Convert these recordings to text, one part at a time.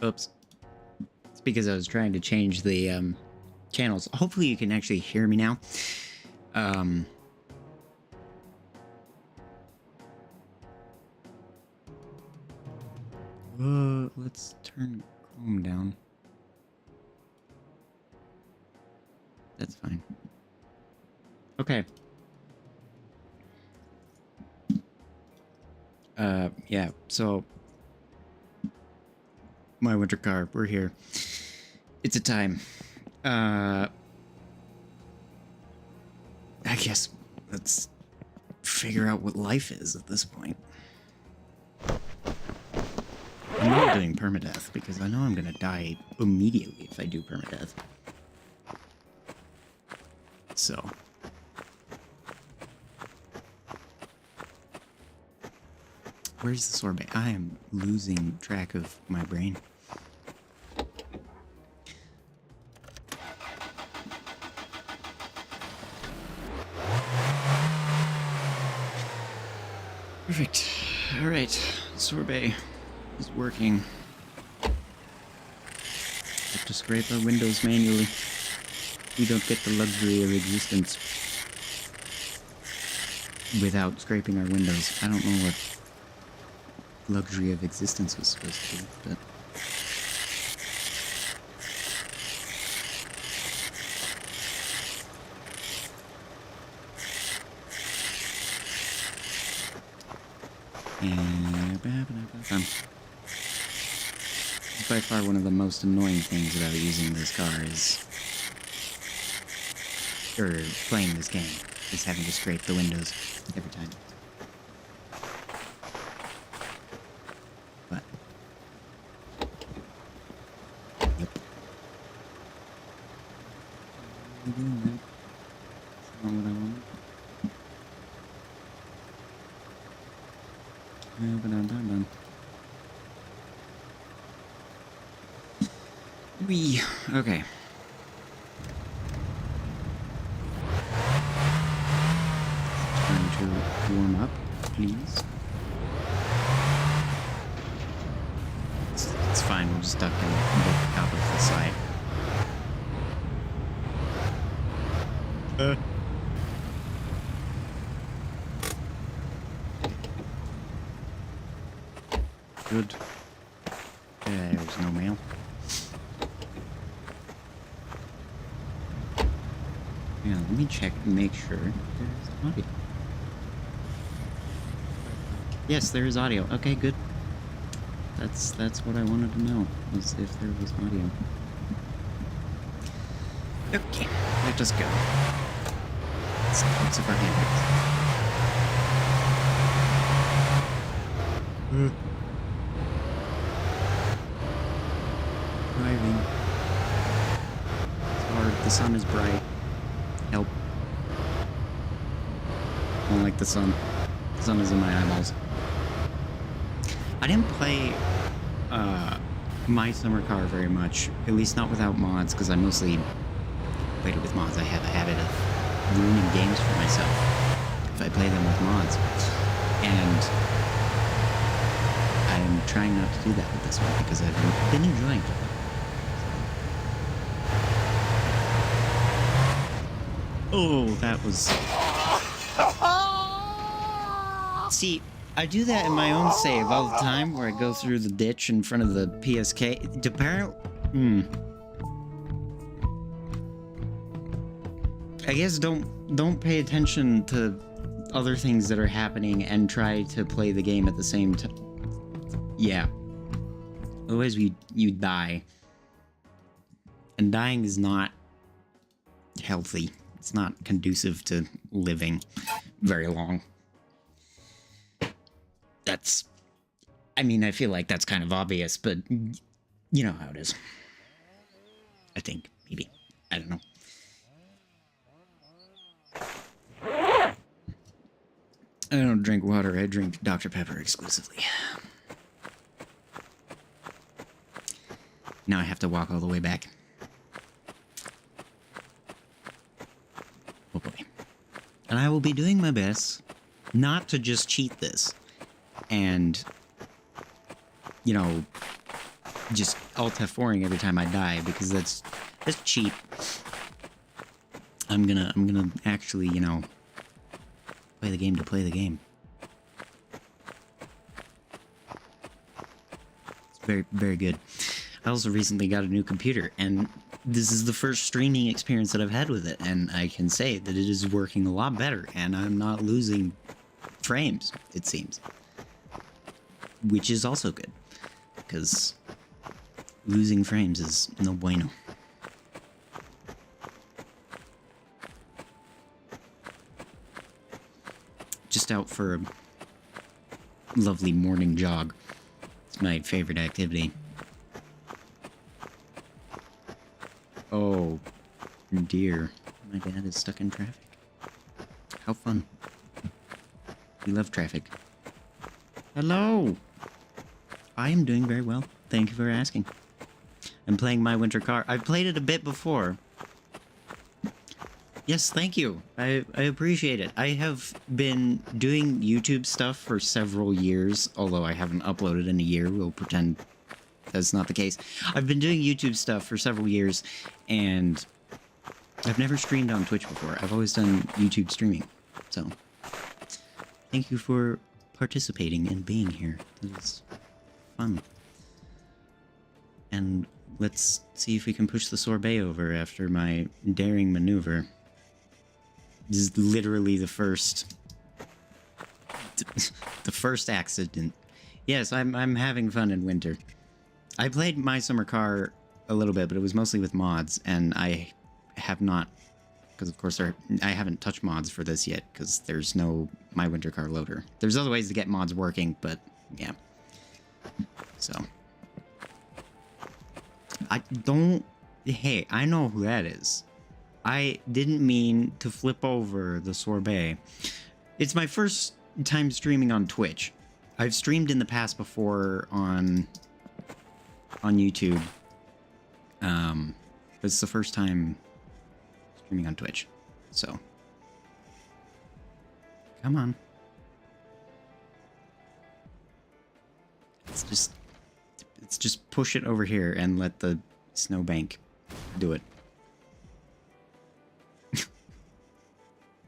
Oops. It's because I was trying to change the channels. Hopefully you can actually hear me now. Let's turn Chrome down. That's fine. Okay. Yeah, so my winter car, we're here. It's a time. I guess let's figure out what life is at this point. I'm not doing permadeath because I know I'm gonna die immediately if I do permadeath. So. Where's the sorbet? I am losing track of my brain. Perfect. All right, sorbet is working. Have to scrape our windows manually. We don't get the luxury of existence without scraping our windows. I don't know what luxury of existence was supposed to be, but it's by far one of the most annoying things about using this car is, or playing this game, is having to scrape the windows every time. But yep. I'm doing that. That's not what I want. Okay. Time to warm up, please. It's fine, we'll just duck and get out of the side. Good. There's no mail. Yeah, let me check and make sure there's audio. Yes, there is audio. Okay, good. That's what I wanted to know, was if there was audio. Okay, let us go. Let's of our handbags. Driving. It's hard. The sun is bright. Help. I don't like the sun. The sun is in my eyeballs. I didn't play My Summer Car very much, at least not without mods, because I mostly played it with mods. I have a habit of ruining games for myself if I play them with mods. And I'm trying not to do that with this one because I've been enjoying it. Oh, that was... See, I do that in my own save all the time, where I go through the ditch in front of the PSK. Apparently... I guess don't pay attention to other things that are happening and try to play the game at the same time. Yeah. Otherwise, you die. And dying is not healthy. It's not conducive to living very long. That's... I mean, I feel like that's kind of obvious, but you know how it is. I think. Maybe. I don't know. I don't drink water. I drink Dr. Pepper exclusively. Now I have to walk all the way back. Oh boy. And I will be doing my best not to just cheat this and, you know, just alt F4ing every time I die, because that's cheap. I'm gonna actually, you know, play the game to play the game. It's very, very good. I also recently got a new computer, and this is the first streaming experience that I've had with it, and I can say that it is working a lot better, and I'm not losing frames, it seems. Which is also good, because losing frames is no bueno. Just out for a lovely morning jog. It's my favorite activity. Oh, dear. My dad is stuck in traffic. How fun. We love traffic. Hello! I am doing very well. Thank you for asking. I'm playing My Winter Car. I've played it a bit before. Yes, thank you. I appreciate it. I have been doing YouTube stuff for several years, although I haven't uploaded in a year. We'll pretend that's not the case. I've been doing YouTube stuff for several years, and I've never streamed on Twitch before. I've always done YouTube streaming. So, thank you for participating and being here. It was fun. And let's see if we can push the sorbet over after my daring maneuver. This is literally the first accident. Yes, I'm having fun in winter. I played My Summer Car a little bit, but it was mostly with mods, and I have not, because of course I haven't touched mods for this yet, because there's no My Winter Car loader. There's other ways to get mods working, but yeah. So hey, I know who that is. I didn't mean to flip over the sorbet. It's my first time streaming on Twitch. I've streamed in the past before on YouTube. But it's the first time streaming on Twitch. So, come on. Let's just push it over here and let the snowbank do it.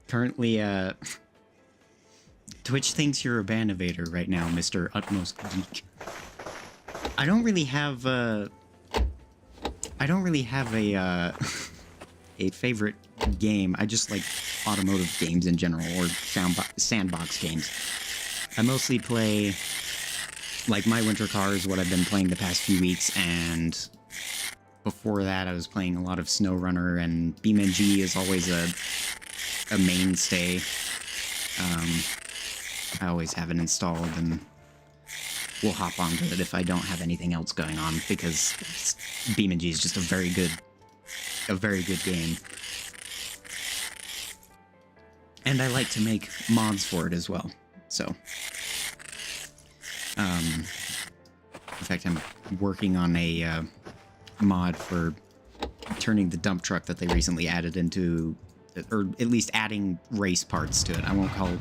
Currently, Twitch thinks you're a Banivator right now, Mr. Utmost Geek. I don't really have a favorite game. I just like automotive games in general, or sandbox games. I mostly play, like, My Winter Car is what I've been playing the past few weeks, and before that I was playing a lot of SnowRunner, and BeamNG is always a mainstay. I always have it installed, and we'll hop onto it if I don't have anything else going on, because BeamNG is just a very good game. And I like to make mods for it as well. So, in fact, I'm working on a mod for turning the dump truck that they recently added into, or at least adding race parts to it. I won't call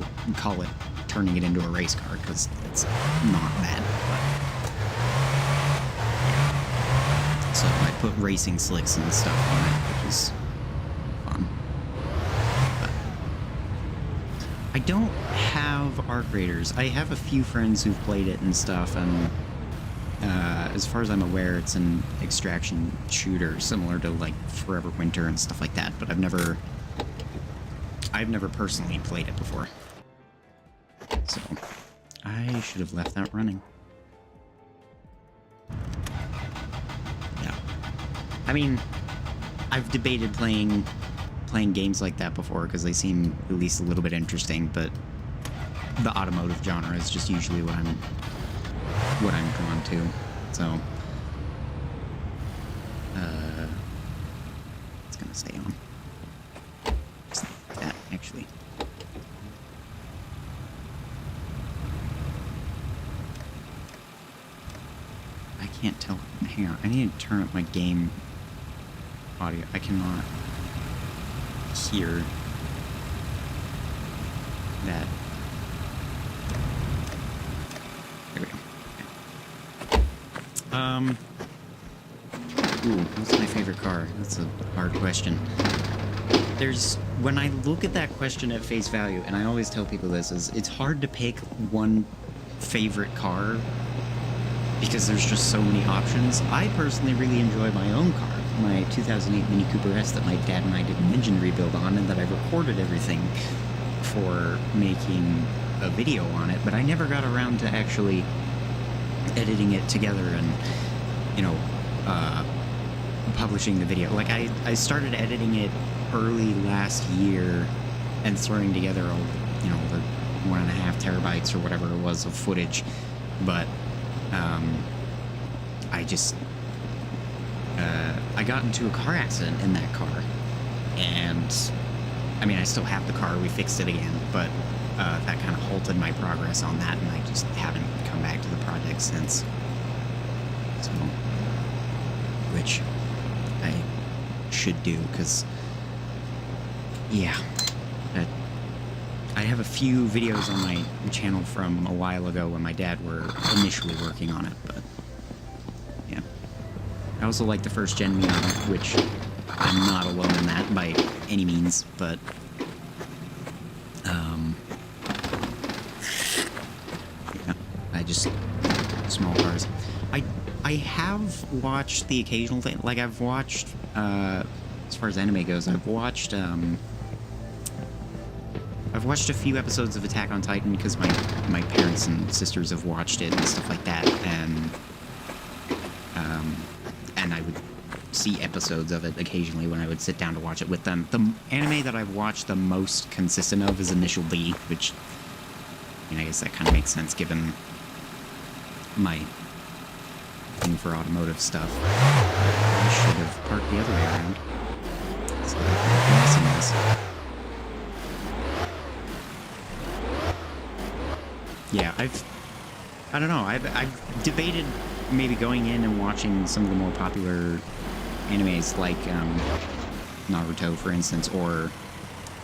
it turning it into a race car, because it's not that. But, so I put racing slicks and stuff on it, which is fun. But I don't have Arc Raiders. I have a few friends who've played it and stuff, and as far as I'm aware, it's an extraction shooter similar to like Forever Winter and stuff like that, but I've never I've never personally played it before. So, I should have left that running. Yeah. I mean, I've debated playing games like that before because they seem at least a little bit interesting, but the automotive genre is just usually what I'm drawn to. So, it's gonna stay on. Just like that, actually. I can't tell. Hang on, I need to turn up my game audio. I cannot hear that. There we go. Ooh, what's my favorite car? That's a hard question. When I look at that question at face value, and I always tell people this, is it's hard to pick one favorite car because there's just so many options. I personally really enjoy my own car, my 2008 Mini Cooper S that my dad and I did an engine rebuild on, and that I recorded everything for making a video on it, but I never got around to actually editing it together and, you know, publishing the video. Like, I started editing it early last year and throwing together all, you know, the 1.5 terabytes or whatever it was of footage, but I got into a car accident in that car, and I mean, I still have the car, we fixed it again, but that kind of halted my progress on that, and I just haven't come back to the project since. So, which I should do, because, yeah, I have a few videos on my channel from a while ago when my dad were initially working on it, but yeah. I also like the first gen Mini, which I'm not alone in that by any means, but yeah, I just small cars. I have watched the occasional thing, like I've watched as far as anime goes, I've watched a few episodes of Attack on Titan because my parents and sisters have watched it and stuff like that, and I would see episodes of it occasionally when I would sit down to watch it with them. The anime that I've watched the most consistent of is Initial D, which, I mean, I guess that kind of makes sense given my thing for automotive stuff. I should have parked the other way around. So that yeah, I don't know, I've debated maybe going in and watching some of the more popular animes like Naruto, for instance, or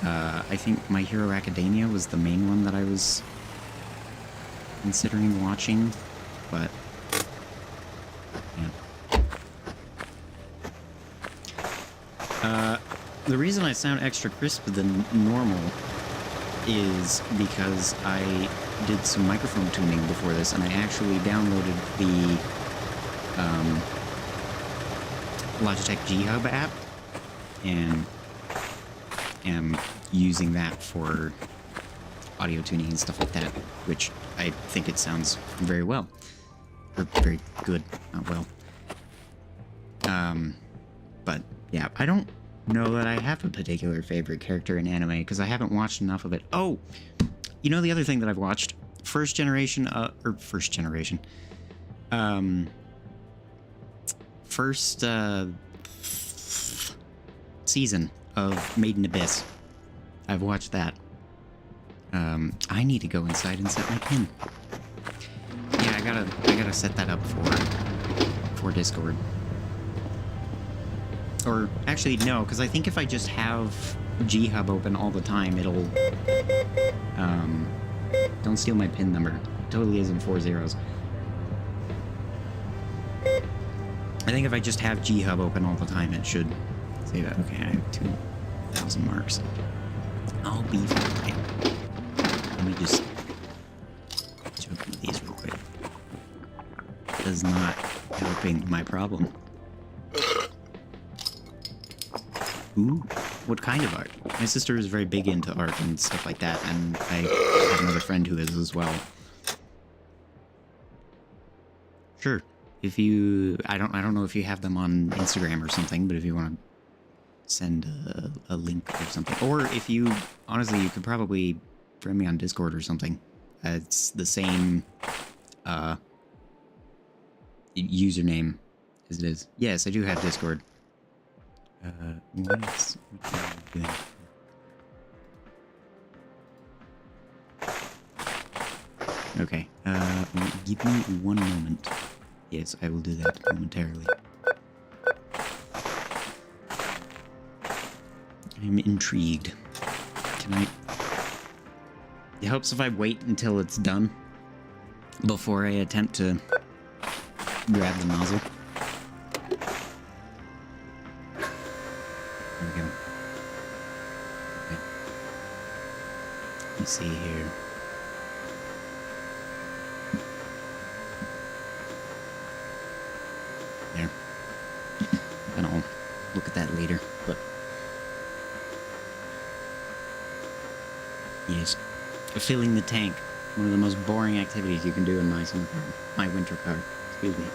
I think My Hero Academia was the main one that I was considering watching, but yeah. The reason I sound extra crisp than normal is because I did some microphone tuning before this, and I actually downloaded the Logitech G-Hub app, and am using that for audio tuning and stuff like that, which I think it sounds very well. Or very good, not well. But yeah, I don't know that I have a particular favorite character in anime, because I haven't watched enough of it. Oh! You know the other thing that I've watched? First generation season of Made in Abyss. I've watched that. I need to go inside and set my pin. Yeah, I gotta set that up for Discord. Or, actually, no, because I think if I just have G-Hub open all the time, it'll, don't steal my pin number. It totally isn't 4 zeros. I think if I just have G-Hub open all the time, it should say that. Okay, I have 2,000 marks. I'll be fine. Let me just jump into these real quick. Does not helping my problem. Ooh, What kind of art? My sister is very big into art and stuff like that, and I have another friend who is as well. Sure. If you, I don't know if you have them on Instagram or something, but if you want to send a link or something, or if you, honestly, you could probably friend me on Discord or something. It's the same username as it is. Yes, I do have Discord. What am I doing? Okay, give me 1 moment. Yes, I will do that momentarily. I'm intrigued. Can I... It helps if I wait until it's done before I attempt to grab the nozzle. There we go. Okay. Let me see here. There. And I'll look at that later, but... Yes. Filling the tank. One of the most boring activities you can do in my summer car. My winter car. Excuse me.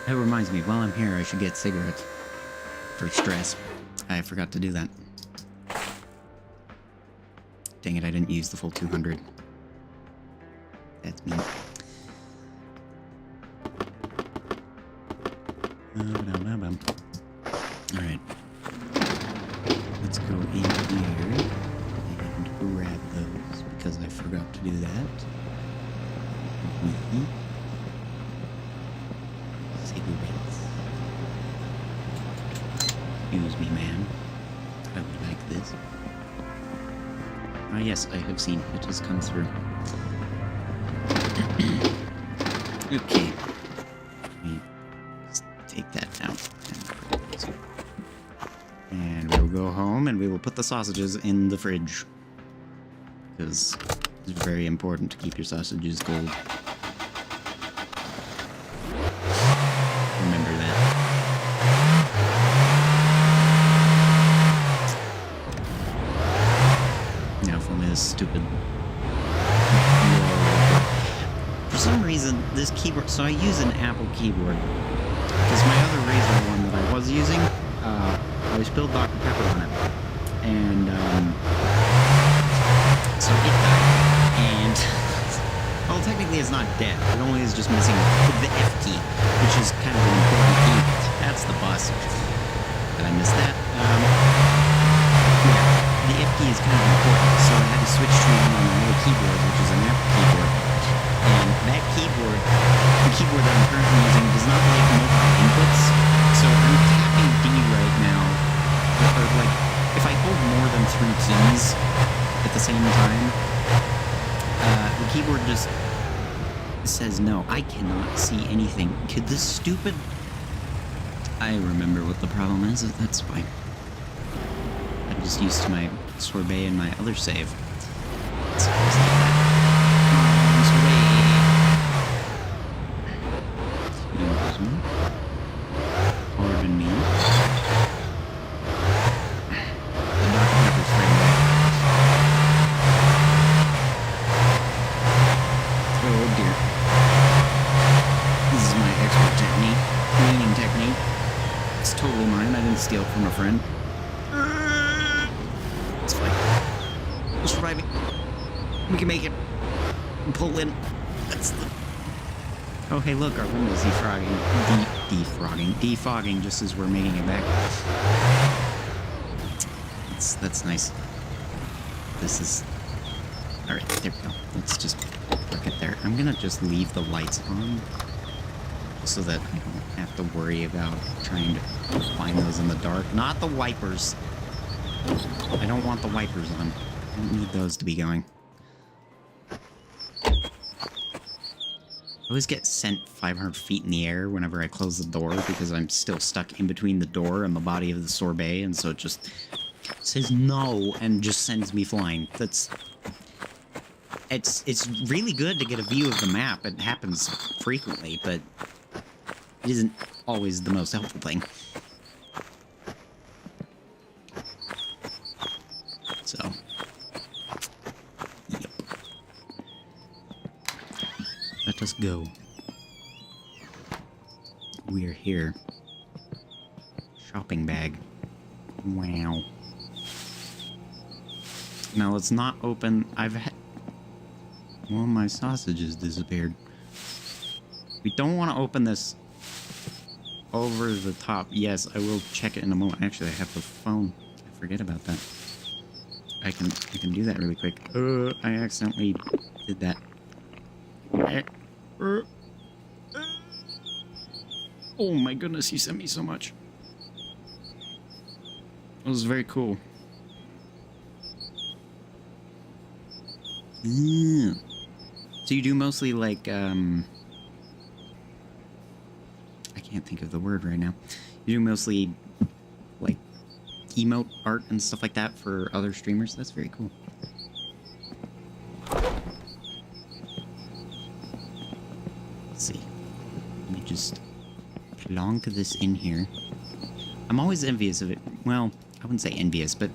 That reminds me, while I'm here, I should get cigarettes. For stress. I forgot to do that. Dang it, I didn't use the full 200. That's me. Alright. Let's go in here and grab those because I forgot to do that. Cigarettes. Excuse me, ma'am. I would like this. Ah, yes, I have seen it has come through. Okay. Let me just take that out. And we'll go home and we will put the sausages in the fridge. Because it's very important to keep your sausages cold. Remember that. Now for this stupid... For some reason, this keyboard... So I use an Apple keyboard. Because my other Razer one that I was using... I spilled Dr. Pepper on it, and so it died, and well, technically it's not dead, it only is just missing the F key, which is kind of an important key. That's the bus. Did I miss that? Yeah, the F key is kind of important, so I had to switch to one on my other keyboard, which is an Apple keyboard, and that keyboard, the keyboard that I'm currently using, does not like multiple inputs, so I'm tapping D right now. Or like, if I hold more than 3 keys at the same time, the keyboard just says no. I cannot see anything. Could this stupid... I remember what the problem is. That's fine. I'm just used to my sorbet and my other save. Let's close that. Sorbet. Pardon me. Totally mine. I didn't steal it from a friend. It's fine. We're surviving. We can make it. Pull in. That's the... Oh, hey, look, our window's defogging just as we're making it back. That's nice. This is... Alright, there we go. Let's just park it there. I'm gonna just leave the lights on so that I don't have to worry about trying to find those in the dark. Not the wipers. I don't want the wipers on. I don't need those to be going. I always get sent 500 feet in the air whenever I close the door because I'm still stuck in between the door and the body of the sorbet, and so it just says no and just sends me flying. That's... It's really good to get a view of the map. It happens frequently, but it isn't always the most helpful thing. So, yep. Let us go. We're here. Shopping bag. Wow. Now let's not open. Well, my sausages disappeared. We don't want to open this over the top. Yes, I will check it in a moment. Actually, I have the phone. I forget about that. I can do that really quick. I accidentally did that. Oh my goodness, you sent me so much. It was very cool. Yeah. So you do mostly like, I can't think of the word right now. You do mostly like emote art and stuff like that for other streamers? That's very cool. Let's see. Let me just plonk this in here. I'm always envious of it. Well, I wouldn't say envious, but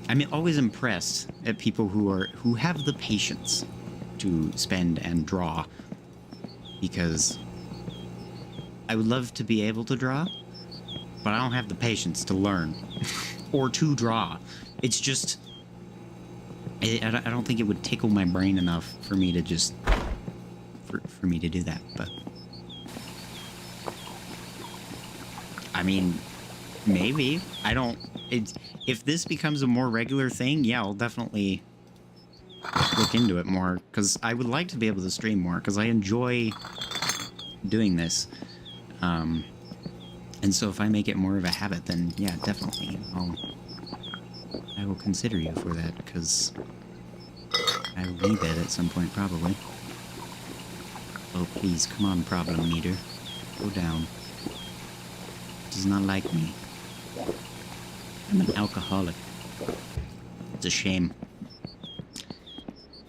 I'm always impressed at people who have the patience to spend and draw, because I would love to be able to draw, but I don't have the patience to learn or to draw. It's just I don't think it would tickle my brain enough for me to just for me to do that. But I mean, maybe. I don't. If this becomes a more regular thing, yeah, I'll definitely look into it more, because I would like to be able to stream more, because I enjoy doing this. And so if I make it more of a habit, then yeah, definitely I will consider you for that, because I will need that at some point, probably. Oh, please, come on, problem meter. Go down. Does not like me. I'm an alcoholic. It's a shame.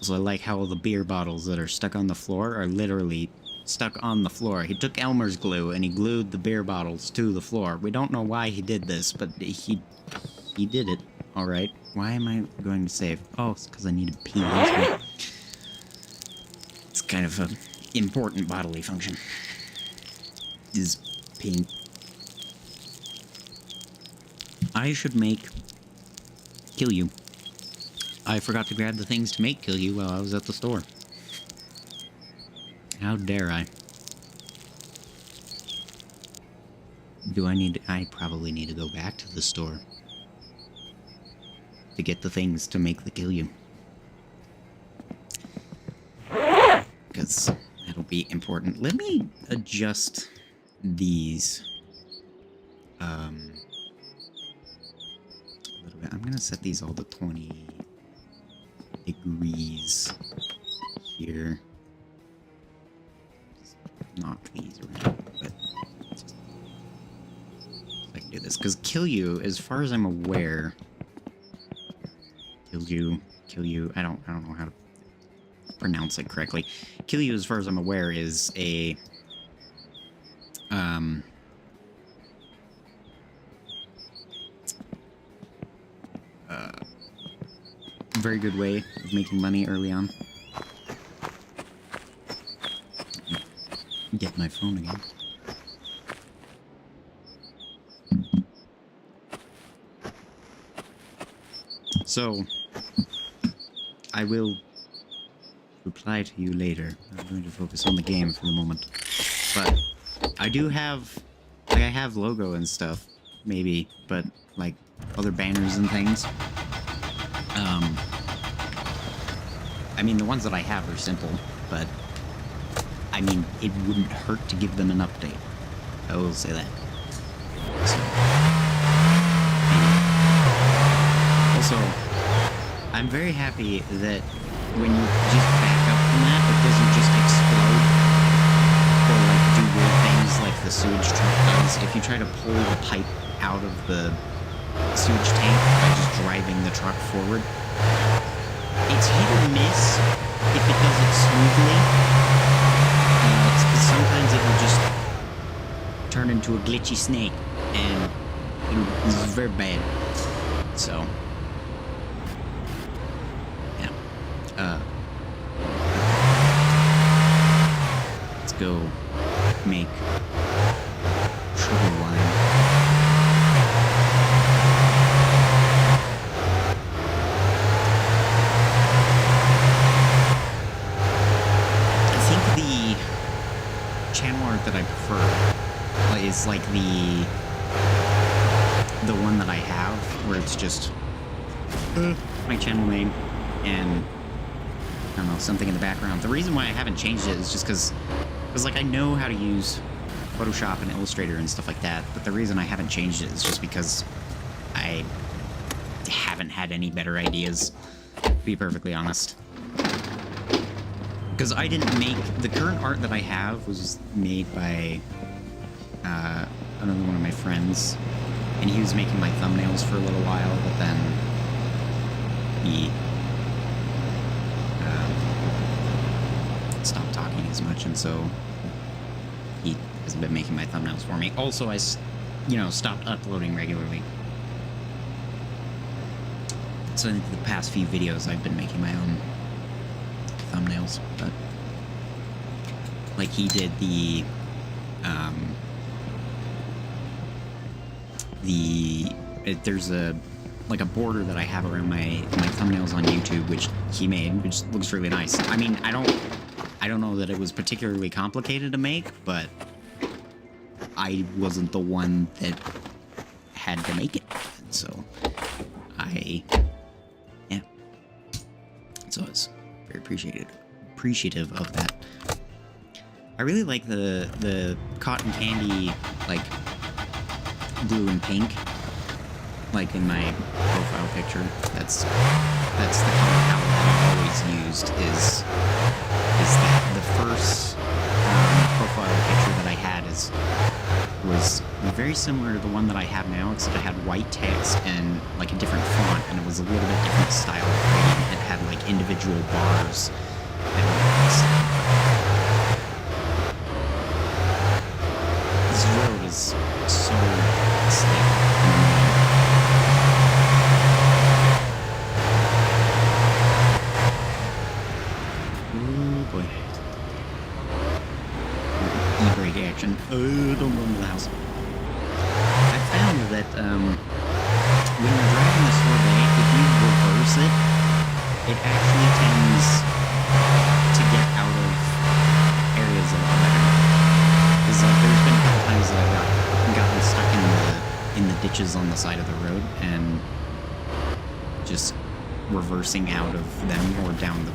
So I like how all the beer bottles that are stuck on the floor are literally stuck on the floor. He took Elmer's glue and he glued the beer bottles to the floor. We don't know why he did this, but he did it. All right. Why am I going to save? Oh, it's because I need to pee. It's kind of an important bodily function. Is peeing. I should make kill you. I forgot to grab the things to make kill you while I was at the store. How dare I? I probably need to go back to the store to get the things to make the kill you. Because that'll be important. Let me adjust these. A little bit. I'm gonna set these all to 20 degrees here. Just knock these around, but I can do this, because kill you, as far as I'm aware, kill you. I don't know how to pronounce it correctly. Kill you, as far as I'm aware, is a very good way of making money early on. Get my phone again. So, I will reply to you later. I'm going to focus on the game for the moment. But I do have, like, I have logo and stuff, maybe, but like other banners and things. I mean, the ones that I have are simple, but I mean, it wouldn't hurt to give them an update. I will say that. So, also, I'm very happy that when you just back up from that, it doesn't just explode or like do weird things like the sewage truck does. If you try to pull the pipe out of the sewage tank by just driving the truck forward, it's hit or miss if it does it smoothly. Because sometimes it will just turn into a glitchy snake, and it was very bad. So, yeah. Let's go make sugar wine. I think the channel art that I prefer is like the one that I have, where it's just my channel name and I don't know, something in the background. The reason why I haven't changed it is just because like I know how to use Photoshop and Illustrator and stuff like that, but the reason I haven't changed it is just because I haven't had any better ideas, to be perfectly honest. Because I didn't make... The current art that I have was made by another one of my friends, and he was making my thumbnails for a little while, but then he stopped talking as much, and so he hasn't been making my thumbnails for me. Also, I, stopped uploading regularly. So in the past few videos, I've been making my own thumbnails, but like he did there's a border that I have around my thumbnails on YouTube, which he made, which looks really nice. I mean, I don't know that it was particularly complicated to make, but I wasn't the one that had to make it, so yeah. So I was very appreciative of that. I really like the cotton candy, like blue and pink, like in my profile picture. That's the color palette that I've always used. Is that the first profile picture that I had was very similar to the one that I have now, except it had white text and like a different font, and it was a little bit different style of writing. It had like individual bars and this road is so slick. Oh boy. E-brake action. Oh, don't go into the house. I found that when you're driving the Sorbet, if you reverse it, it actually tends to get out of areas a lot better. Because there's been a couple times that I've gotten stuck in the ditches on the side of the road, and just reversing out of them or down the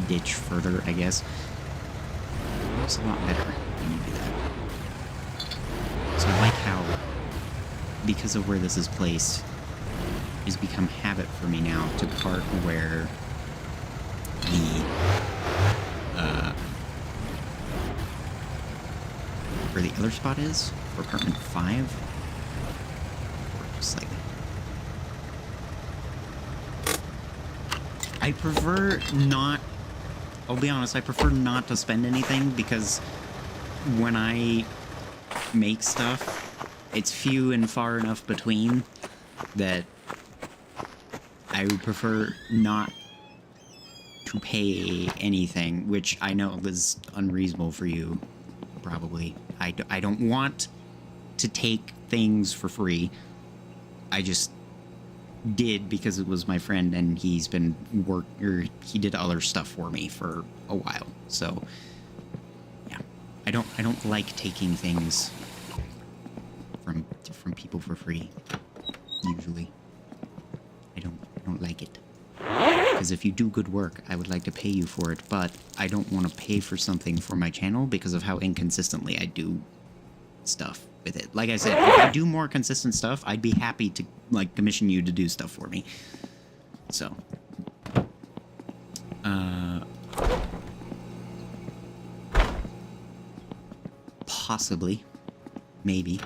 ditch further, I guess. It's a lot better when you do that. So I like how, because of where this is placed, it's become habit for me now to park where the other spot is, for apartment 5. Or just like that. I prefer not... I'll be honest, I prefer not to spend anything, because when I make stuff, it's few and far enough between that I would prefer not to pay anything, which I know is unreasonable for you, probably. I don't want to take things for free. I just did because it was my friend, and he's been he did other stuff for me for a while. So yeah, I don't like taking things from people for free. Usually, I don't like it. Because if you do good work, I would like to pay you for it, but I don't want to pay for something for my channel because of how inconsistently I do stuff with it. Like I said, if I do more consistent stuff, I'd be happy to, like, commission you to do stuff for me. So. Possibly. Maybe.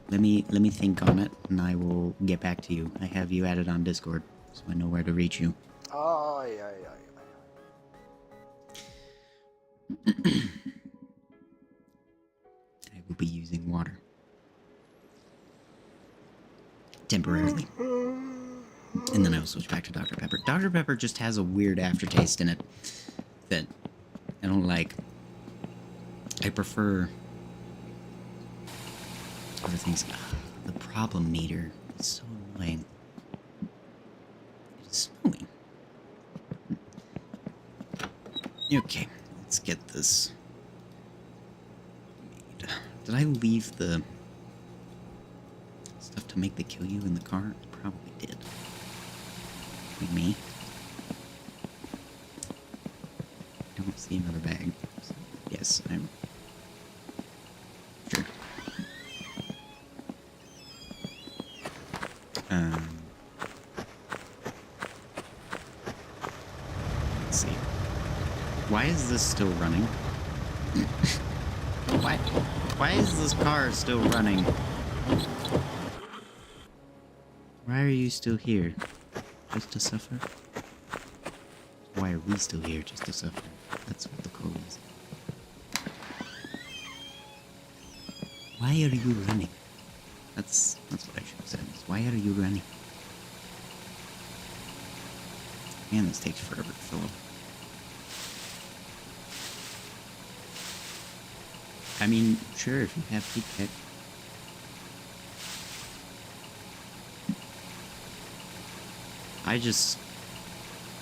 Let me think on it, and I will get back to you. I have you added on Discord, so I know where to reach you. Oh, yeah. I will be using water. Temporarily. And then I will switch back to Dr. Pepper. Dr. Pepper just has a weird aftertaste in it that I don't like. I prefer other things. The problem meter is so annoying. It's snowing. Okay, let's get this made. Did I leave the stuff to make the kill you in the car? I probably did. Like me. I don't see another bag. Yes, I'm sure. Let's see. Why is this still running? Why is this car still running? Why are you still here? Just to suffer? Why are we still here? Just to suffer? That's what the code is. Why are you running? That's what I should have said. Why are you running? Man, this takes forever to fill up. I mean, sure, if you have feedback.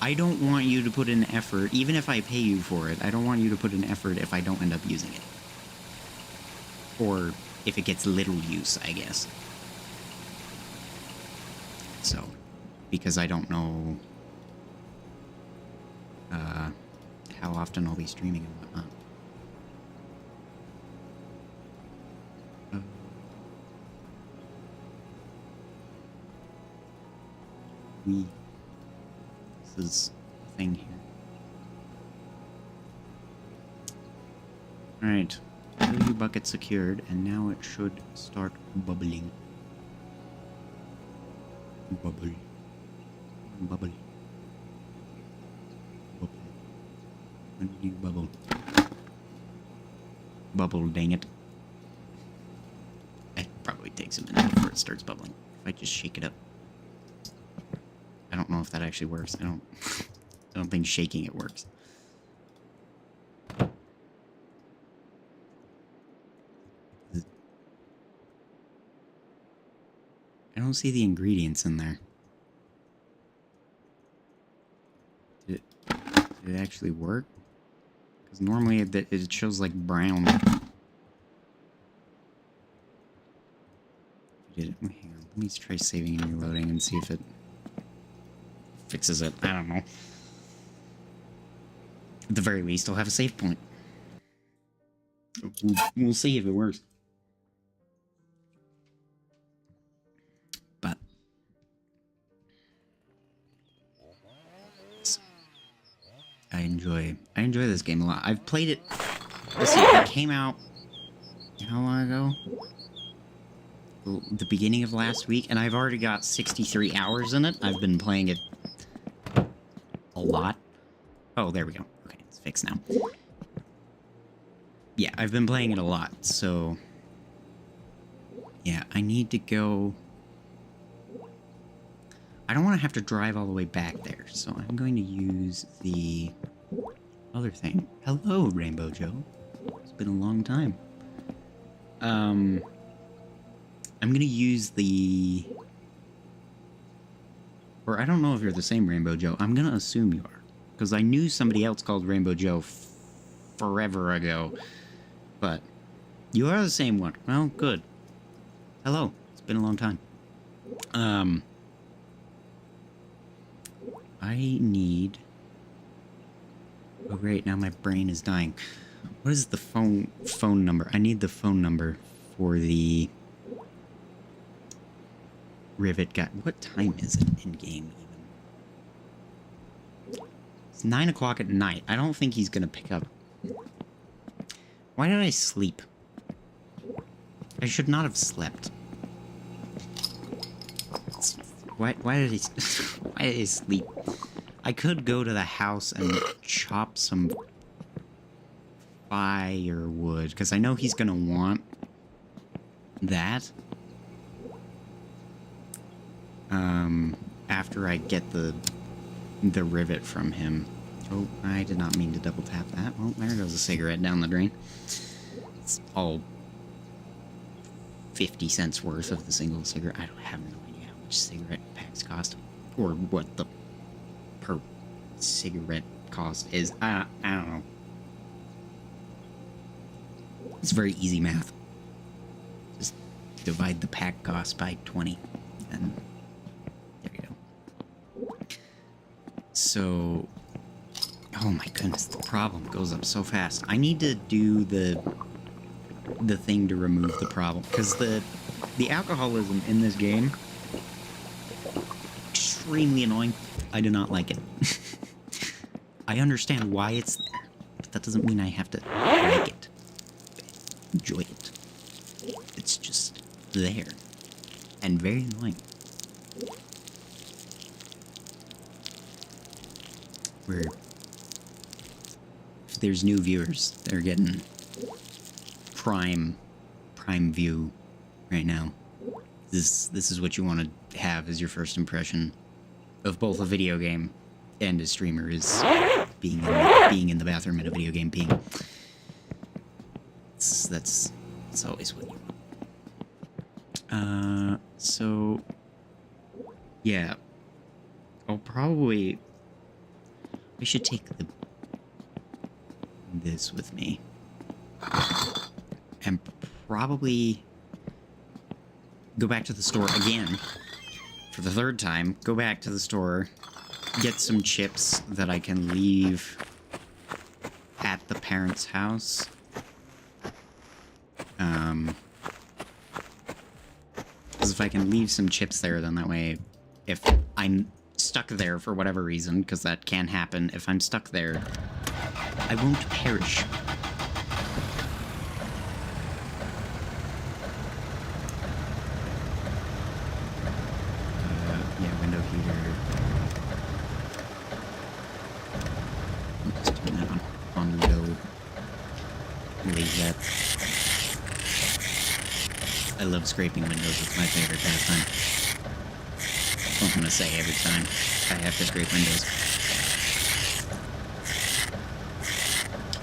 I don't want you to put in effort, even if I pay you for it, I don't want you to put in effort if I don't end up using it. Or if it gets little use, I guess. So, because I don't know how often I'll be streaming and whatnot. This is the thing here. Alright. New bucket secured, and now it should start bubbling. Bubble. Bubble. Bubble. When do you bubble? Bubble, dang it. It probably takes a minute before it starts bubbling. If I just shake it up. I don't know if that actually works. I don't think shaking it works. I don't see the ingredients in there. Did it actually work? Because normally it shows like brown. Hang on. Let me try saving and reloading and see if it fixes it. I don't know. At the very least, I'll have a save point. We'll see if it works. But I enjoy this game a lot. I've played it. Let's see, it came out how long ago? The beginning of last week, and I've already got 63 hours in it. I've been playing it a lot. Oh, there we go. Okay, it's fixed now. Yeah, I've been playing it a lot, so yeah, I need to go. I don't want to have to drive all the way back there, so I'm going to use the other thing. Hello, Rainbow Joe. It's been a long time. I'm going to use the... Or I don't know if you're the same Rainbow Joe. I'm going to assume you are. Because I knew somebody else called Rainbow Joe forever ago. But you are the same one. Well, good. Hello. It's been a long time. I need... Oh, great. Now my brain is dying. What is the phone number? I need the phone number for the... Rivett guy. What time is it in game even? It's 9 o'clock at night. I don't think he's gonna pick up. Why did I sleep? I should not have slept. Why did he why did he sleep? I could go to the house and chop some firewood, because I know he's gonna want that. After I get the rivet from him. Oh, I did not mean to double tap that. Well, there goes a cigarette down the drain. It's all 50 cents worth of the single cigarette. I don't have no idea how much cigarette packs cost, or what the per cigarette cost is. I don't know. It's very easy math. Just divide the pack cost by 20, and there you go. So, oh my goodness, the problem goes up so fast. I need to do the thing to remove the problem, because the alcoholism in this game, extremely annoying. I do not like it. I understand why it's there, but that doesn't mean I have to like it. Enjoy it. It's just there. And very annoying. Where if there's new viewers, they're getting prime view right now. This is what you want to have as your first impression of both a video game and a streamer, is being in the bathroom in a video game peeing. That's always what you want. So yeah, I should take this with me, and probably go back to the store again for the third time. Go back to the store, get some chips that I can leave at the parents' house. Because if I can leave some chips there, then that way, if I'm stuck there for whatever reason, because that can happen, if I'm stuck there, I won't perish. Yeah, window heater. I'll just turn that on low. Leave that. I love scraping windows. It's my favorite pastime. That's what I'm gonna say every time I have to scrape windows.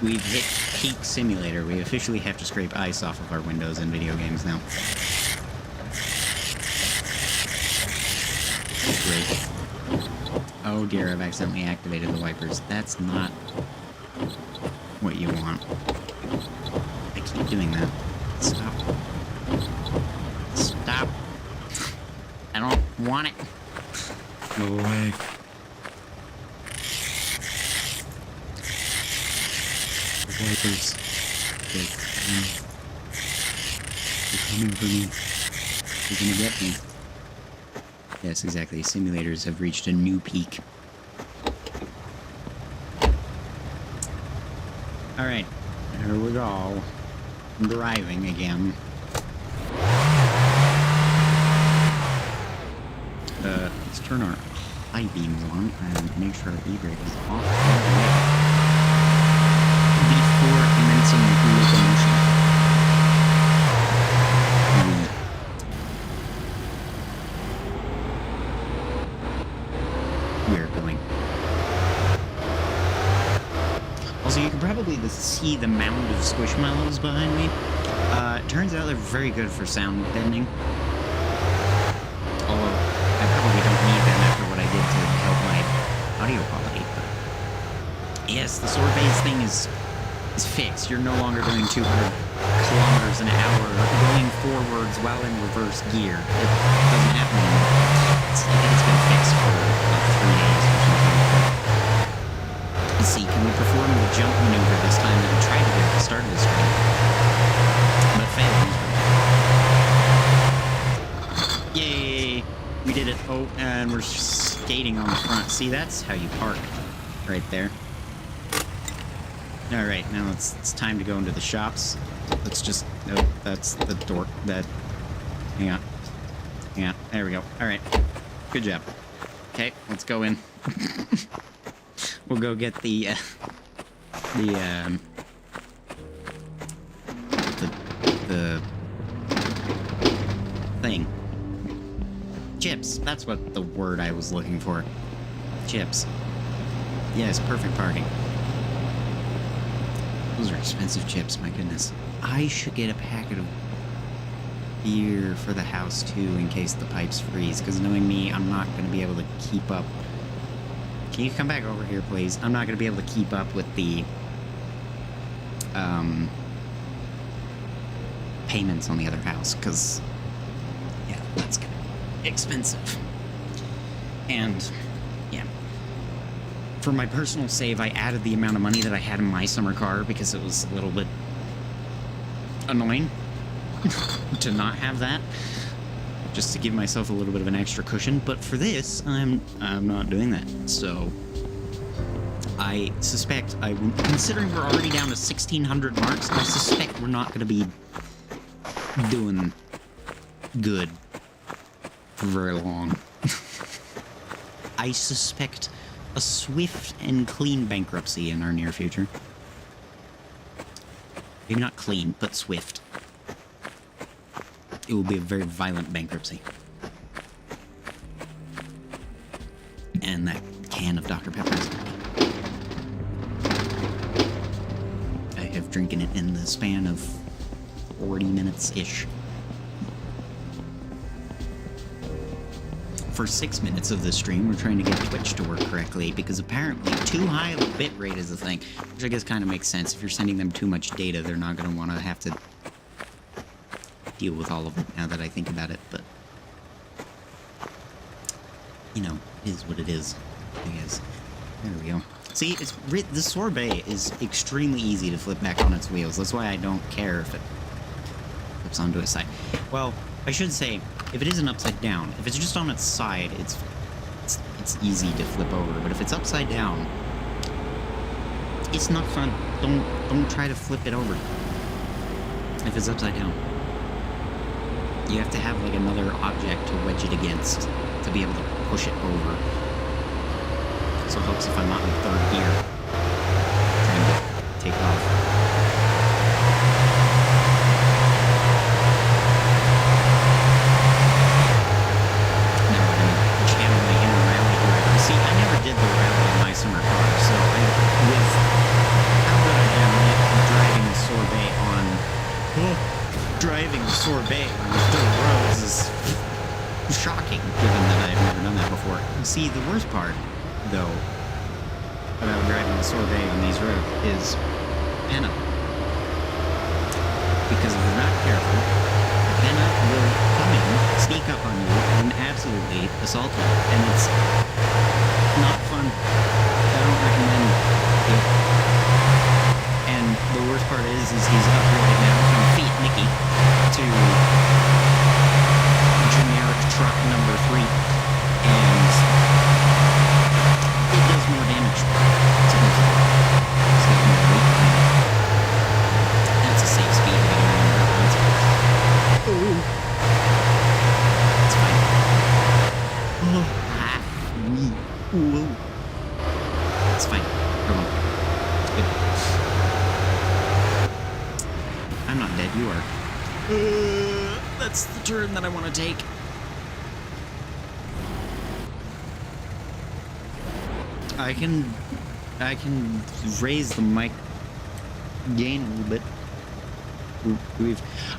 We've hit peak simulator. We officially have to scrape ice off of our windows in video games now. Great. Oh dear, I've accidentally activated the wipers. That's not what you want. I keep doing that. Stop. Stop. I don't want it. Go away. The wipers. They're coming for me. They're gonna get me. Yes, exactly. Simulators have reached a new peak. Alright. Here we go. Driving again. Let's turn our high beams on and make sure our e-brake is off all the way before commencing locomotion. We're going. Also, you can probably see the mound of squishmallows behind me. Turns out they're very good for sound deadening. Although, I probably don't need them after what I did to help my audio quality. But yes, the sorbets thing is fixed. You're no longer doing 200 kilometers an hour going forwards while in reverse gear. It doesn't happen anymore. I think it's been fixed for about 3 days or something. Let's see, can we perform the jump maneuver this time that we tried to do at the start of the stream? But failed. Yay! We did it. Oh, and we're skating on the front. See, that's how you park. Right there. Alright, now it's time to go into the shops. Let's just... Oh, that's the door. Hang on. Hang on. There we go. Alright. Good job. Okay, let's go in. We'll go get the the thing. Chips. That's what the word I was looking for. Chips. Yes, perfect parking. Those are expensive chips, my goodness. I should get a packet of beer for the house, too, in case the pipes freeze, because knowing me, I'm not going to be able to keep up. Can you come back over here, please? I'm not going to be able to keep up with the payments on the other house, because, yeah, that's going to be expensive. And, yeah. For my personal save, I added the amount of money that I had in my summer car, because it was a little bit annoying to not have that, just to give myself a little bit of an extra cushion. But for this, I'm not doing that. So I suspect, considering we're already down to 1,600 marks, I suspect we're not going to be doing good for very long. I suspect a swift and clean bankruptcy in our near future. Maybe not clean, but swift. It will be a very violent bankruptcy. And that can of Dr. Pepper's. I have drinking it in the span of 40 minutes-ish. For 6 minutes of this stream, we're trying to get Twitch to work correctly, because apparently too high of a bit rate is a thing, which I guess kind of makes sense. If you're sending them too much data, they're not going to want to have to deal with all of it, now that I think about it, but you know, it is what it is, I guess. There we go. See, the sorbet is extremely easy to flip back on its wheels. That's why I don't care if it flips onto its side. Well, I should say, if it isn't upside down, if it's just on its side, it's easy to flip over. But if it's upside down, it's not fun. Don't try to flip it over if it's upside down. You have to have like another object to wedge it against to be able to push it over. So it helps if I'm not in third gear trying to take off. Now we're going to channel my inner rally driver. See, I never did the rally in my summer car, so with how good I am at driving the sorbet on dirt roads is shocking, given that I've never done that before. See, the worst part, though, about driving the sorbet on these roads is Anna. Because if you're not careful, Anna will come in, sneak up on you, and absolutely assault you. And it's not fun. I don't recommend it. And the worst part is he's upgraded now from Fiat Nicky to generic truck number 3, and it does more damage. It's got more weight behind it. That's a safe speed. Oh, it's fine. It's fine. Come on. Good. I'm not dead. You are. That's the turn that I want to take. I can raise the mic gain a little bit.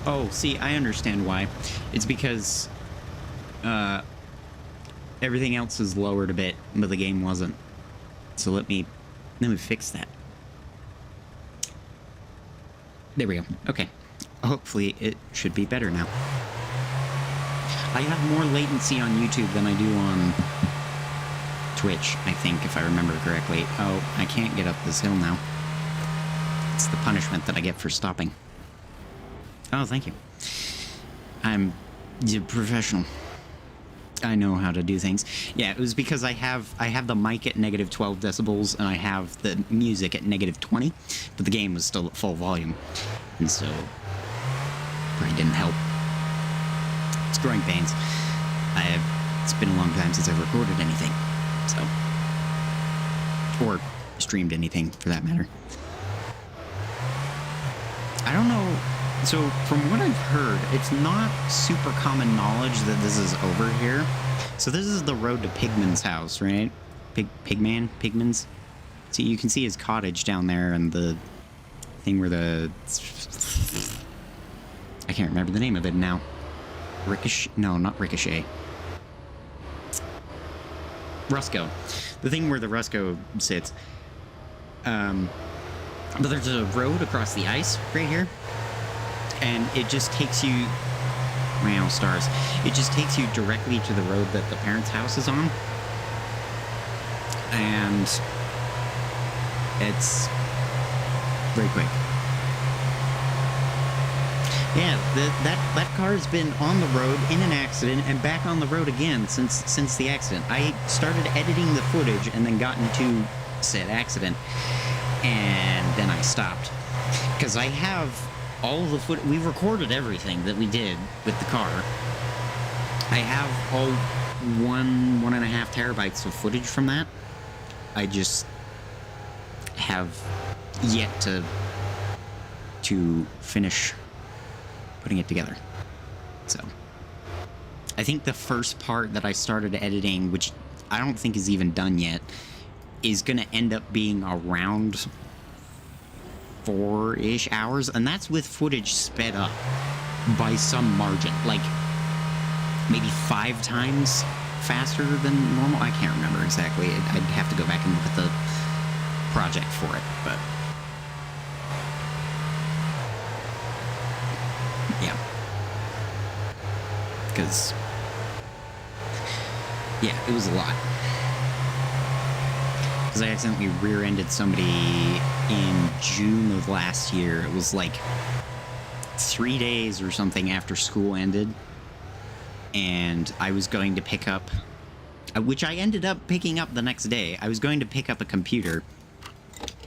Oh, see, I understand why. It's because everything else is lowered a bit, but the game wasn't. So let me fix that. There we go. Okay. Hopefully it should be better now. I have more latency on YouTube than I do on Twitch, I think, if I remember correctly. Oh, I can't get up this hill now. It's the punishment that I get for stopping. Oh, thank you. I'm a professional. I know how to do things. Yeah, it was because I have the mic at negative 12 decibels and I have the music at negative 20, but the game was still at full volume, and so probably didn't help. It's growing pains. It's been a long time since I've recorded anything, so, or streamed anything for that matter. I don't know So from what I've heard, it's not super common knowledge that this is over here. So this is the road to Pigman's house, right? Pigman's. So you can see his cottage down there and the thing where the... I can't remember the name of it now. Ricochet? No, not Ricochet. Rusco. The thing where the Rusco sits. But there's a road across the ice right here. And it just takes you... Wow, stars. It just takes you directly to the road that the parents' house is on. And it's very quick. Yeah, that car's been on the road in an accident and back on the road again since the accident. I started editing the footage and then got into said accident, and then I stopped because I have all the footage. We recorded everything that we did with the car. I have all 1.5 terabytes of footage from that. I just have yet to finish putting it together. So I think the first part that I started editing, which I don't think is even done yet, is gonna end up being around 4-ish hours, and that's with footage sped up by some margin, like maybe 5 times faster than normal. I can't remember exactly. I'd have to go back and look at the project for it, but yeah, because yeah, it was a lot. Because I accidentally rear-ended somebody in June of last year. It was like 3 days or something after school ended, and I was going to pick up, which I ended up picking up the next day. I was going to pick up a computer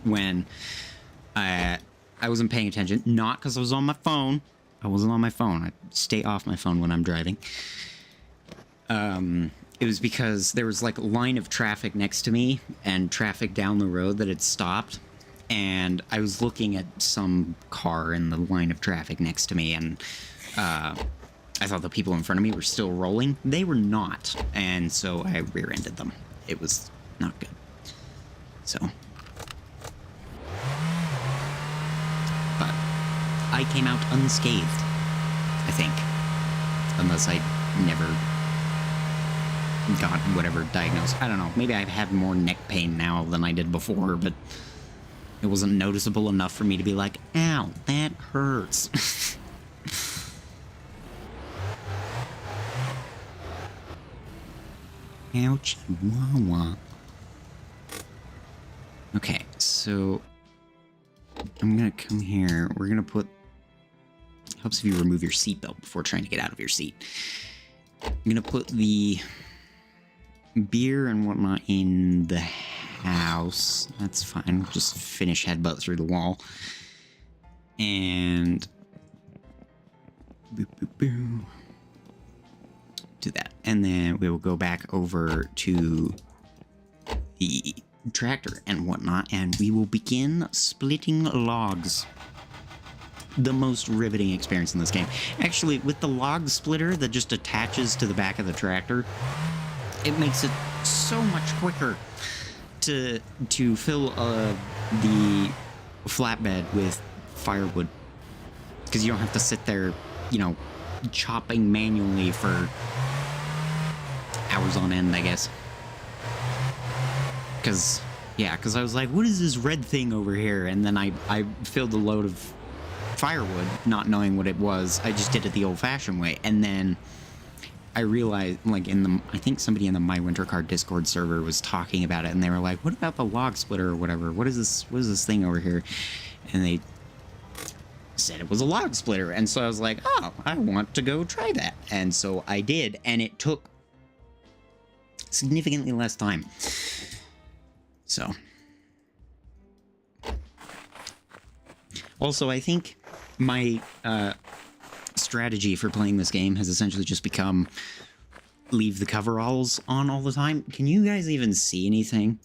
when I wasn't paying attention. Not because I was on my phone. I wasn't on my phone. I stay off my phone when I'm driving. It was because there was like a line of traffic next to me and traffic down the road that had stopped. And I was looking at some car in the line of traffic next to me, and I thought the people in front of me were still rolling. They were not. And so I rear-ended them. It was not good. So. But I came out unscathed, I think. Unless I never got whatever diagnosed. I don't know. Maybe I've had more neck pain now than I did before, but it wasn't noticeable enough for me to be like, ow, that hurts. Ouch, wah. Okay, so I'm gonna come here. We're gonna put... Helps if you remove your seatbelt before trying to get out of your seat. I'm gonna put the beer and whatnot in the house. That's fine. Just finish headbutt through the wall. And... Boop, boop, boop. Do that. And then we will go back over to the tractor and whatnot, and we will begin splitting logs. The most riveting experience in this game. Actually, with the log splitter that just attaches to the back of the tractor, it makes it so much quicker to fill the flatbed with firewood, because you don't have to sit there, you know, chopping manually for hours on end, I guess. Because I was like, what is this red thing over here? And then I filled a load of firewood, not knowing what it was. I just did it the old-fashioned way, and then I realized, like, I think somebody in the My Winter Car Discord server was talking about it, and they were like, what about the log splitter or whatever? What is this thing over here? And they said it was a log splitter, and so I was like, oh, I want to go try that. And so I did, and it took significantly less time. So. Also, I think my strategy for playing this game has essentially just become leave the coveralls on all the time. Can you guys even see anything?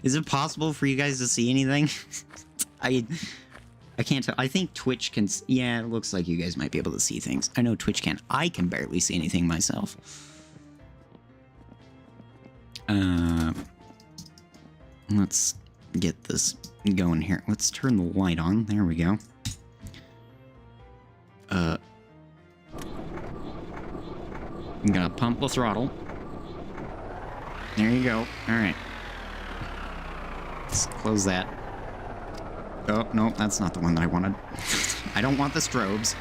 Is it possible for you guys to see anything? I I can't tell. I think Twitch can... Yeah, it looks like you guys might be able to see things. I know Twitch can. I can barely see anything myself. Let's get this going here. Let's turn the light on. There we go. I'm gonna pump the throttle. There you go. Alright. Let's close that. Oh, no, that's not the one that I wanted. I don't want the strobes.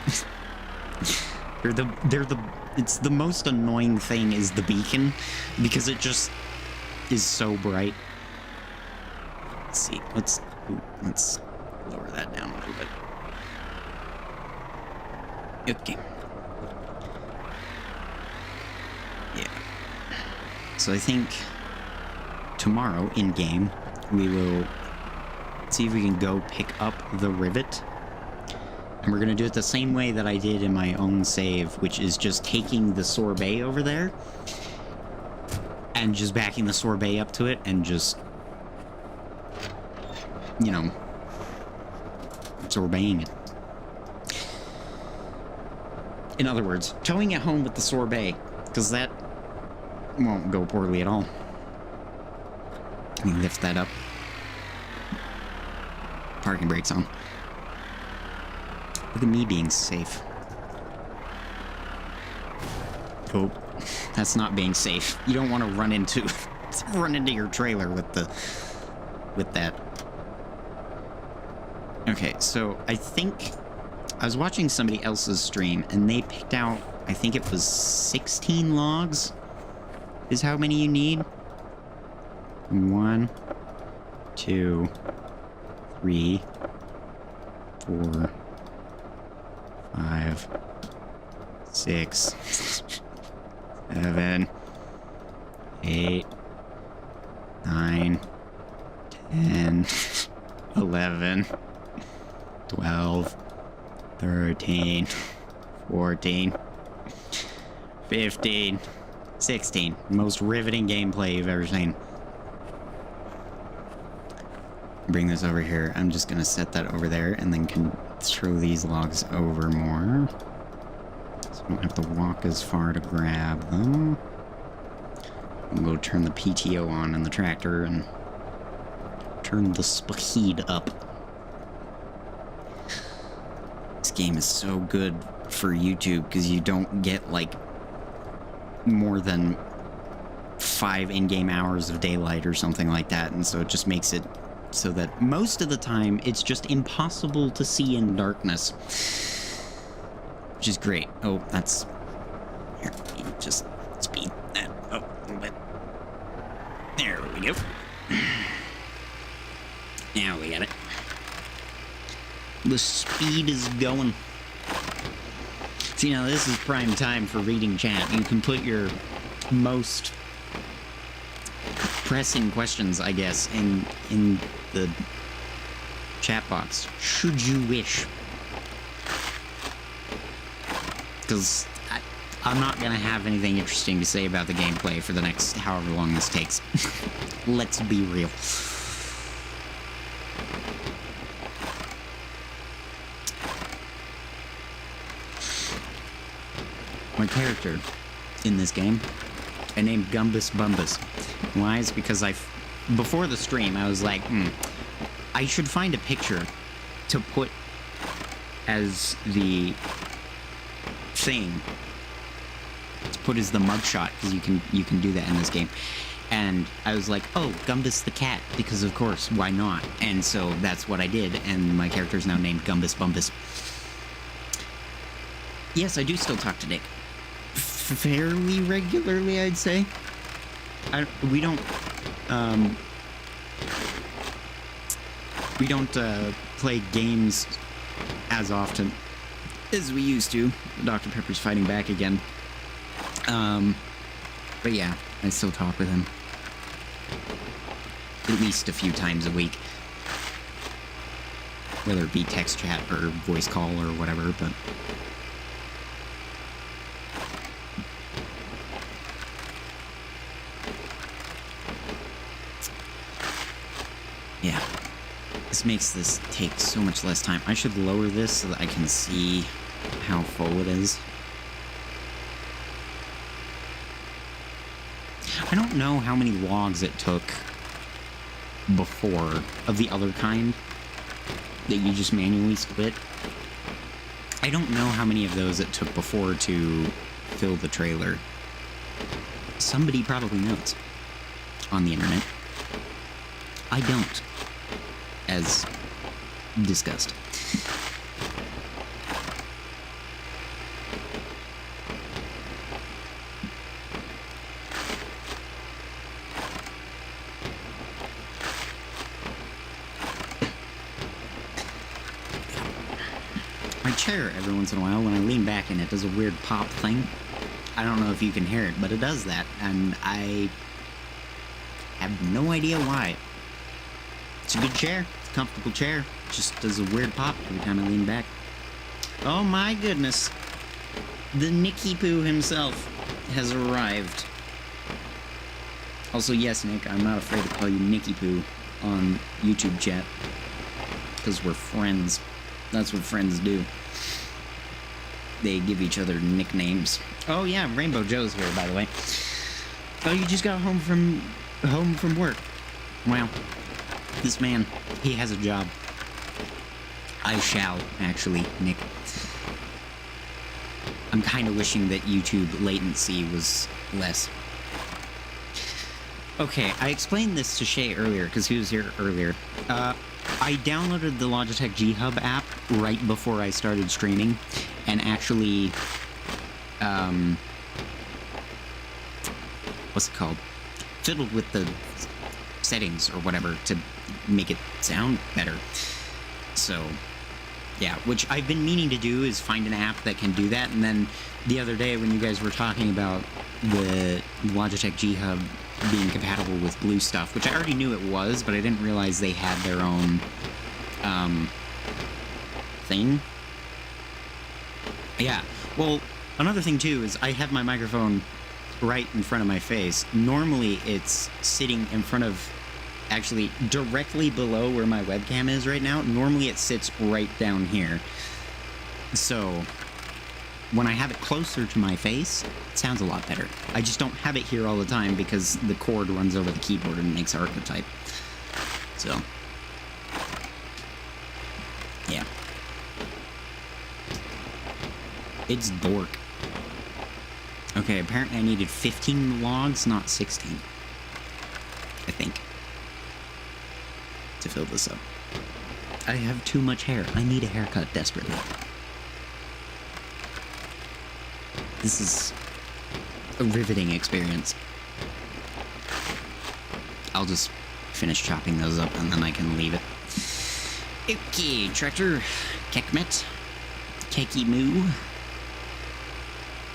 It's the most annoying thing is the beacon, because it just is so bright. Let's see, let's lower that down a little bit. Okay. Yeah. So I think tomorrow in game we will see if we can go pick up the Rivett. And we're going to do it the same way that I did in my own save, which is just taking the sorbet over there and just backing the sorbet up to it and just, you know, sorbeting it. In other words, towing it home with the sorbet, because that won't go poorly at all. Let me lift that up. Parking brakes on. Look at me being safe. Oh, that's not being safe. You don't want to run into your trailer with that. Okay, so I think I was watching somebody else's stream and they picked out, I think it was 16 logs is how many you need. 1, 2, 3, 4, 5, 6, 7, 8, 9, 10, 11, 12, 13, 14, 15, 16. Most riveting gameplay you've ever seen. Bring this over here. I'm just gonna set that over there and then can throw these logs over more. So I don't have to walk as far to grab them. I'll go turn the PTO on in the tractor and turn the speed up. This game is so good for YouTube because you don't get like more than 5 in-game hours of daylight or something like that, and so it just makes it so that most of the time it's just impossible to see in darkness, which is great. Oh, that's here. Just speed that up a little bit. There we go. Now we got it. The speed is going. See, now this is prime time for reading chat. You can put your most pressing questions, I guess, in the chat box, should you wish. Because I'm not going to have anything interesting to say about the gameplay for the next however long this takes. Let's be real. My character in this game, I named Gumbus Bumbus. Why? It's because before the stream, I was like, I should find a picture to put as the thing. To put as the mugshot, because you can do that in this game. And I was like, oh, Gumbus the cat, because of course, why not? And so that's what I did, and my character is now named Gumbus Bumbus. Yes, I do still talk to Dick. Fairly regularly, I'd say. We don't play games as often as we used to. Dr. Pepper's fighting back again. But yeah, I still talk with him. At least a few times a week. Whether it be text chat or voice call or whatever, but... yeah. This makes this take so much less time. I should lower this so that I can see how full it is. I don't know how many logs it took before of the other kind that you just manually split. I don't know how many of those it took before to fill the trailer. Somebody probably knows on the internet. I don't, as discussed. My chair, every once in a while, when I lean back in it, does a weird pop thing. I don't know if you can hear it, but it does that, and I have no idea why. It's a good chair. It's a comfortable chair. It just does a weird pop every time I lean back. Oh my goodness. The Nicky Poo himself has arrived. Also, yes, Nick, I'm not afraid to call you Nicky Poo on YouTube chat. Because we're friends. That's what friends do. They give each other nicknames. Oh yeah, Rainbow Joe's here, by the way. Oh, you just got home from work. Wow. This man, he has a job. I shall, actually, Nick. I'm kind of wishing that YouTube latency was less. Okay, I explained this to Shay earlier, because he was here earlier. I downloaded the Logitech G Hub app right before I started streaming, and actually, what's it called? Fiddled with the settings or whatever to make it sound better. So, yeah, which I've been meaning to do is find an app that can do that, and then the other day when you guys were talking about the Logitech G Hub being compatible with blue stuff, which I already knew it was, but I didn't realize they had their own thing. Yeah, well, another thing too is I have my microphone right in front of my face. Normally it's sitting in front of, actually directly below where my webcam is right now. Normally it sits right down here. So when I have it closer to my face, it sounds a lot better. I just don't have it here all the time because the cord runs over the keyboard and makes it hard to type. So, yeah. It's dork. Okay, apparently I needed 15 logs, not 16. I think. To fill this up. I have too much hair. I need a haircut desperately. This is a riveting experience. I'll just finish chopping those up and then I can leave it. Okay, tractor, Kekmet, Keki Moo.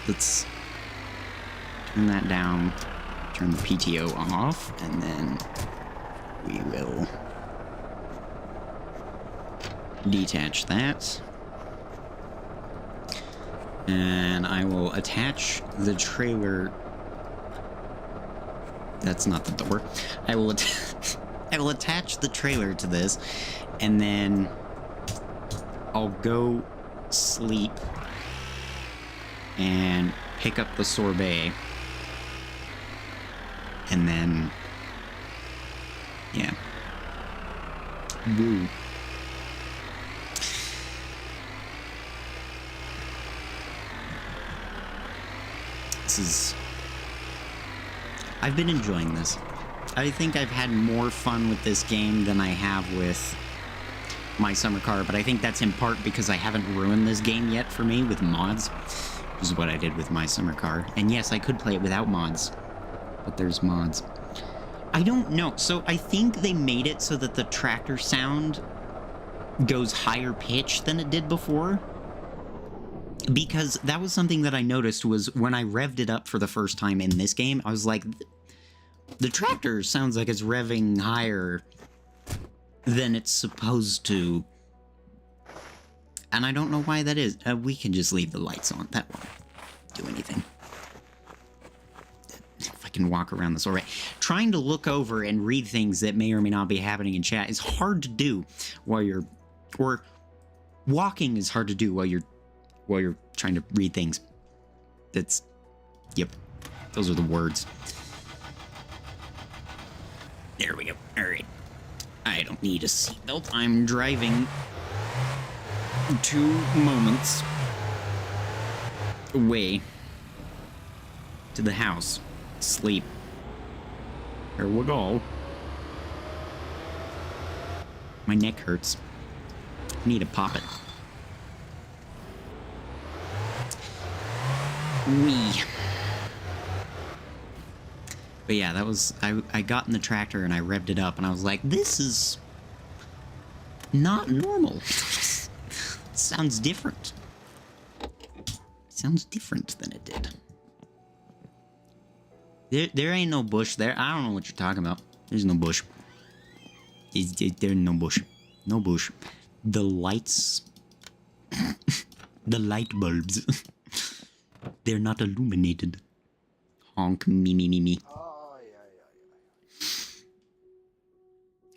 Let's turn that down, turn the PTO off, and then we will detach that. And I will attach the trailer. That's not the door. I will attach the trailer to this, and then I'll go sleep and pick up the sorbet, and then yeah. Woo. I've been enjoying this. I think I've had more fun with this game than I have with my summer car, but I think that's in part because I haven't ruined this game yet for me with mods, which is what I did with my summer car. And yes, I could play it without mods, but there's mods. I don't know. So I think they made it so that the tractor sound goes higher pitch than it did before. Because that was something that I noticed was when I revved it up for the first time in this game, I was like, the tractor sounds like it's revving higher than it's supposed to. And I don't know why that is. We can just leave the lights on. That won't do anything. If I can walk around this already. Trying to look over and read things that may or may not be happening in chat is hard to do while you're... Or walking is hard to do while you're trying to read things. That's... Yep. Those are the words. There we go. Alright. I don't need a seatbelt. I'm driving 2 moments away to the house. Sleep. Here we go. My neck hurts. I need to pop it. Wee. But yeah, that was... I got in the tractor and I revved it up and I was like, this is not normal. Sounds different. Sounds different than it did. There ain't no bush there. I don't know what you're talking about. There's no bush. There's no bush. No bush. The lights... the light bulbs. They're not illuminated. Honk me me me me.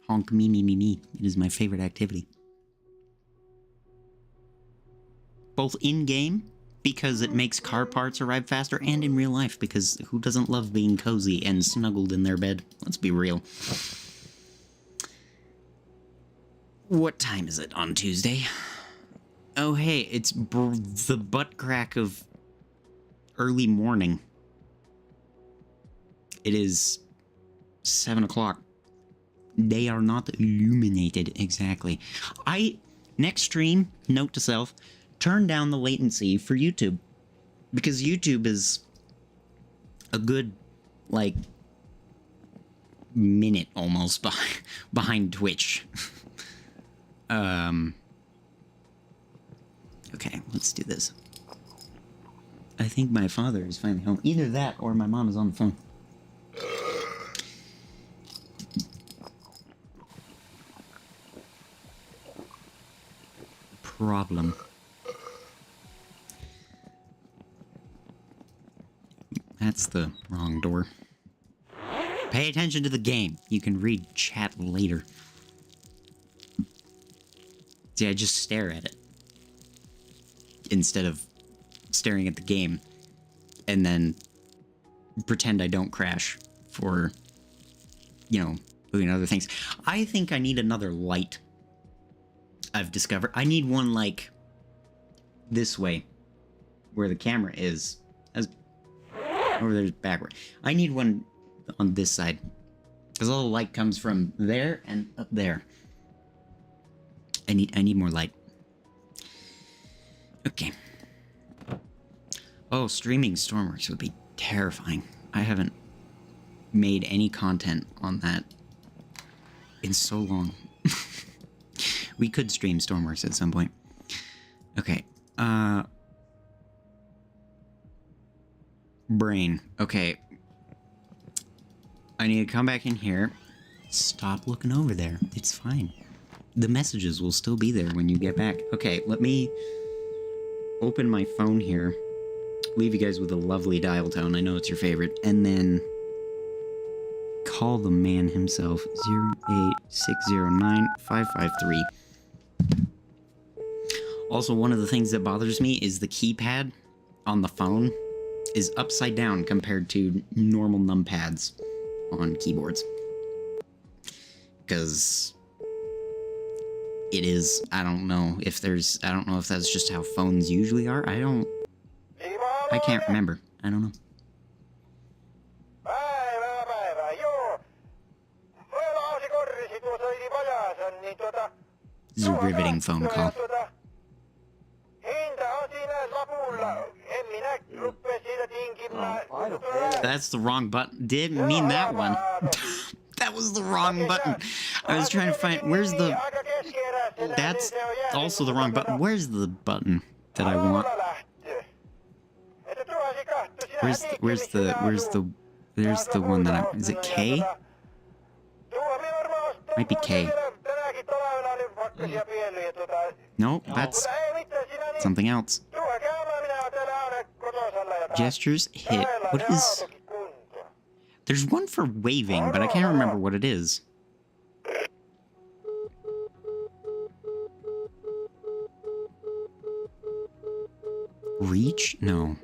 Honk me me me me. It is my favorite activity. Both in-game, because it makes car parts arrive faster, and in real life, because who doesn't love being cozy and snuggled in their bed? Let's be real. What time is it on Tuesday? Oh hey, it's the butt crack of early morning. It is 7 o'clock. They are not illuminated exactly. Next stream, note to self, turn down the latency for YouTube. Because YouTube is a good, like, minute almost behind Twitch. Okay, let's do this. I think my father is finally home. Either that or my mom is on the phone. Problem. That's the wrong door. Pay attention to the game. You can read chat later. See, I just stare at it. Instead of staring at the game. And then pretend I don't crash for, you know, doing other things. I think I need another light. I've discovered. I need one, like, this way. Where the camera is. As over there's backward. I need one on this side. Because all the light comes from there and up there. I need more light. Okay. Oh, streaming Stormworks would be terrifying. I haven't made any content on that in so long. We could stream Stormworks at some point. Okay. Brain. Okay. I need to come back in here. Stop looking over there. It's fine. The messages will still be there when you get back. Okay, let me open my phone here. Leave you guys with a lovely dial tone. I know it's your favorite. And then call the man himself. 08609-553. Also, one of the things that bothers me is the keypad on the phone is upside down compared to normal numpads on keyboards. Because it is, I don't know if that's just how phones usually are. I can't remember. I don't know. This is a riveting phone call. That's the wrong button. Didn't mean that one. That was the wrong button. I was trying to find... Where's the... That's also the wrong button. Where's the button that I want? Where's the one that I... Is it K? Might be K. No, that's something else. Gestures hit. What is... There's one for waving, but I can't remember what it is. Reach? No.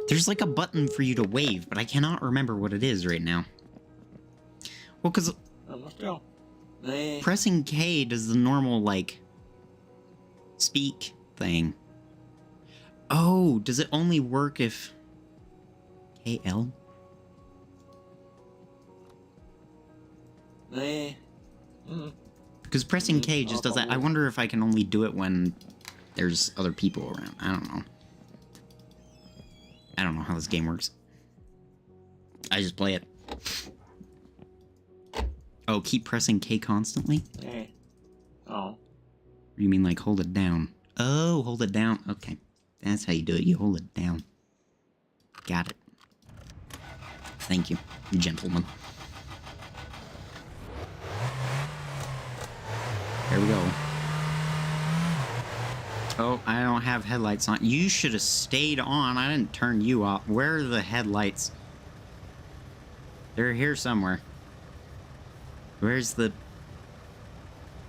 There's like a button for you to wave, but I cannot remember what it is right now. Well, because pressing K does the normal, like, speak thing. Oh, does it only work if... KL? Because pressing K just does that. I wonder if I can only do it when there's other people around. I don't know. I don't know how this game works. I just play it. Oh, keep pressing K constantly? Oh. You mean like hold it down? Oh, hold it down. Okay. That's how you do it. You hold it down. Got it. Thank you, gentlemen. There we go. Oh, I don't have headlights on. You should have stayed on. I didn't turn you off. Where are the headlights? They're here somewhere. Where's the...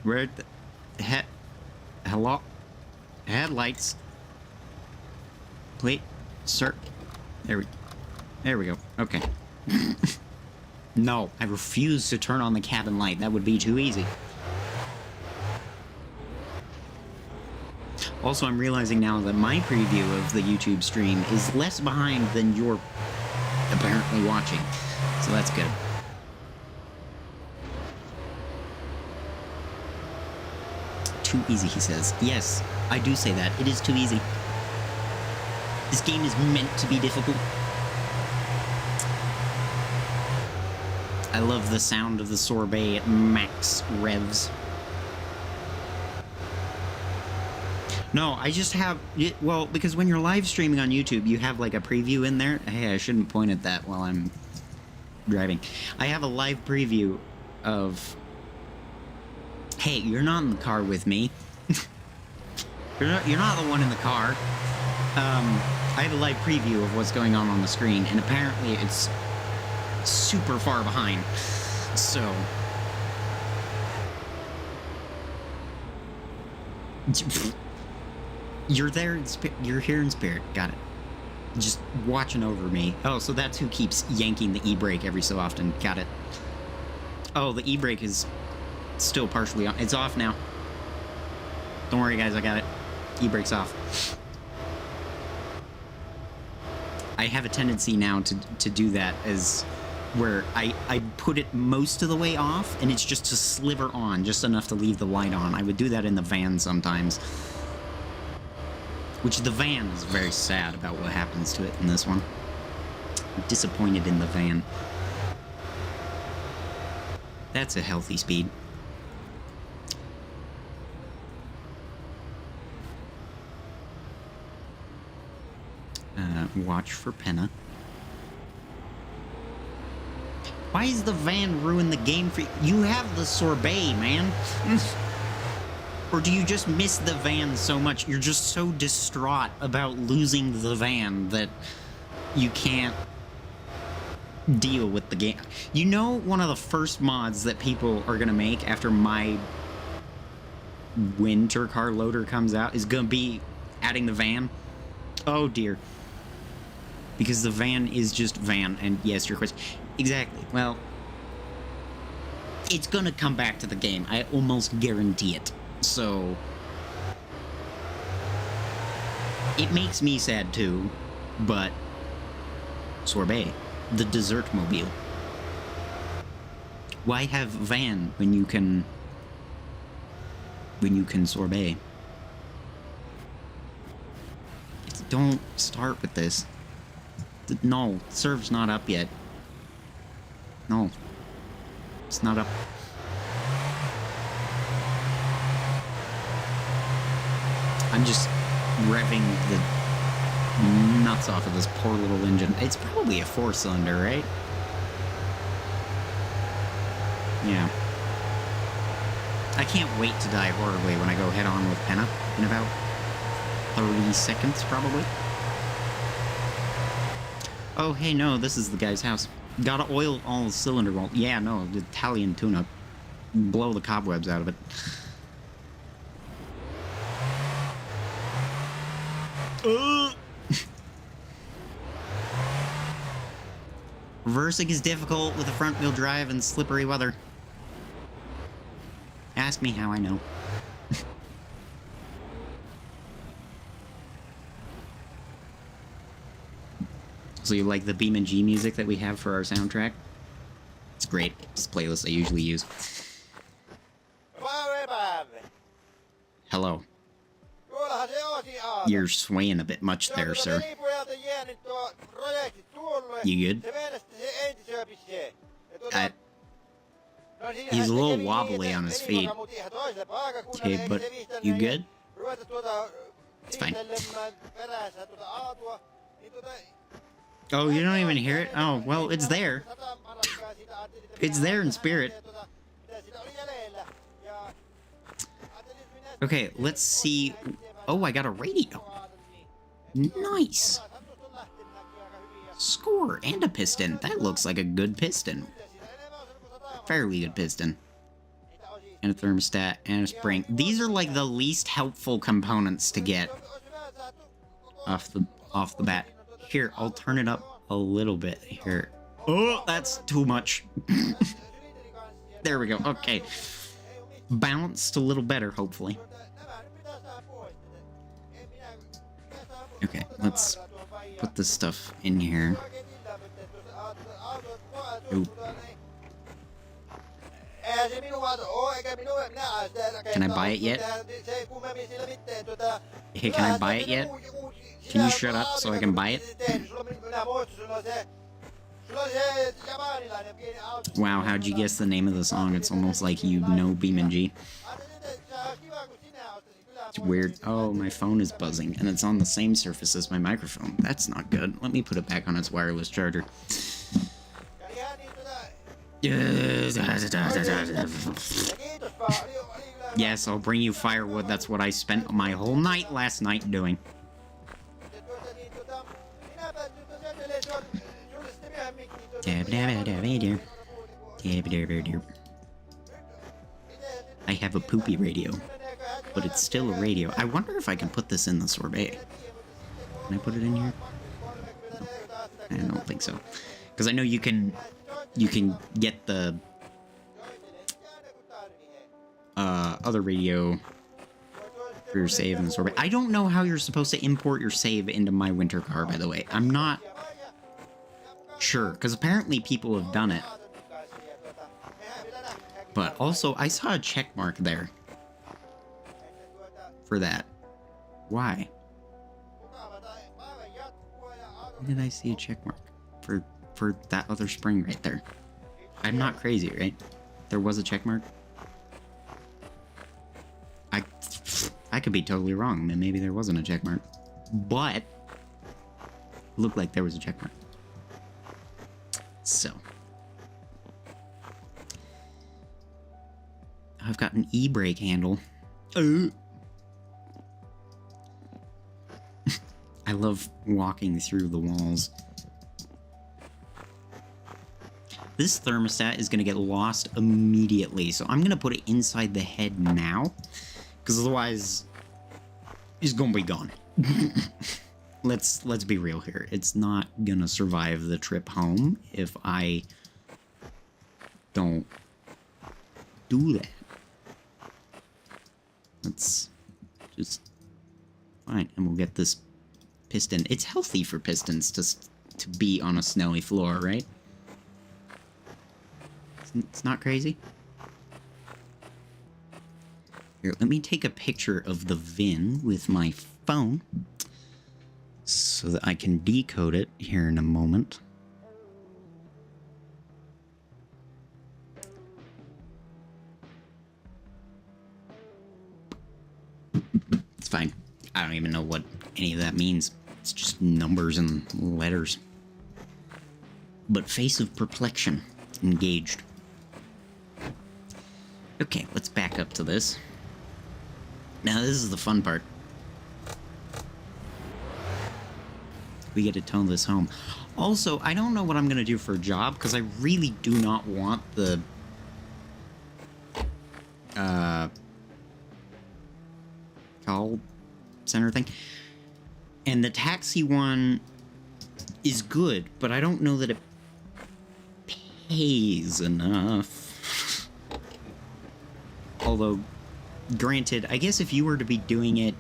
Where the... Hello? Headlights. Wait, sir. There we go. Okay. No, I refuse to turn on the cabin light. That would be too easy. Also, I'm realizing now that my preview of the YouTube stream is less behind than you're apparently watching. So that's good. Too easy, he says. Yes, I do say that. It is too easy. This game is meant to be difficult. I love the sound of the sorbet at max revs. No, I just have... Well, because when you're live streaming on YouTube, you have like a preview in there. Hey, I shouldn't point at that while I'm driving. I have a live preview of... Hey, you're not in the car with me. You're not the one in the car. I have a live preview of what's going on the screen, and apparently it's super far behind. So... You're there in you're here in spirit. Got it. Just watching over me. Oh, so that's who keeps yanking the e-brake every so often. Got it. Oh, the e-brake is still partially on. It's off now. Don't worry, guys. I got it. E-brake's off. I have a tendency now to do that as where I put it most of the way off, and it's just a sliver on, just enough to leave the light on. I would do that in the van sometimes. Which the van is very sad about what happens to it in this one. I'm disappointed in the van. That's a healthy speed. Watch for Penna. Why is the van ruin the game for you? You have the sorbet, man. Or do you just miss the van so much? You're just so distraught about losing the van that you can't deal with the game. You know, one of the first mods that people are going to make after my winter car loader comes out is going to be adding the van? Oh, dear. Because the van is just van, and yes, your question. Exactly. Well, it's going to come back to the game. I almost guarantee it. So, it makes me sad too, but sorbet, the dessert mobile. Why have van when you can sorbet? Don't start with this. No, serve's not up yet. No, it's not up. I'm just revving the nuts off of this poor little engine. It's probably a 4-cylinder, right? Yeah. I can't wait to die horribly when I go head-on with Penna in about 30 seconds, probably. Oh, hey, no, this is the guy's house. Gotta oil all the cylinder wall. Yeah, no, the Italian tune-up. Blow the cobwebs out of it. Reversing is difficult with a front-wheel drive and slippery weather. Ask me how I know. So you like the BeamNG music that we have for our soundtrack? It's great. It's a playlist I usually use. Hello. You're swaying a bit much there, sir. You good? He's a little wobbly on his feet. Okay, but you good? It's fine. Oh, you don't even hear it? Oh, well, it's there. It's there in spirit. Okay, let's see. Oh, I got a radio. Nice. Score and a piston. That looks like a good piston. Fairly good piston. And a thermostat and a spring. These are like the least helpful components to get off the bat. Here, I'll turn it up a little bit here. Oh, that's too much. There we go. Okay. Bounced a little better, hopefully. Okay, let's put this stuff in here. Ooh. Can I buy it yet? Hey, can I buy it yet? Can you shut up so I can buy it? Wow, how'd you guess the name of the song? It's almost like you know BeamNG. It's weird. Oh, my phone is buzzing, and it's on the same surface as my microphone. That's not good. Let me put it back on its wireless charger. Yes, I'll bring you firewood. That's what I spent my whole night last night doing. I have a poopy radio, but it's still a radio. I wonder if I can put this in the sorbet. Can I put it in here? I don't think so, because I know you can get the other radio for your save in the sorbet. I don't know how you're supposed to import your save into my winter car, by the way. I'm not sure, because apparently people have done it. But also, I saw a check mark there for that. Why? Why did I see a check mark for that other spring right there? I'm not crazy, right? There was a check mark. I could be totally wrong. Maybe there wasn't a check mark, but it looked like there was a check mark. So I've got an e-brake handle. I love walking through the walls. This thermostat is going to get lost immediately, so I'm going to put it inside the head now, because otherwise it's going to be gone. Let's be real here. It's not going to survive the trip home if I don't do that. Let's just... Fine, and we'll get this piston. It's healthy for pistons to be on a snowy floor, right? It's not crazy. Here, let me take a picture of the VIN with my phone so that I can decode it here in a moment. It's fine. I don't even know what any of that means. It's just numbers and letters. But face of perplexion engaged. Okay, let's back up to this. Now this is the fun part. we get to tow this home. Also, I don't know what I'm going to do for a job, because I really do not want the... call center thing. And the taxi one is good, but I don't know that it pays enough. Although, granted, I guess if you were to be doing it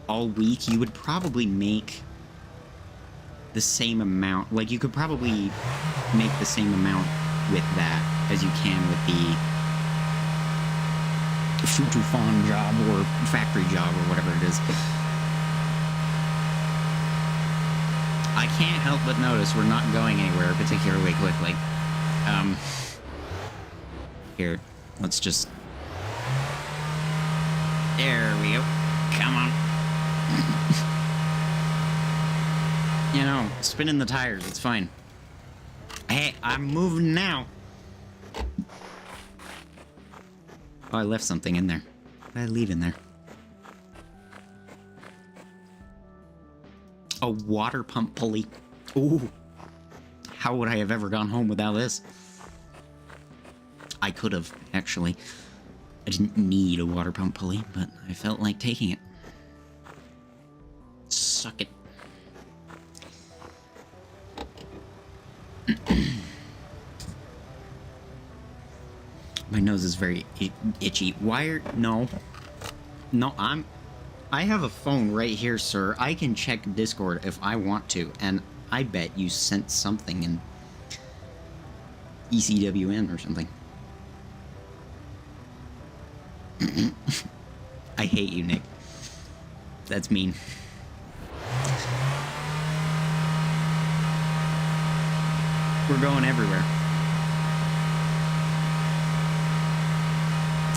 all week, you would probably make the same amount. Like, you could probably make the same amount with that as you can with the shoot-to-fawn job or factory job or whatever it is. I can't help but notice we're not going anywhere particularly quickly. Here, let's just... There we go. Come on. You know, spinning the tires, it's fine. Hey, I'm moving now. Oh, I left something in there. What did I leave in there? A water pump pulley. Ooh. How would I have ever gone home without this? I could have, actually. I didn't need a water pump pulley, but I felt like taking it. Suck it. My nose is very itchy. Why are... No. No, I have a phone right here, sir. I can check Discord if I want to, and I bet you sent something in ECWN or something. I hate you, Nick. That's mean. We're going everywhere.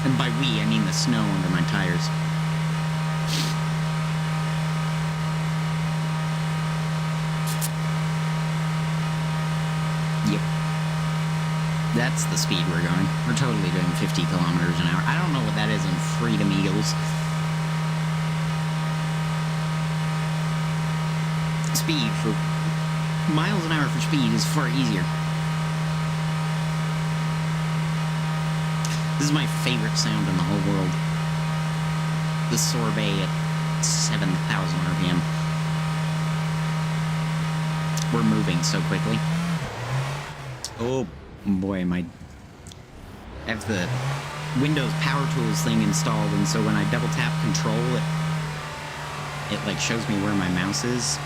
And by we, I mean the snow under my tires. Yep. That's the speed we're going. We're totally doing 50 kilometers an hour. I don't know what that is in Freedom Eagles. Speed for... miles an hour for speed is far easier. This is my favorite sound in the whole world. The sorbet at 7,000 RPM. We're moving so quickly. Oh boy, I have the Windows Power Tools thing installed, and so when I double tap Control, it like shows me where my mouse is.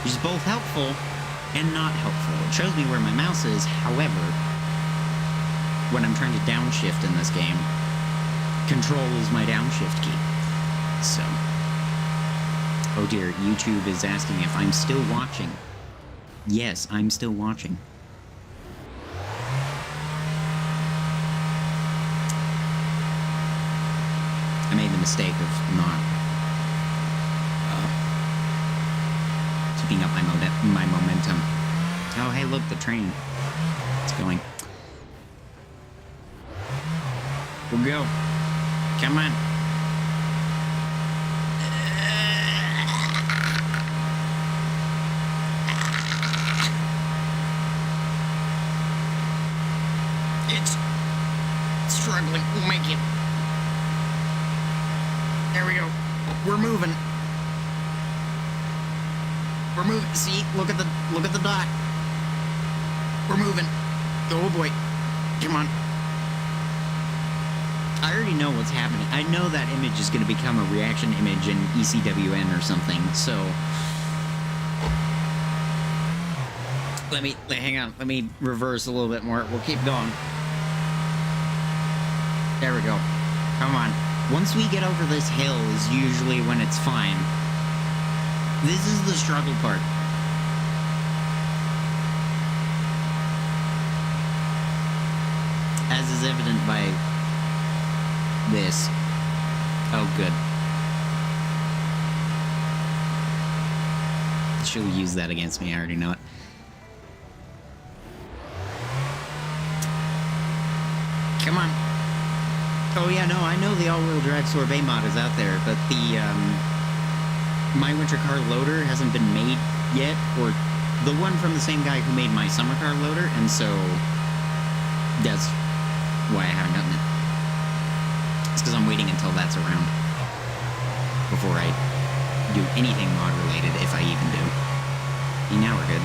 Which is both helpful and not helpful. It shows me where my mouse is, however, when I'm trying to downshift in this game, Control is my downshift key. So, oh dear, YouTube is asking if I'm still watching. Yes, I'm still watching. I made the mistake of not keeping up my momentum. Oh, hey, look, the train. It's going. We'll go. Come on. It's struggling. We'll make it. There we go. We're moving. We're moving. See, look at the dot. We're moving. Oh boy. Come on. I already know what's happening. I know that image is going to become a reaction image in ECWN or something, so... hang on. Let me reverse a little bit more. We'll keep going. There we go. Come on. Once we get over this hill is usually when it's fine. This is the struggle part. As is evident by this. Oh, good. She'll use that against me, I already know it. Come on. Oh yeah, no, I know the all-wheel drive sorbet mod is out there, but the my winter car loader hasn't been made yet, or the one from the same guy who made my summer car loader, and so that's why I haven't gotten it. It's because I'm waiting until that's around before I do anything mod related, if I even do. And now we're good.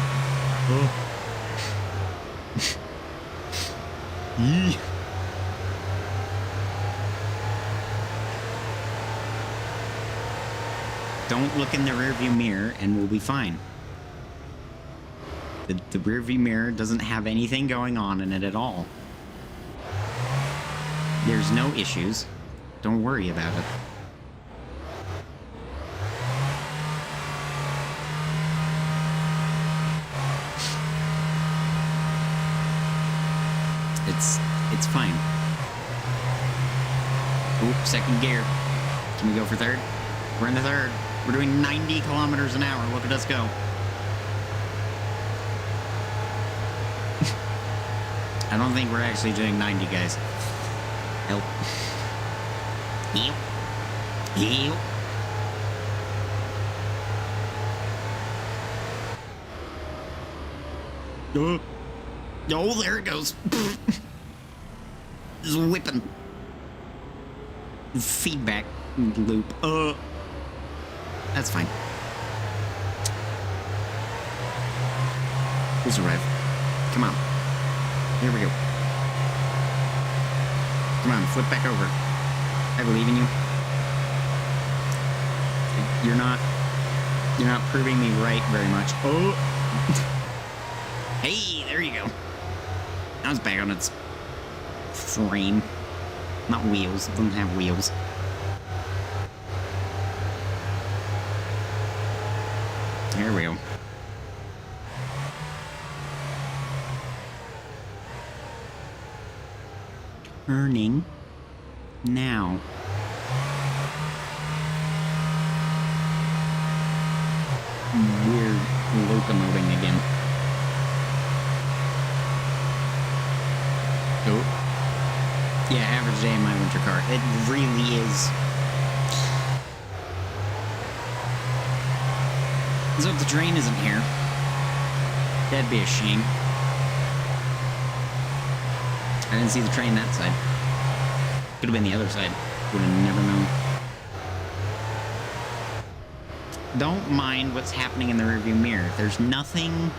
Oh. Yee. Don't look in the rearview mirror and we'll be fine. The rearview mirror doesn't have anything going on in it at all. There's no issues. Don't worry about it. It's fine. Oop, second gear. Can we go for third? We're in the third. We're doing 90 kilometers an hour. Look at us go. I don't think we're actually doing 90, guys. Help. Help. Help. Oh, there it goes. Just whipping. Feedback loop. That's fine. Who's arrived? Come on. Here we go. Come on, flip back over. I believe in you. You're not proving me right very much. Oh. Hey, there you go. Now it's back on its frame. Not wheels. It doesn't have wheels. Here we go. Turning now. We're locomoting again. Oh. Yeah, average day in my winter car. It really is. So if the train isn't here, that'd be a shame. I didn't see the train that side. Could have been the other side. Would have never known. Don't mind what's happening in the rearview mirror. There's nothing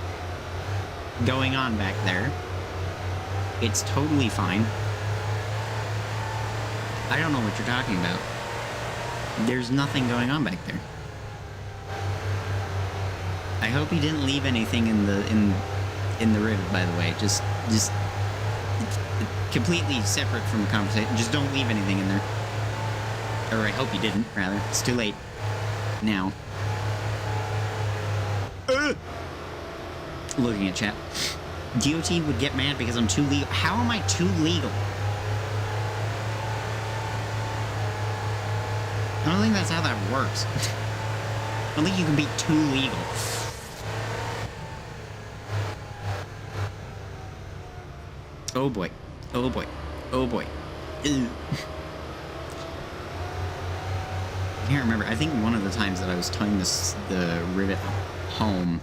going on back there. It's totally fine. I don't know what you're talking about. There's nothing going on back there. I hope you didn't leave anything in the Rivett, by the way. Just completely separate from the conversation. Just don't leave anything in there. Or I hope you didn't, rather. It's too late. Now. Looking at chat. DOT would get mad because I'm too legal. How am I too legal? I don't think that's how that works. I don't think you can be too legal. Oh boy. Oh boy. Oh boy. Ew. I can't remember. I think one of the times that I was towing the Rivett home.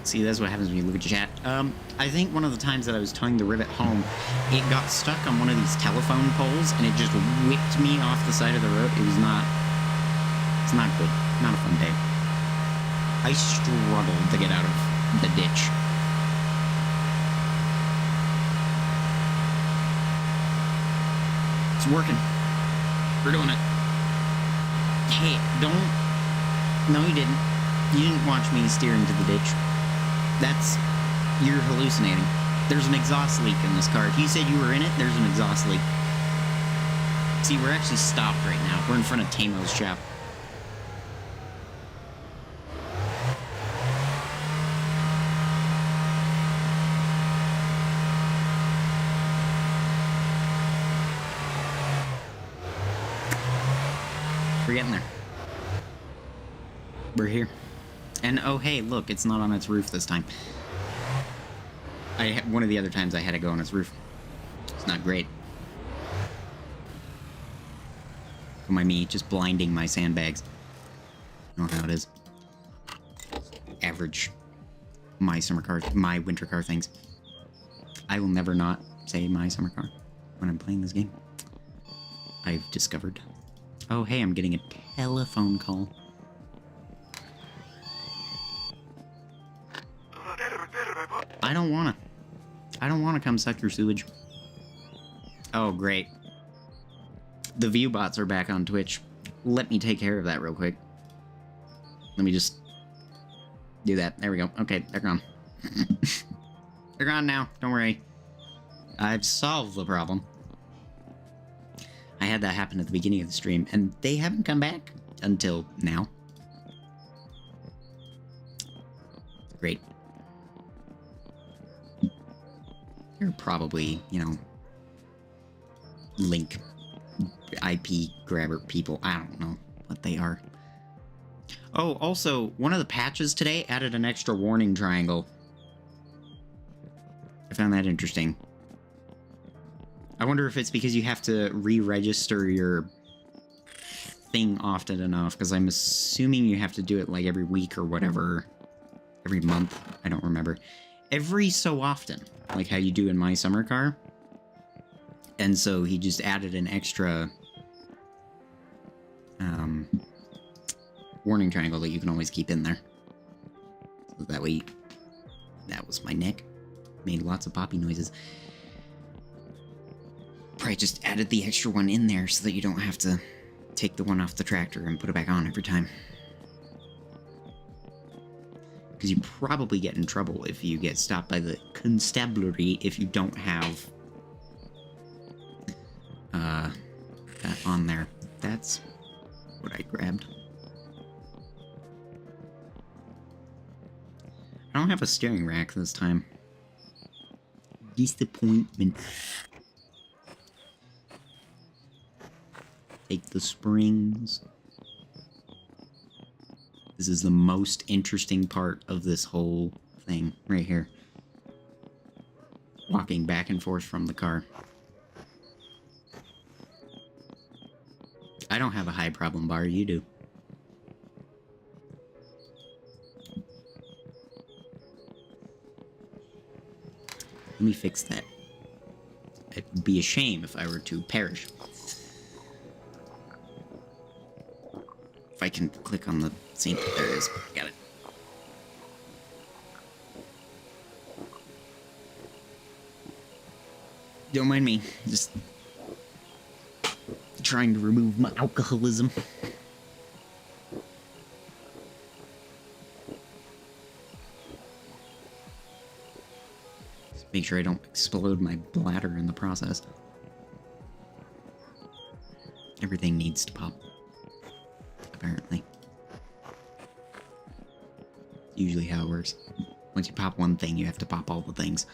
See, that's what happens when you look at your chat. I think one of the times that I was towing the Rivett home, it got stuck on one of these telephone poles, and it just whipped me off the side of the road. It's not good. Not a fun day. I struggled to get out of the ditch. It's working. We're doing it. Hey, don't... No, you didn't. You didn't watch me steer into the ditch. You're hallucinating. There's an exhaust leak in this car. If you said you were in it, there's an exhaust leak. See, we're actually stopped right now. We're in front of Tamo's shop. We're getting there. We're here. And oh hey, look, it's not on its roof this time. One of the other times I had to go on its roof. It's not great. Don't mind me just blinding my sandbags. You know how it is. Average my summer car, my winter car things. I will never not say my summer car when I'm playing this game. I've discovered. Oh, hey, I'm getting a telephone call. I don't wanna come suck your sewage. Oh, great. The view bots are back on Twitch. Let me take care of that real quick. Let me just do that. There we go. Okay, they're gone. They're gone now. Don't worry. I've solved the problem. I had that happen at the beginning of the stream, and they haven't come back until now. Great. They're probably, you know, link IP grabber people. I don't know what they are. Oh, also, one of the patches today added an extra warning triangle. I found that interesting. I wonder if it's because you have to re-register your thing often enough, because I'm assuming you have to do it like every week or whatever. Every month. I don't remember. Every so often, like how you do in my summer car. And so he just added an extra warning triangle that you can always keep in there. So that way, that was my neck. Made lots of poppy noises. Probably just added the extra one in there so that you don't have to take the one off the tractor and put it back on every time. Because you probably get in trouble if you get stopped by the constabulary if you don't have that on there. That's what I grabbed. I don't have a steering rack this time. Disappointment. Take the springs. This is the most interesting part of this whole thing, right here. Walking back and forth from the car. I don't have a high problem bar, you do. Let me fix that. It would be a shame if I were to perish. If I can click on the sink, there it is. Got it. Don't mind me, just trying to remove my alcoholism. Just make sure I don't explode my bladder in the process. Everything needs to pop. Apparently. Usually how it works. Once you pop one thing, you have to pop all the things.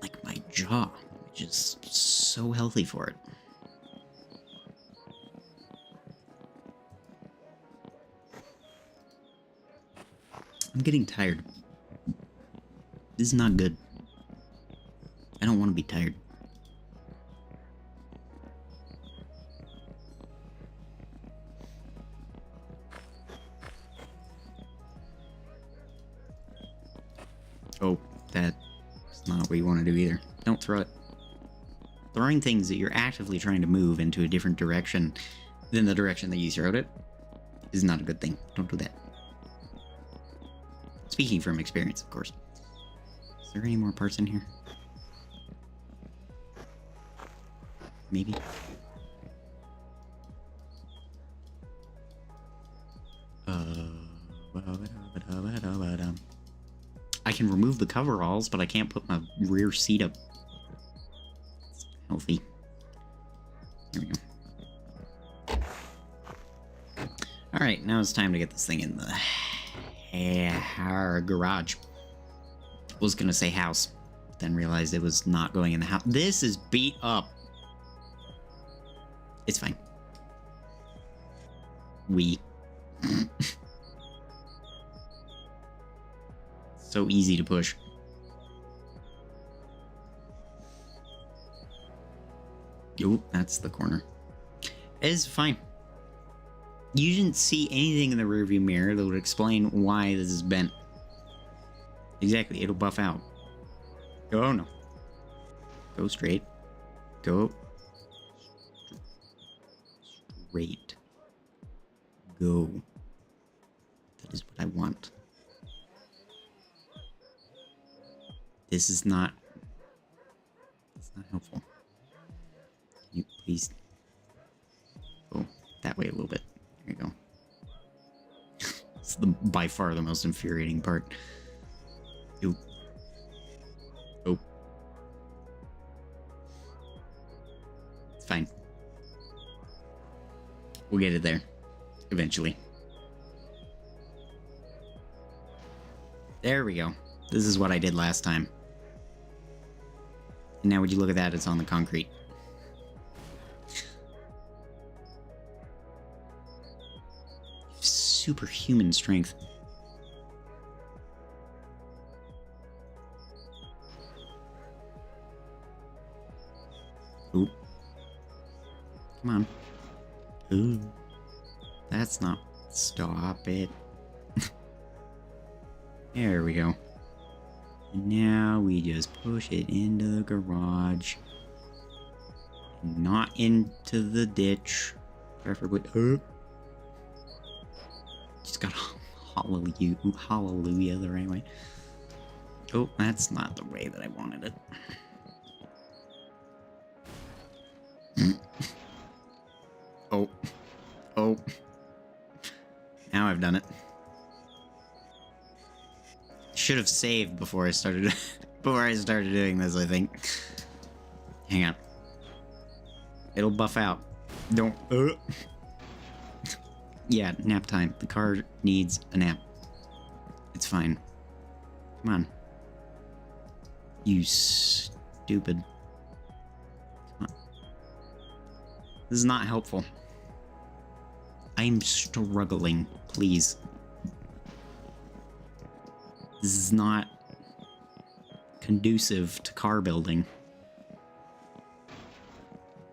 Like my jaw, which is so healthy for it. I'm getting tired. This is not good. I don't want to be tired. Oh, that's not what you want to do either. Don't throw it. Throwing things that you're actively trying to move into a different direction than the direction that you throwed it is not a good thing. Don't do that. Speaking from experience, of course. Is there any more parts in here? Maybe. I can remove the coveralls, but I can't put my rear seat up. It's healthy. There we go. Alright, now it's time to get this thing in the garage. I was gonna say house, then realized it was not going in the house. This is beat up. It's fine. So easy to push. Oh, that's the corner. It's fine. You didn't see anything in the rearview mirror that would explain why this is bent. Exactly, it'll buff out. Oh no. Go straight. Go. Straight. Go. That is what I want. This is not... It's not helpful. Can you please... Go that way a little bit. There you go. It's by far the most infuriating part. Ew. Oh. It's fine. We'll get it there. Eventually. There we go. This is what I did last time. And now would you look at that, it's on the concrete. Superhuman strength. Ooh. Come on. Ooh. That's not... Stop it. There we go. And now we just push it into the garage. And not into the ditch. Preferably... Just got hallelujah the right way. Oh, that's not the way that I wanted it. Oh. Oh. Now I've done it. Should have saved before I started doing this, I think. Hang on. It'll buff out. Don't... Yeah, nap time. The car needs a nap. It's fine. Come on. You stupid. Come on. This is not helpful. I'm struggling. Please. This is not conducive to car building.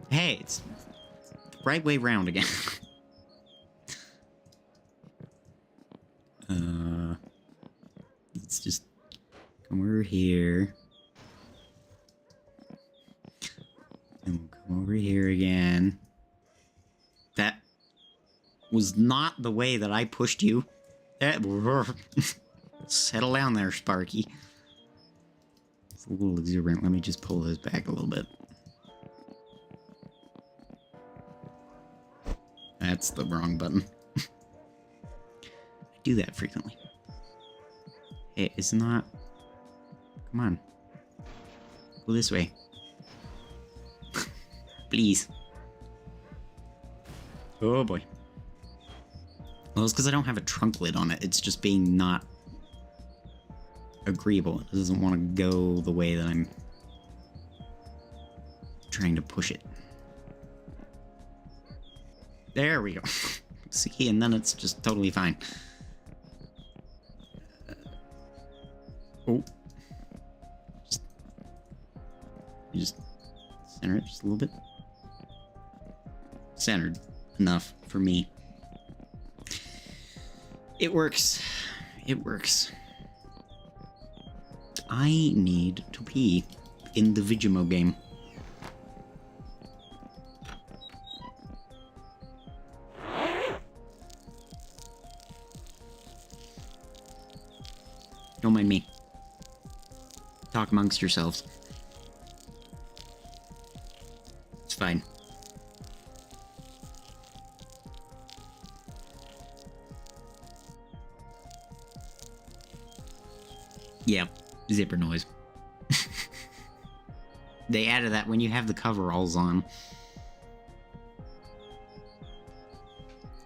Hey, it's the right way round again. Let's just come over here. And we'll come over here again. That was not the way that I pushed you. Settle down there, Sparky. It's a little exuberant. Let me just pull this back a little bit. That's the wrong button. I do that frequently. Hey, it's not... Come on. Go this way. Please. Oh boy. Well, it's because I don't have a trunk lid on it. It's just being not agreeable. It doesn't want to go the way that I'm trying to push it. There we go. See, and then it's just totally fine. Oh. Just center it just a little bit. Centered enough for me. It works. It works. I need to pee in the Vigimo game. Don't mind me. Talk amongst yourselves. It's fine. Yeah, zipper noise. They added that when you have the coveralls on.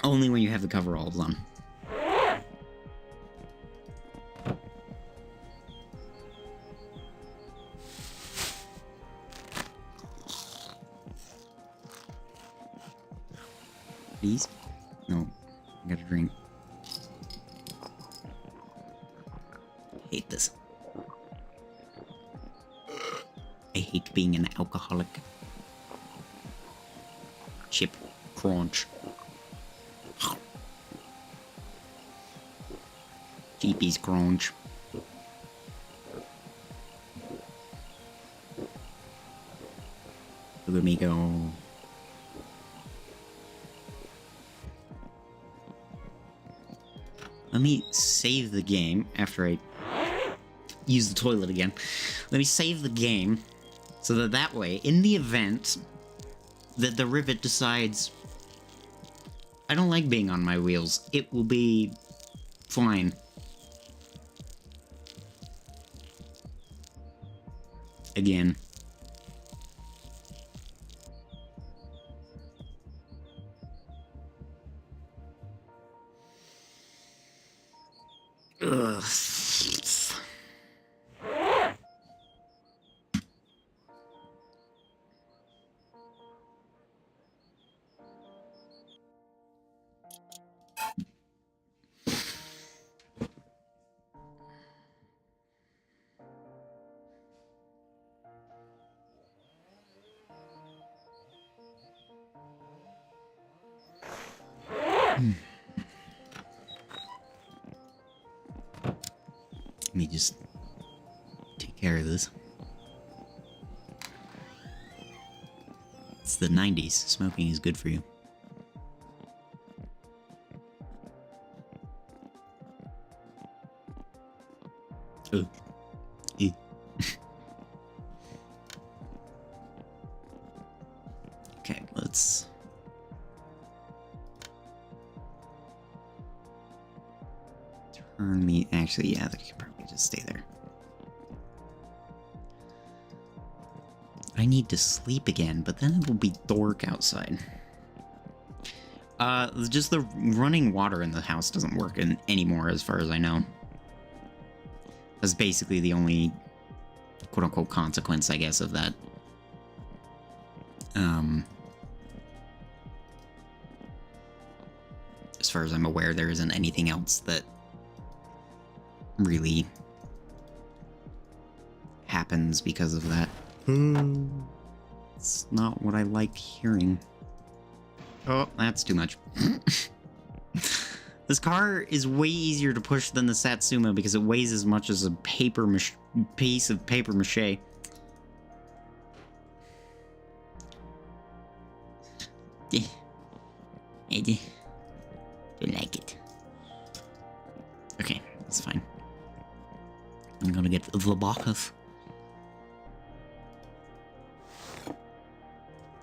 Only when you have the coveralls on. Please? No, I gotta drink. Hate this. I hate being an alcoholic. Chip crunch. Jeepies crunch. Look at me go. Let me save the game after I use the toilet again. Let me save the game so that way, in the event that the Rivett decides I don't like being on my wheels, it will be fine. Again. Ugh. Let me just take care of this. It's the 90s. Smoking is good for you. Oh. Ew. Okay, let's... turn the... actually, yeah, that could probably just stay there. I need to sleep again, but then it will be dark outside. Just the running water in the house doesn't work anymore, as far as I know. That's basically the only quote-unquote consequence, I guess, of that. As far as I'm aware, there isn't anything else that really happens because of that. It's not what I like hearing. Oh, that's too much. This car is way easier to push than the Satsuma because it weighs as much as a piece of paper mache. I don't like it. Okay, that's fine. I'm gonna get the Bacchus.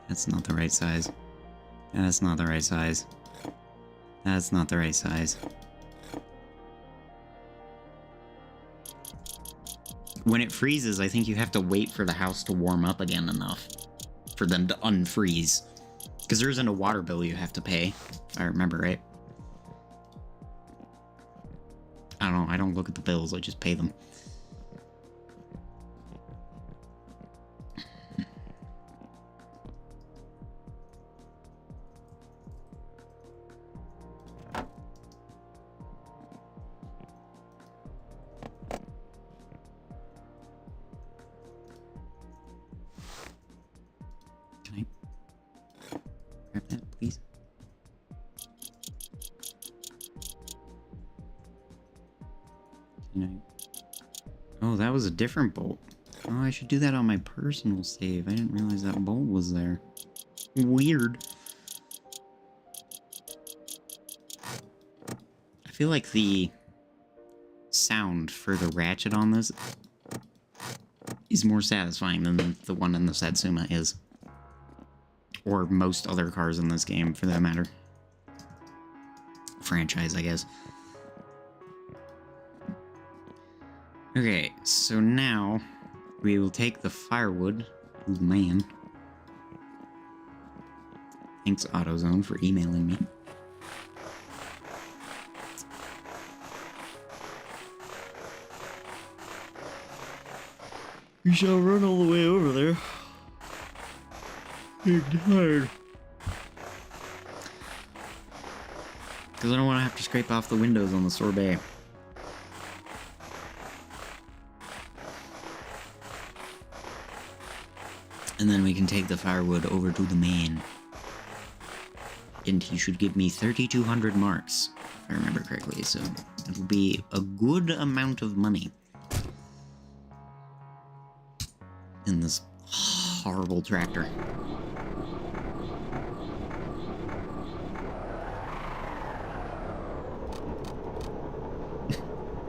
That's not the right size. That's not the right size. That's not the right size. When it freezes, I think you have to wait for the house to warm up again enough for them to unfreeze. Because there isn't a water bill you have to pay, if I remember right. I don't know, I don't look at the bills, I just pay them. Grab that, please. Oh, that was a different bolt. Oh, I should do that on my personal save. I didn't realize that bolt was there. Weird. I feel like the sound for the ratchet on this is more satisfying than the one in the Satsuma is. Or most other cars in this game, for that matter. Franchise, I guess. Okay, so now we will take the firewood. Ooh, man. Thanks, AutoZone, for emailing me. We shall run all the way over there. You're tired. Because I don't want to have to scrape off the windows on the sorbet. And then we can take the firewood over to the man. And he should give me 3,200 marks, if I remember correctly, so it will be a good amount of money in this horrible tractor.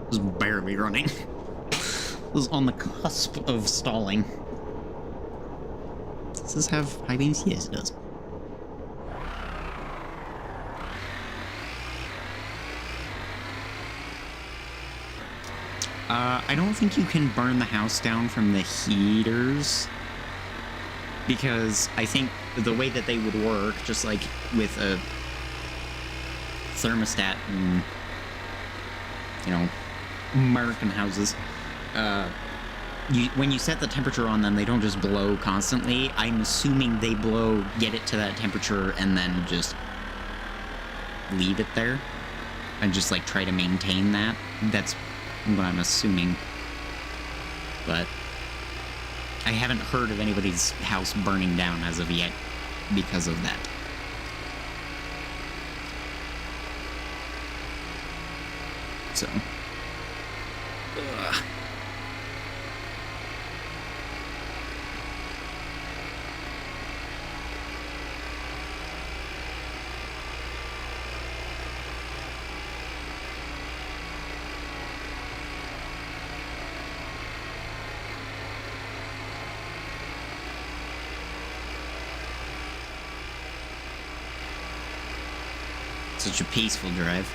Was barely running. Was on the cusp of stalling. Does this have high beams? Yes, it does. I don't think you can burn the house down from the heaters, because I think the way that they would work, just like with a thermostat and, you know, American houses, when you set the temperature on them, they don't just blow constantly. I'm assuming they blow, get it to that temperature, and then just leave it there, and just like try to maintain that. That's what I'm assuming. But I haven't heard of anybody's house burning down as of yet because of that. So. Ugh. Such a peaceful drive.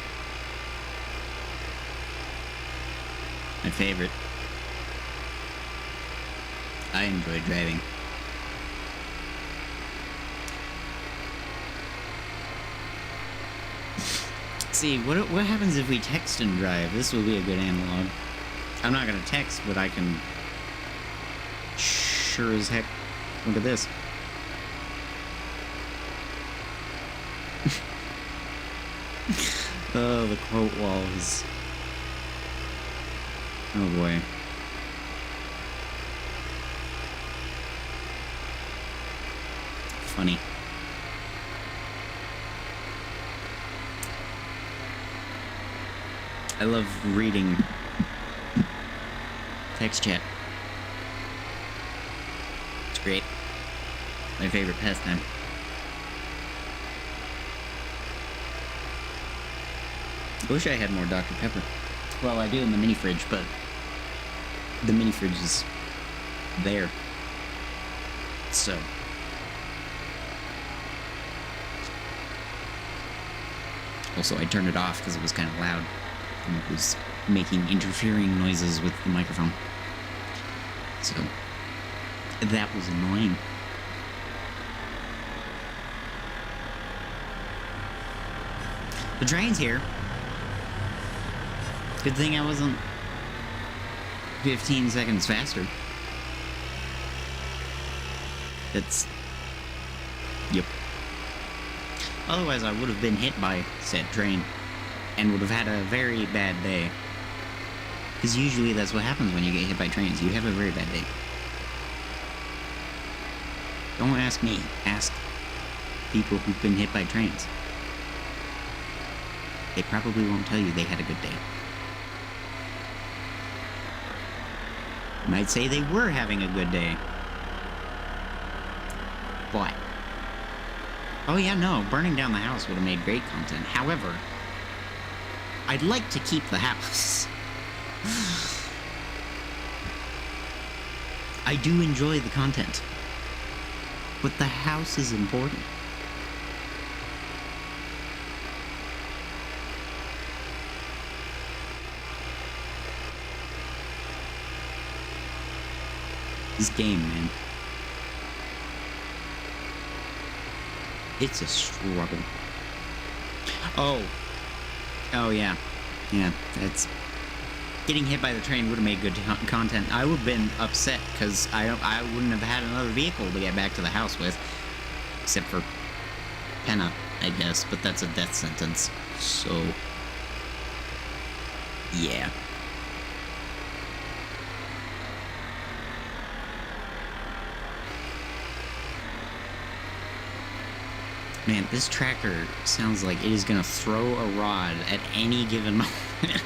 My favorite. I enjoy driving. See, what happens if we text and drive? This will be a good analog. I'm not gonna text, but I can sure as heck look at this. Oh, the quote walls. Oh boy. Funny. I love reading text chat. It's great. My favorite pastime. I wish I had more Dr. Pepper. Well, I do in the mini fridge, but the mini fridge is there. So. Also, I turned it off because it was kind of loud. And it was making interfering noises with the microphone. So, that was annoying. The train's here. Good thing I wasn't 15 seconds faster. Yep. Otherwise, I would have been hit by said train and would have had a very bad day. Because usually that's what happens when you get hit by trains. You have a very bad day. Don't ask me. Ask people who've been hit by trains. They probably won't tell you they had a good day. Might say they were having a good day. But, oh yeah, no, burning down the house would have made great content. However, I'd like to keep the house. I do enjoy the content. But the house is important. This game, man. It's a struggle. Oh. Oh, yeah. Yeah, that's... Getting hit by the train would have made good content. I would have been upset, because I wouldn't have had another vehicle to get back to the house with. Except for Penna, I guess, but that's a death sentence. So... yeah. Man, this tractor sounds like it is gonna throw a rod at any given moment.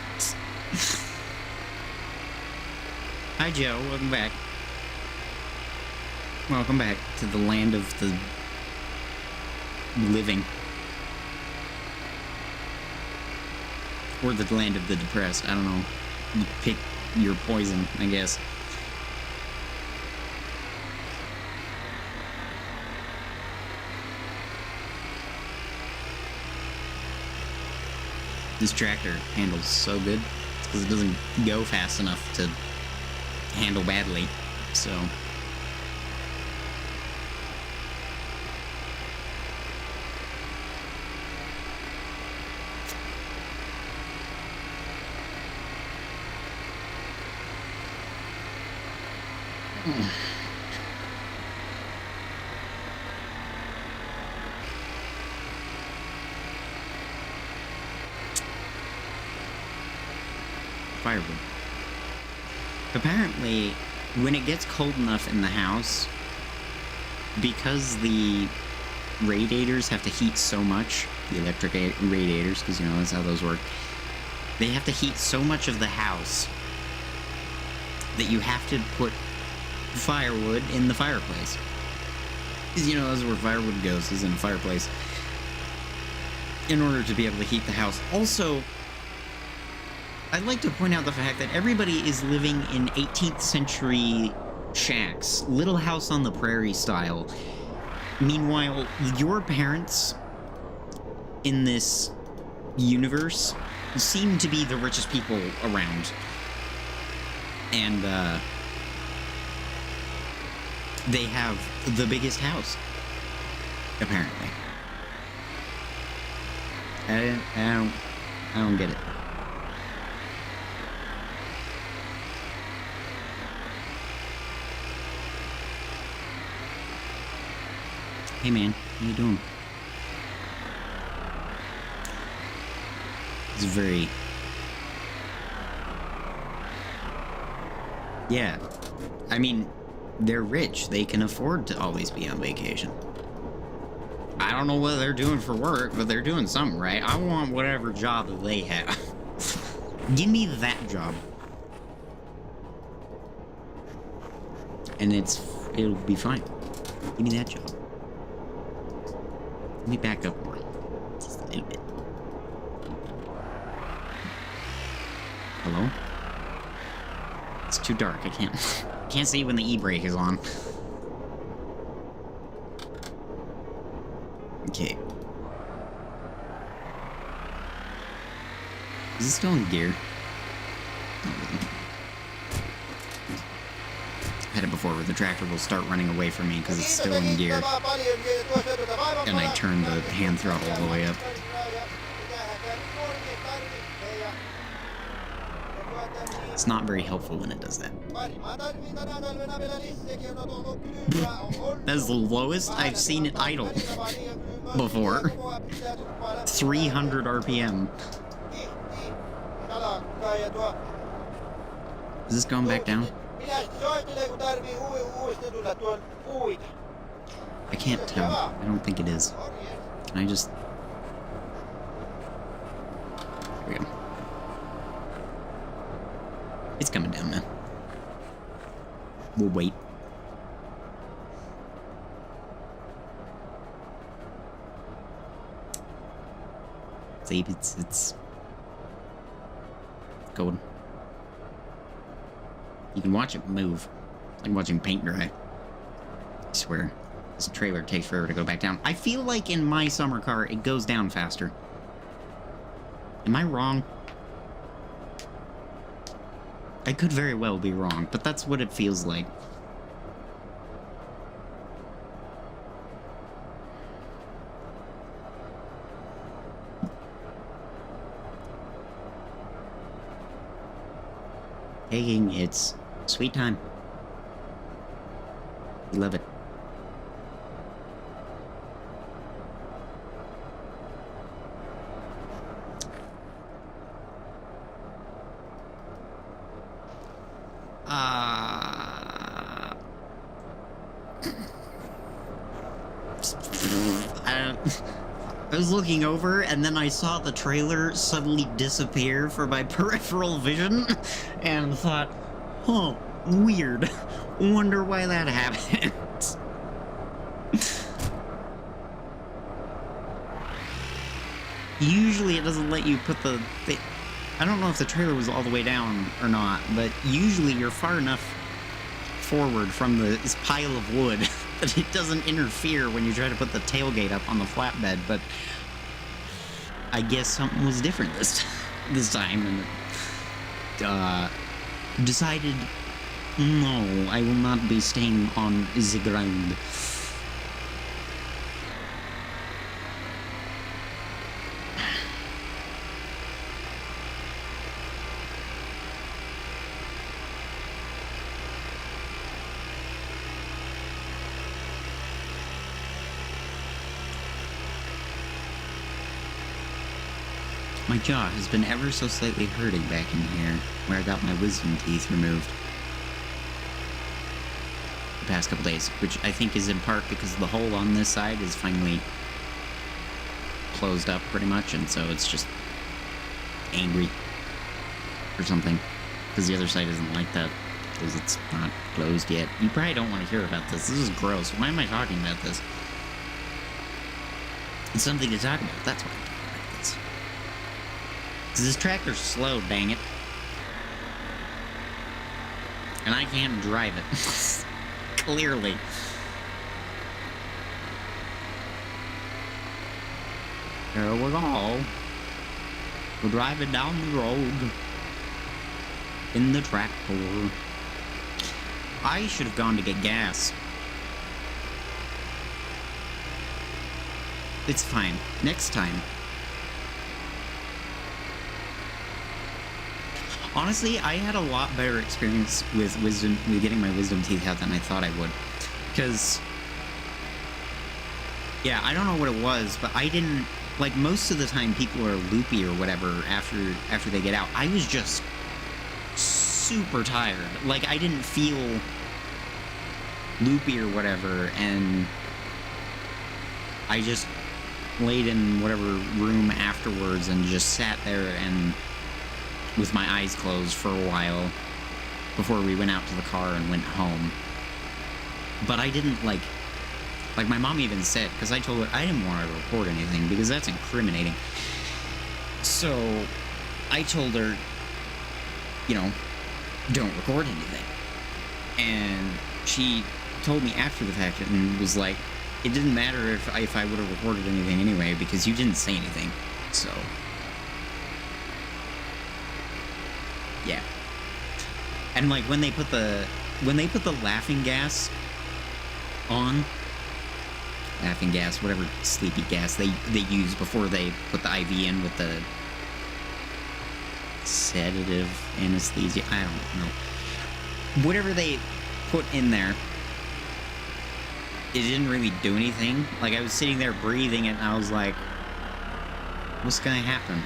Hi, Joe. Welcome back. Welcome back to the land of the living. Or the land of the depressed. I don't know. You pick your poison, I guess. This tractor handles so good because it doesn't go fast enough to handle badly, so... Firewood. Apparently, when it gets cold enough in the house, because the radiators have to heat so much, the electric radiators, because, you know, that's how those work, they have to heat so much of the house that you have to put firewood in the fireplace. Because, you know, that's where firewood goes, is in a fireplace, in order to be able to heat the house. Also, I'd like to point out the fact that everybody is living in 18th century shacks, Little House on the Prairie style. Meanwhile, your parents in this universe seem to be the richest people around. And, they have the biggest house, apparently. I don't get it. Hey man, how you doing? It's very... Yeah. I mean, they're rich. They can afford to always be on vacation. I don't know what they're doing for work, but they're doing something right. I want whatever job that they have. Give me that job. And it'll be fine. Give me that job. Let me back up more. Just a little bit. Hello? It's too dark. I can't see when the e-brake is on. Okay. Is it still in gear? I've had it before where the tractor will start running away from me because it's still in gear. And I turn the hand throttle all the way up. It's not very helpful when it does that. That's the lowest I've seen it idle before. 300 RPM. Is this going back down? I can't tell. I don't think it is. Can I just... There we go. It's coming down now. We'll wait. See, it's going. You can watch it move. It's like watching paint dry. I swear. This trailer takes forever to go back down. I feel like in my summer car, it goes down faster. Am I wrong? I could very well be wrong, but that's what it feels like. Taking its sweet time. We love it. I was looking over, and then I saw the trailer suddenly disappear from my peripheral vision, and thought, huh, weird. Wonder why that happened. Usually it doesn't let you put the... I don't know if the trailer was all the way down or not, but usually you're far enough forward from this pile of wood that it doesn't interfere when you try to put the tailgate up on the flatbed, but I guess something was different this time, and decided, no, I will not be staying on the ground. My jaw has been ever so slightly hurting back in here, where I got my wisdom teeth removed the past couple days, which I think is in part because the hole on this side is finally closed up pretty much, and so it's just angry or something, because the other side isn't like that, because it's not closed yet. You probably don't want to hear about this. This is gross. Why am I talking about this? It's something to talk about. That's why I'm talking about this. Because this tractor's slow, dang it. And I can't drive it. Clearly. Here we go. We're driving down the road in the tractor. I should have gone to get gas. It's fine. Next time. Honestly, I had a lot better experience with getting my wisdom teeth out than I thought I would. Because, yeah, I don't know what it was, but I didn't, like, most of the time people are loopy or whatever after they get out. I was just super tired. Like, I didn't feel loopy or whatever, and I just laid in whatever room afterwards and just sat there and with my eyes closed for a while before we went out to the car and went home. But I didn't, like my mom even said, because I told her I didn't want to report anything because that's incriminating. So I told her, you know, don't record anything. And she told me after the fact and was like, it didn't matter if I would have recorded anything anyway because you didn't say anything. So yeah. And like when they put the laughing gas on, whatever sleepy gas they use before they put the IV in with the sedative anesthesia, I don't know. Whatever they put in there, it didn't really do anything. Like I was sitting there breathing it and I was like, what's gonna happen?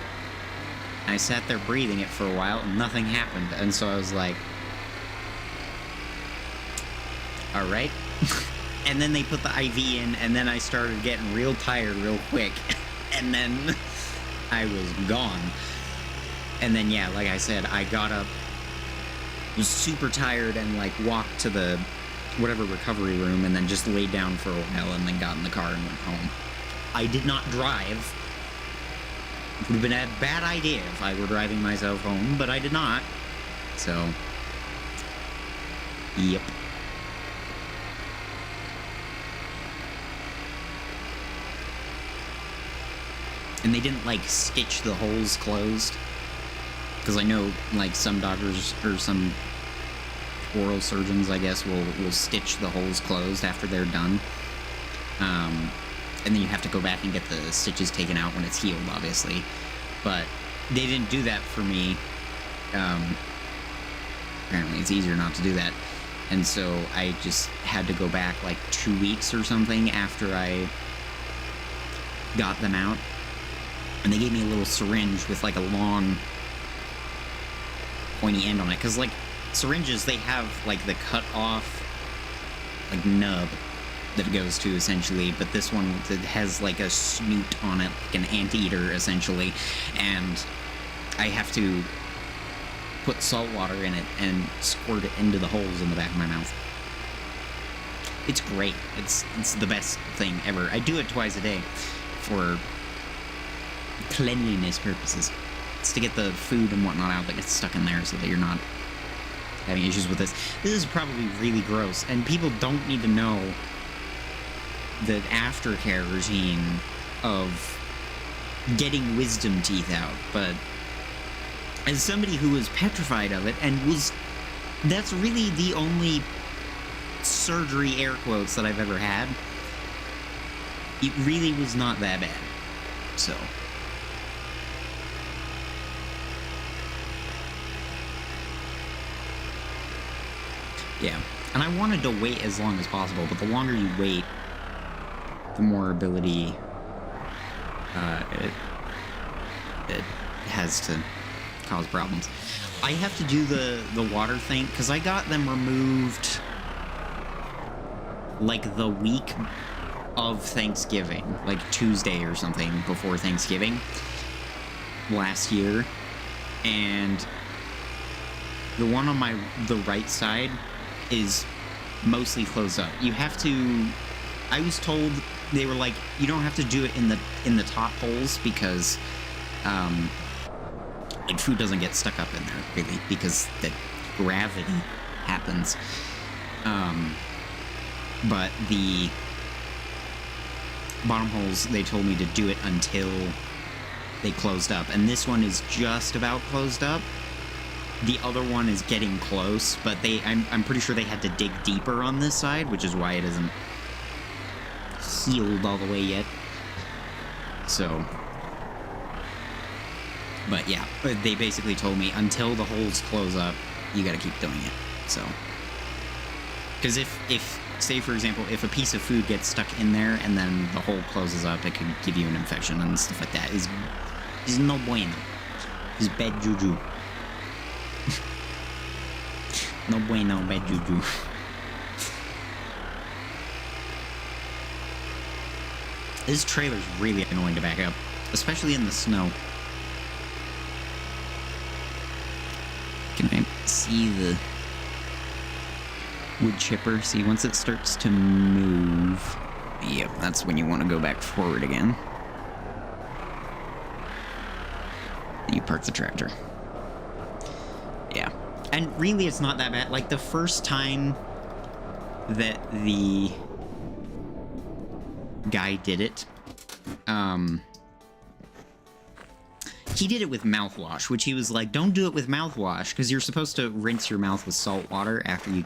I sat there breathing it for a while and nothing happened, and so I was like, alright. And then they put the IV in, and then I started getting real tired real quick, and then I was gone. And then, yeah, like I said, I got up, was super tired, and like walked to the whatever recovery room, and then just laid down for a while, and then got in the car and went home. I did not drive. It would have been a bad idea if I were driving myself home, but I did not. So, yep. And they didn't, like, stitch the holes closed. Because I know, like, some doctors, or some oral surgeons, I guess, will stitch the holes closed after they're done. And then you have to go back and get the stitches taken out when it's healed, obviously. But they didn't do that for me. Apparently it's easier not to do that. And so I just had to go back like 2 weeks or something after I got them out. And they gave me a little syringe with like a long pointy end on it. Because like syringes, they have like the cut off like nub that it goes to, essentially, but this one that has like a snoot on it, like an anteater, essentially, and I have to put salt water in it and squirt it into the holes in the back of my mouth. It's great. It's the best thing ever. I do it twice a day for cleanliness purposes. It's to get the food and whatnot out that gets stuck in there so that you're not having issues with this. This is probably really gross, and people don't need to know the aftercare routine of getting wisdom teeth out, but as somebody who was petrified of it, and that's really the only surgery, air quotes, that I've ever had, it really was not that bad. So yeah, and I wanted to wait as long as possible, but the longer you wait, the more ability it has to cause problems. I have to do the water thing, because I got them removed like the week of Thanksgiving, like Tuesday or something before Thanksgiving last year, and the one on the right side is mostly closed up. You have to, I was told, they were like, you don't have to do it in the top holes, because like food doesn't get stuck up in there, really, because the gravity happens. But the bottom holes, they told me to do it until they closed up, and this one is just about closed up. The other one is getting close, but I'm pretty sure they had to dig deeper on this side, which is why it isn't healed all the way yet. So, but yeah, they basically told me until the holes close up, you gotta keep doing it. So, because if say for example, if a piece of food gets stuck in there and then the hole closes up, it could give you an infection and stuff like that. Is no bueno. Is bad juju. No bueno, bad juju. This trailer's really annoying to back up, especially in the snow. Can I see the wood chipper? See, once it starts to move, yep, that's when you want to go back forward again. You park the tractor. Yeah. And really, it's not that bad. Like, the first time that the guy did it, he did it with mouthwash, which he was like, don't do it with mouthwash, because you're supposed to rinse your mouth with salt water after you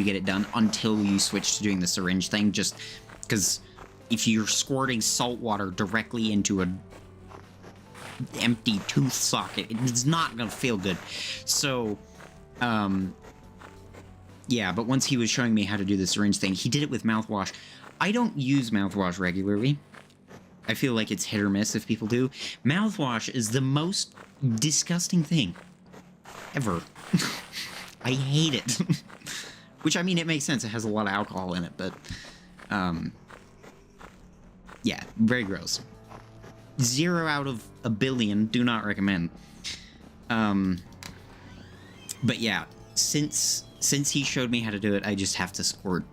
get it done, until you switch to doing the syringe thing, just because if you're squirting salt water directly into an empty tooth socket, it's not gonna feel good. So, yeah, but once he was showing me how to do the syringe thing, he did it with mouthwash. I don't use mouthwash regularly. I feel like it's hit or miss if people do. Mouthwash is the most disgusting thing ever. I hate it. Which, I mean, it makes sense. It has a lot of alcohol in it, but, yeah, very gross. 0 out of a billion, do not recommend. But yeah, since he showed me how to do it, I just have to squirt,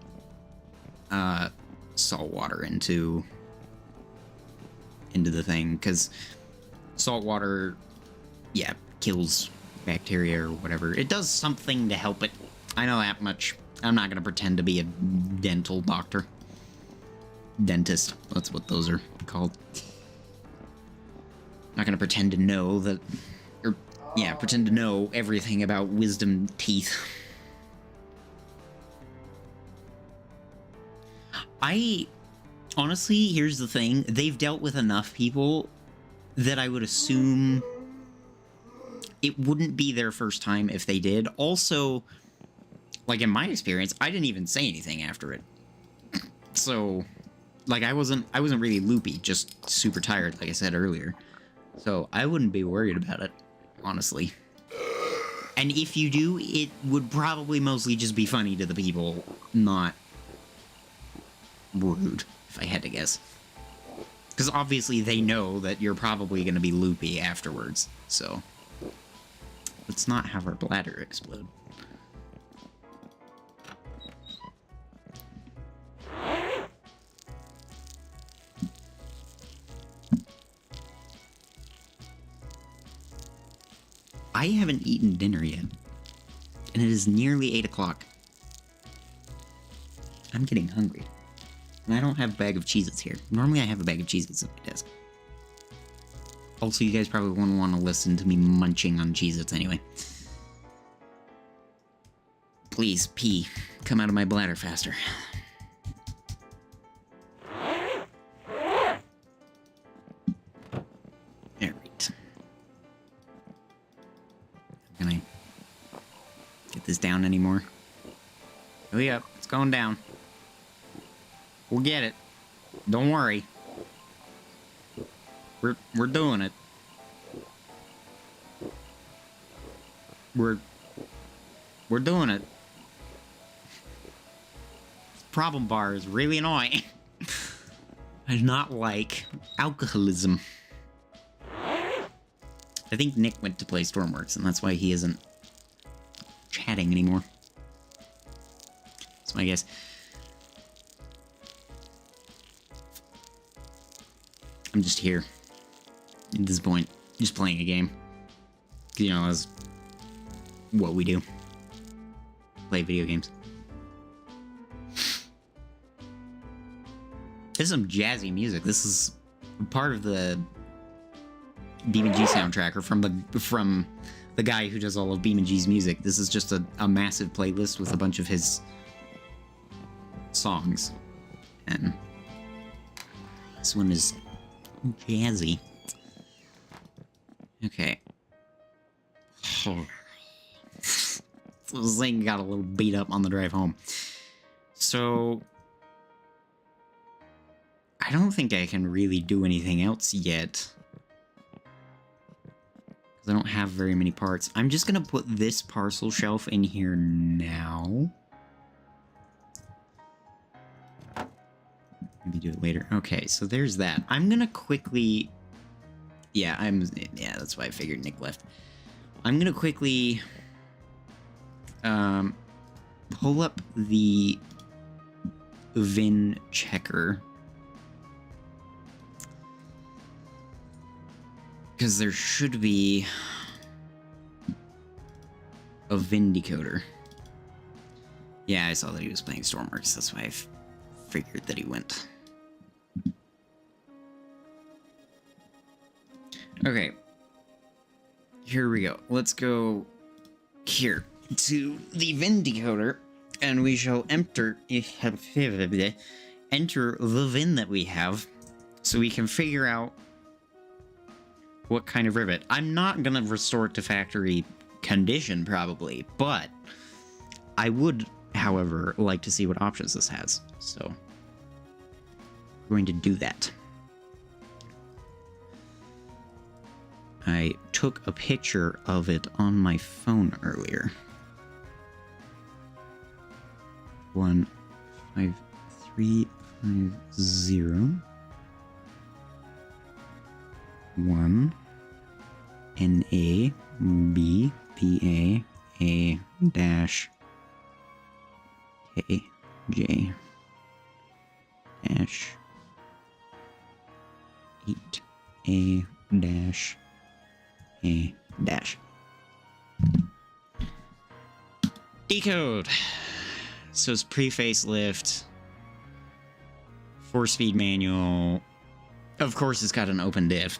salt water into the thing, because salt water, yeah, kills bacteria or whatever. It does something to help it. I know that much. I'm not gonna pretend to be a dental doctor. Dentist, that's what those are called. I'm not gonna pretend to know that, or, yeah, pretend to know everything about wisdom teeth. Honestly, here's the thing. They've dealt with enough people that I would assume it wouldn't be their first time if they did. Also, like, in my experience, I didn't even say anything after it. So, like, I wasn't really loopy, just super tired, like I said earlier. So, I wouldn't be worried about it, honestly. And if you do, it would probably mostly just be funny to the people, not rude, if I had to guess. Because obviously they know that you're probably going to be loopy afterwards, so let's not have our bladder explode. I haven't eaten dinner yet, and it is nearly 8 o'clock. I'm getting hungry. And I don't have a bag of Cheez-Its here. Normally I have a bag of Cheez-Its at my desk. Also, you guys probably wouldn't want to listen to me munching on Cheez-Its anyway. Please, pee. Come out of my bladder faster. Alright. Can I get this down anymore? Oh yeah, it's going down. We'll get it. Don't worry. We're doing it. We're doing it. Problem bar is really annoying. I do not like alcoholism. I think Nick went to play Stormworks, and that's why he isn't chatting anymore. That's my guess. I'm just here. At this point, just playing a game. You know, that's what we do. Play video games. This is some jazzy music. This is part of the BeamNG soundtrack, or from the guy who does all of BeamNG's music. This is just a massive playlist with a bunch of his songs. And this one is jazzy. Okay. Oh. This thing got a little beat up on the drive home. So I don't think I can really do anything else yet, because I don't have very many parts. I'm just gonna put this parcel shelf in here now. Maybe do it later. Okay, so there's that. I'm gonna quickly... Yeah, that's why I figured Nick left. I'm gonna quickly pull up the VIN checker, because there should be a VIN decoder. Yeah, I saw that he was playing Stormworks. That's why I figured that he went. Okay. Here we go. Let's go here to the VIN decoder, and we shall enter the VIN that we have, so we can figure out what kind of rivet. I'm not gonna restore it to factory condition, probably, but I would, however, like to see what options this has, so I'm going to do that. I took a picture of it on my phone earlier. 15350 1 NA B BA A dash K J dash 8 A dash A dash. Decode. So it's pre-facelift, 4-speed manual. Of course, it's got an open diff.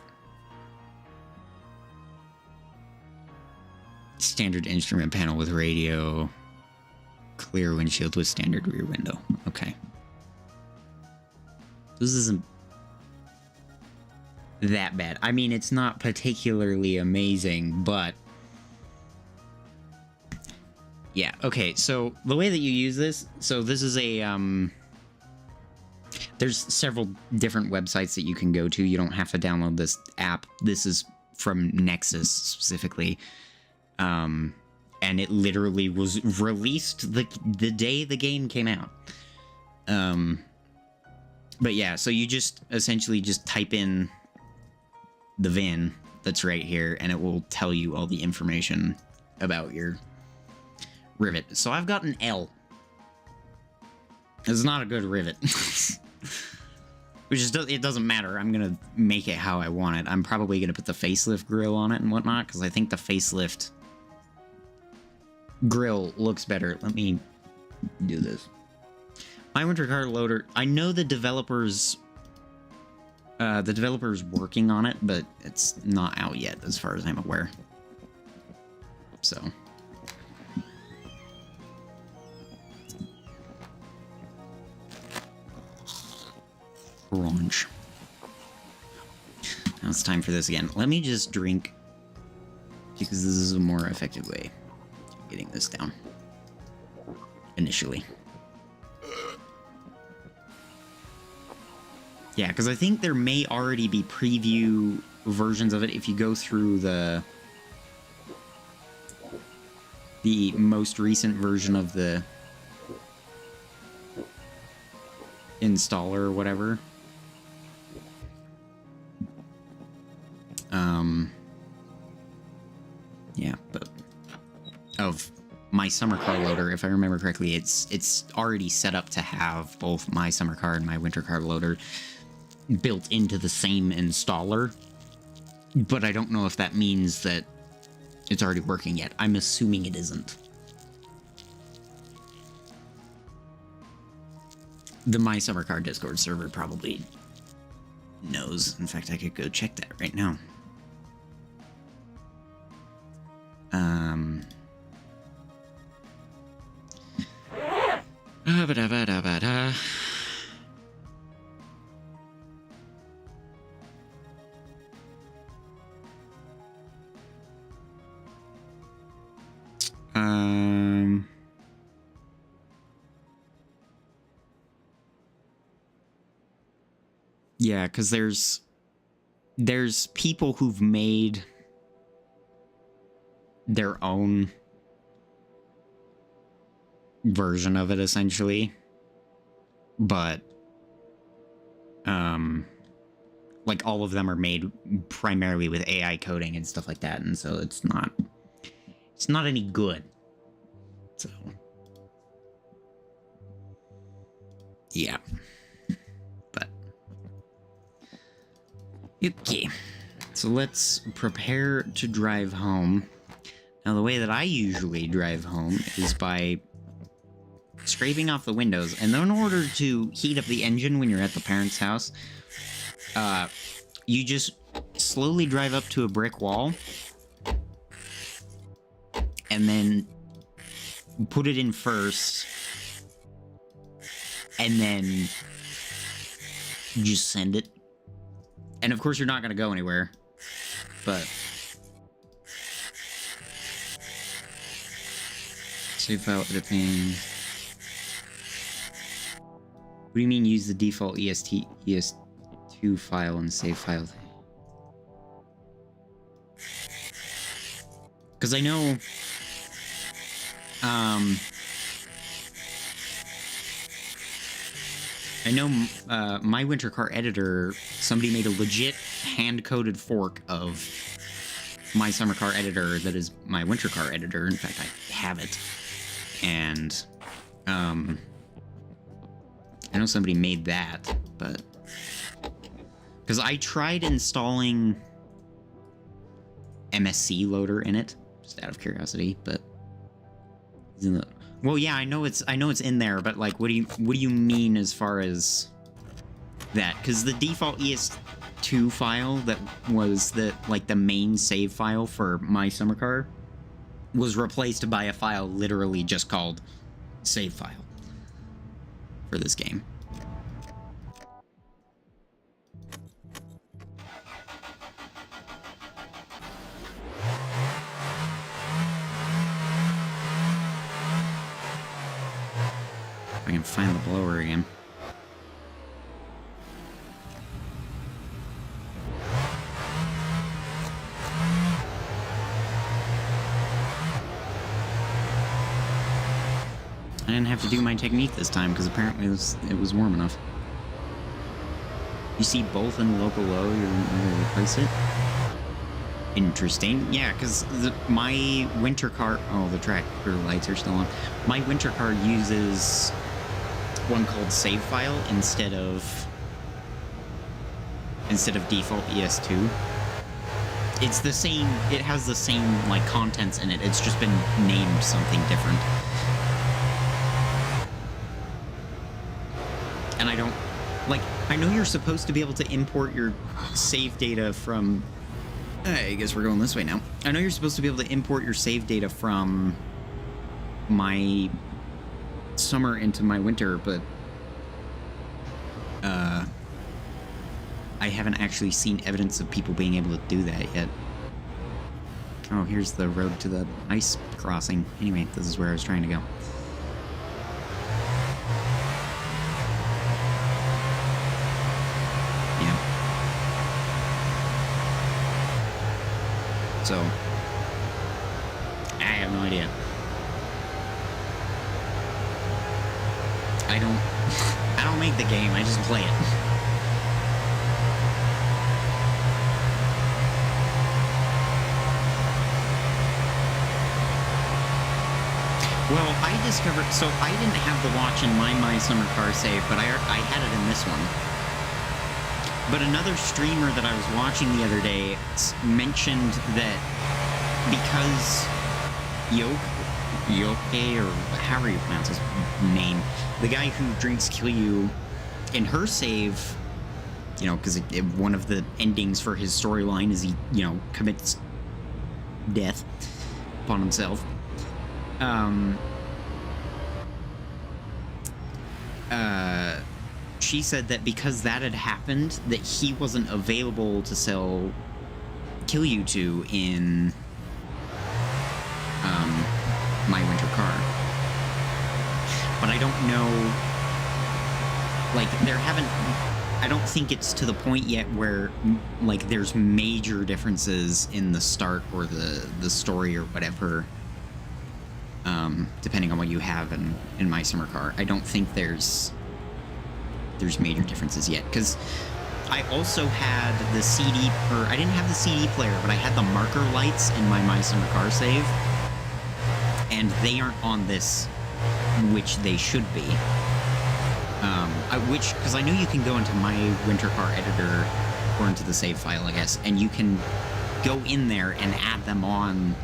Standard instrument panel with radio. Clear windshield with standard rear window. Okay. This isn't that bad. I mean, it's not particularly amazing, but yeah. Okay, so the way that you use this, so this is a there's several different websites that you can go to. You don't have to download this app. This is from Nexus specifically. And it literally was released the day the game came out. But yeah, so you just essentially just type in the VIN that's right here, and it will tell you all the information about your rivet. So I've got an L. It's not a good rivet. Which is, it doesn't matter. I'm going to make it how I want it. I'm probably going to put the facelift grill on it and whatnot, because I think the facelift grill looks better. Let me do this. My winter car loader, I know the developer's working on it, but it's not out yet as far as I'm aware. So. Orange. Now it's time for this again. Let me just drink, because this is a more effective way of getting this down. Initially. Yeah, because I think there may already be preview versions of it if you go through the most recent version of the installer or whatever. Yeah, but of my summer car loader, if I remember correctly, it's already set up to have both my summer car and my winter car loader built into the same installer, but I don't know if that means that it's already working yet. I'm assuming it isn't. The My Summer Car Discord server probably knows. In fact, I could go check that right now. Yeah, because there's people who've made their own version of it, essentially. But, like, all of them are made primarily with AI coding and stuff like that, and so it's not any good. So, yeah. Okay, so let's prepare to drive home. Now, the way that I usually drive home is by scraping off the windows. And then in order to heat up the engine when you're at the parents' house, you just slowly drive up to a brick wall and then put it in first, and then just send it. And of course, you're not going to go anywhere, but save file editing. What do you mean use the default ES2 file and save file? Because I know, my winter car editor, somebody made a legit hand-coded fork of my summer car editor that is my winter car editor. In fact, I have it. And, I know somebody made that, but... Because I tried installing MSC loader in it, just out of curiosity, but... Well, yeah, I know it's in there, but like, what do you mean as far as that? Because the default ES2 file that was the main save file for my summer car was replaced by a file literally just called save file for this game. I can find the blower again. I didn't have to do my technique this time because apparently it was warm enough. You see both in the local low, you're going to replace it? Interesting. Yeah, because my winter car... Oh, the tractor lights are still on. My winter car uses one called save file instead of default ES2. It's the same... It has the same, like, contents in it. It's just been named something different. And I don't... Like, I know you're supposed to be able to import your save data from... I guess we're going this way now. I know you're supposed to be able to import your save data from my summer into my winter, but I haven't actually seen evidence of people being able to do that yet. Oh, here's the road to the ice crossing. Anyway, this is where I was trying to go. So, I have no idea. I don't make the game, I just play it. Well, I discovered, so I didn't have the watch in my summer car save, but I had it in this one. But another streamer that I was watching the other day mentioned that because Yoke, or however you pronounce his name, the guy who drinks kill you, in her save, you know, because one of the endings for his storyline is he, you know, commits death upon himself. She said that because that had happened, that he wasn't available to sell kill you to in my winter car. But I don't know, like, I don't think it's to the point yet where, like, there's major differences in the start or the story or whatever, depending on what you have in my summer car. I don't think there's major differences yet, because I also had the CD, or I didn't have the CD player, but I had the marker lights in my summer car save, and they aren't on this, which they should be. Because I know you can go into my winter car editor, or into the save file, I guess, and you can go in there and add them on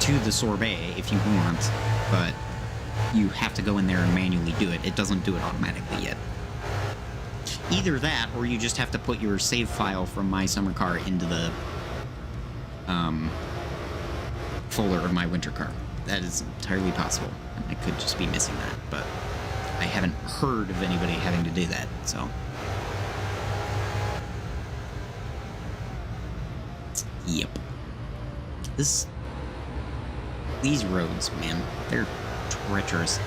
to the sorbet if you want, but you have to go in there and manually do it. It doesn't do it automatically yet. Either that, or you just have to put your save file from my summer car into the folder of my winter car. That is entirely possible. I could just be missing that, but I haven't heard of anybody having to do that, so. Yep. These roads, man, they're treacherous.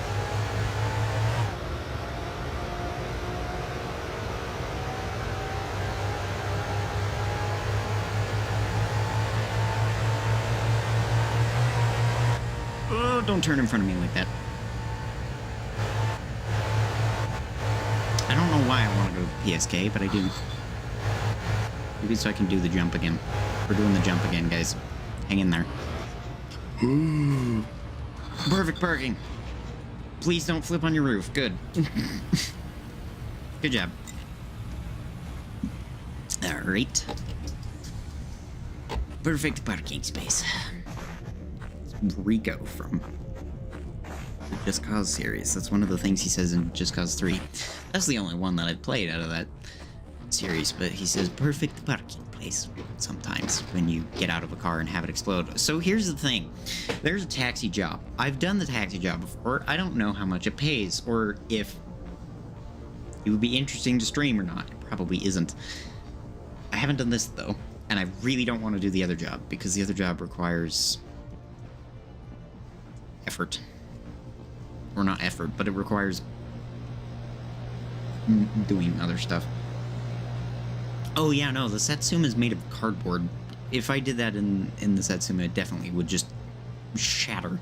Oh, don't turn in front of me like that. I don't know why I want to go PSK, but I do. Maybe so I can do the jump again. We're doing the jump again, guys. Hang in there. Ooh. Perfect parking. Please don't flip on your roof. Good. Good job. Alright. Perfect parking space. Rico from the Just Cause series. That's one of the things he says in Just Cause 3. That's the only one that I've played out of that series, but he says perfect parking place sometimes when you get out of a car and have it explode. So here's the thing. There's a taxi job. I've done the taxi job before. I don't know how much it pays or if it would be interesting to stream or not. It probably isn't. I haven't done this though, and I really don't want to do the other job because the other job requires effort. Or not effort, but it requires doing other stuff. Oh yeah, no, the Satsuma is made of cardboard. If I did that in the Satsuma, it definitely would just shatter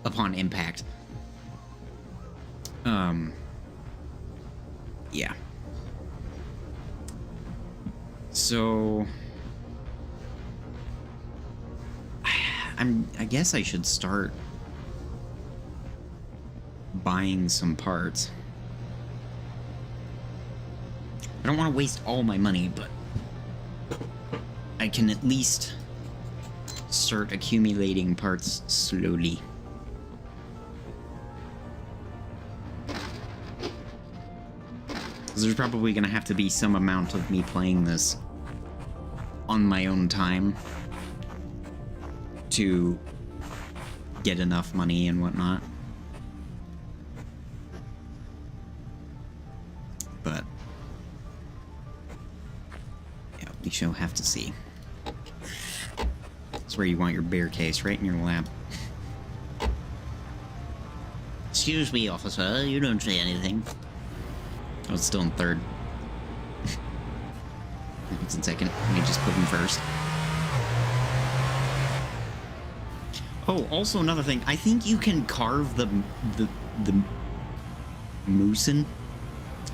upon impact. Yeah. So I guess I should start buying some parts. I don't want to waste all my money, but I can at least start accumulating parts slowly. Because there's probably going to have to be some amount of me playing this on my own time to get enough money and whatnot. But yeah, we shall have to see. That's where you want your bear case, right in your lap. Excuse me, officer, you don't say anything. Oh, it's still in third. It's in second. Let me just put him first. Oh, also another thing. I think you can carve the moosin.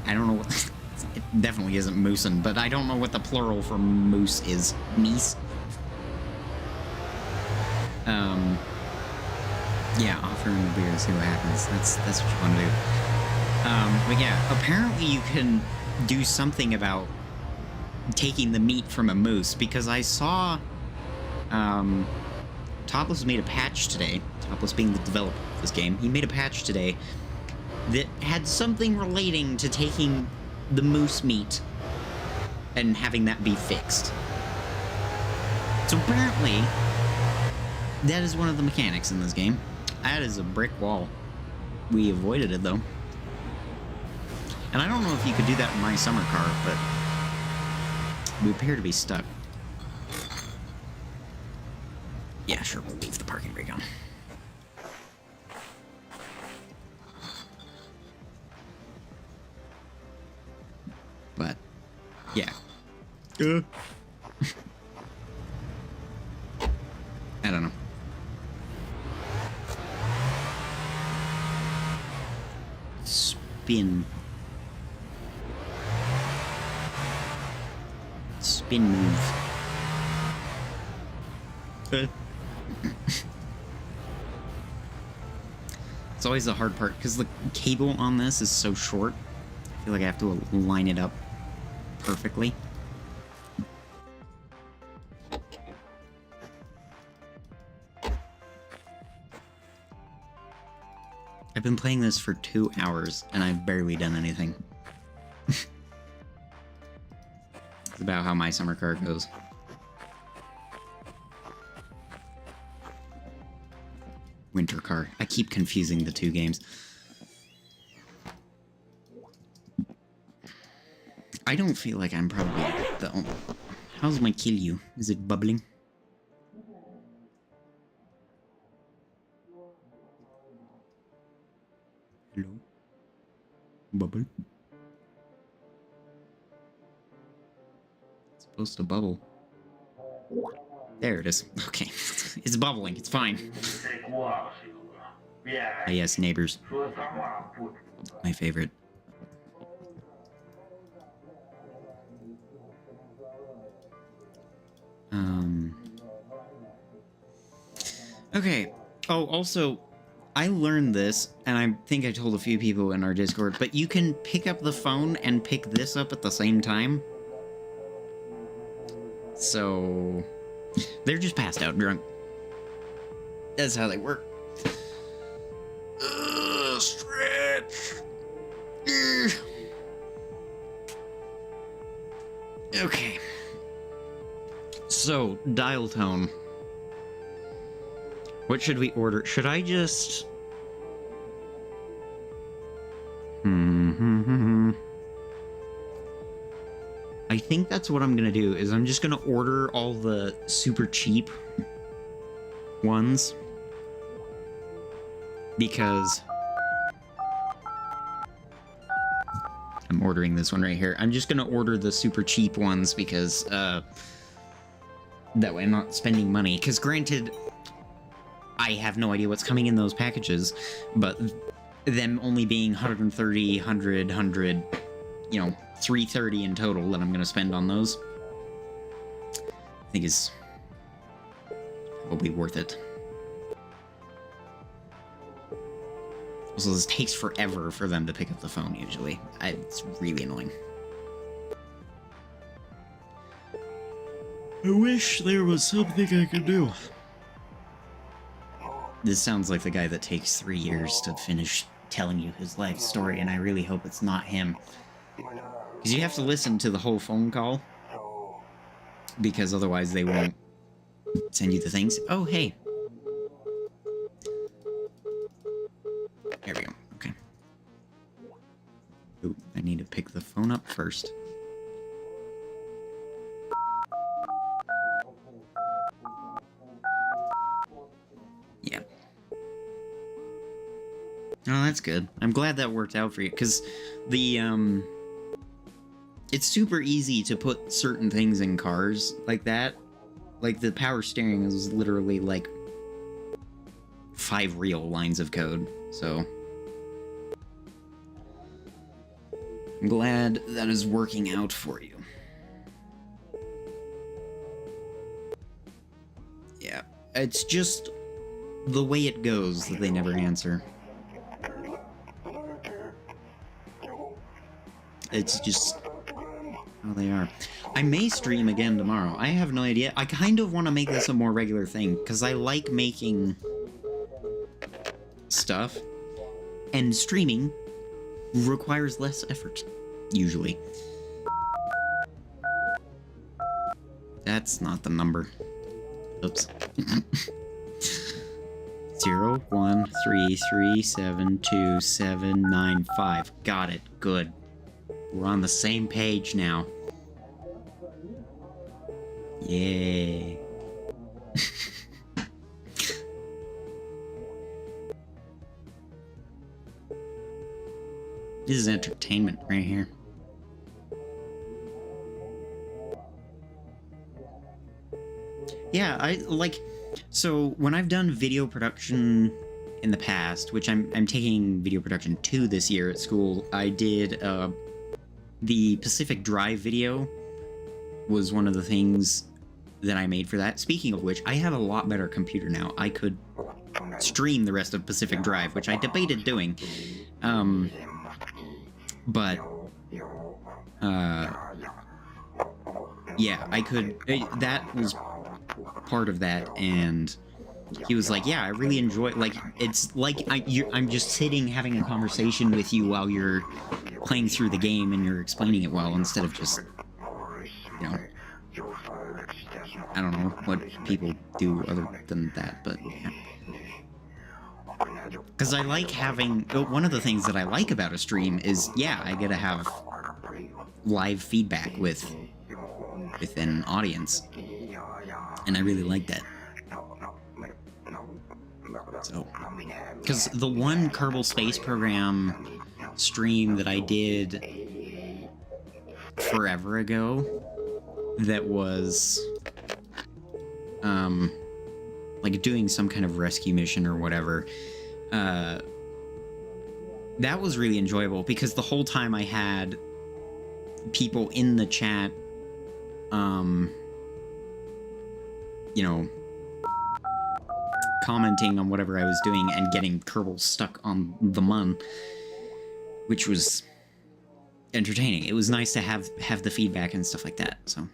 I don't know what... It definitely isn't moosin, but I don't know what the plural for moose is. Meese? Yeah, offer him the beer and see what happens. That's what you want to do. But yeah, apparently you can do something about taking the meat from a moose, because I saw Topless made a patch today. Topless being the developer of this game. He made a patch today that had something relating to taking the moose meat and having that be fixed. So apparently, that is one of the mechanics in this game. That is a brick wall. We avoided it, though. And I don't know if you could do that in my summer car, but we appear to be stuck. Yeah, sure, we'll leave the parking brake on. But, yeah. I don't know. Spin. Spin move. It's always the hard part, because the cable on this is so short. I feel like I have to line it up perfectly. I've been playing this for 2 hours, and I've barely done anything. It's about how my summer car goes. Winter car. I keep confusing the two games. I don't feel like I'm probably the only... How's my kill you? Is it bubbling? Hello? Bubble? It's supposed to bubble. There it is. Okay. It's bubbling. It's fine. Ah, yes, neighbors. My favorite. Okay. Oh, also, I learned this, and I think I told a few people in our Discord, but you can pick up the phone and pick this up at the same time. So... they're just passed out drunk. That's how they work. Stretch. Okay. So, dial tone. What should we order? Should I just... I think that's what I'm gonna do, is I'm just gonna order all the super cheap ones. Because... I'm ordering this one right here. I'm just gonna order the super cheap ones because, that way I'm not spending money. Because granted, I have no idea what's coming in those packages, but them only being 130, 100, you know, 330 in total that I'm gonna spend on those. think is probably worth it. Also, this takes forever for them to pick up the phone, usually. It's really annoying. I wish there was something I could do. This sounds like the guy that takes 3 years to finish telling you his life story, and I really hope it's not him. Because you have to listen to the whole phone call, because otherwise they won't send you the things. Oh, hey. There we go. Okay. Ooh, I need to pick the phone up first. Yeah. Oh, that's good. I'm glad that worked out for you, because the, it's super easy to put certain things in cars like that. Like, the power steering is literally, like, 5 real lines of code, so... I'm glad that is working out for you. Yeah, it's just the way it goes that they never answer. It's just how they are. I may stream again tomorrow. I have no idea. I kind of want to make this a more regular thing, because I like making stuff, and streaming requires less effort, usually. That's not the number. Oops. 0, 1, 3, 3, 7, 2, 7, 9, 5. Got it. Good. We're on the same page now. Yay. This is entertainment right here. Yeah, so when I've done video production in the past, which I'm taking video production 2 this year at school, I did, the Pacific Drive video was one of the things that I made for that. Speaking of which, I have a lot better computer now. I could stream the rest of Pacific Drive, which I debated doing. But, yeah, I could, that was part of that, and he was like, yeah, I really enjoy, like, it's like I'm just sitting having a conversation with you while you're playing through the game and you're explaining it well, instead of just, you know, I don't know what people do other than that, but yeah. Because I like having, one of the things that I like about a stream is, yeah, I get to have live feedback with an audience, and I really like that. So, because the one Kerbal Space Program stream that I did forever ago, that was, like doing some kind of rescue mission or whatever, that was really enjoyable, because the whole time I had people in the chat, you know, commenting on whatever I was doing and getting Kerbal stuck on the mun, which was entertaining. It was nice to have the feedback and stuff like that, so.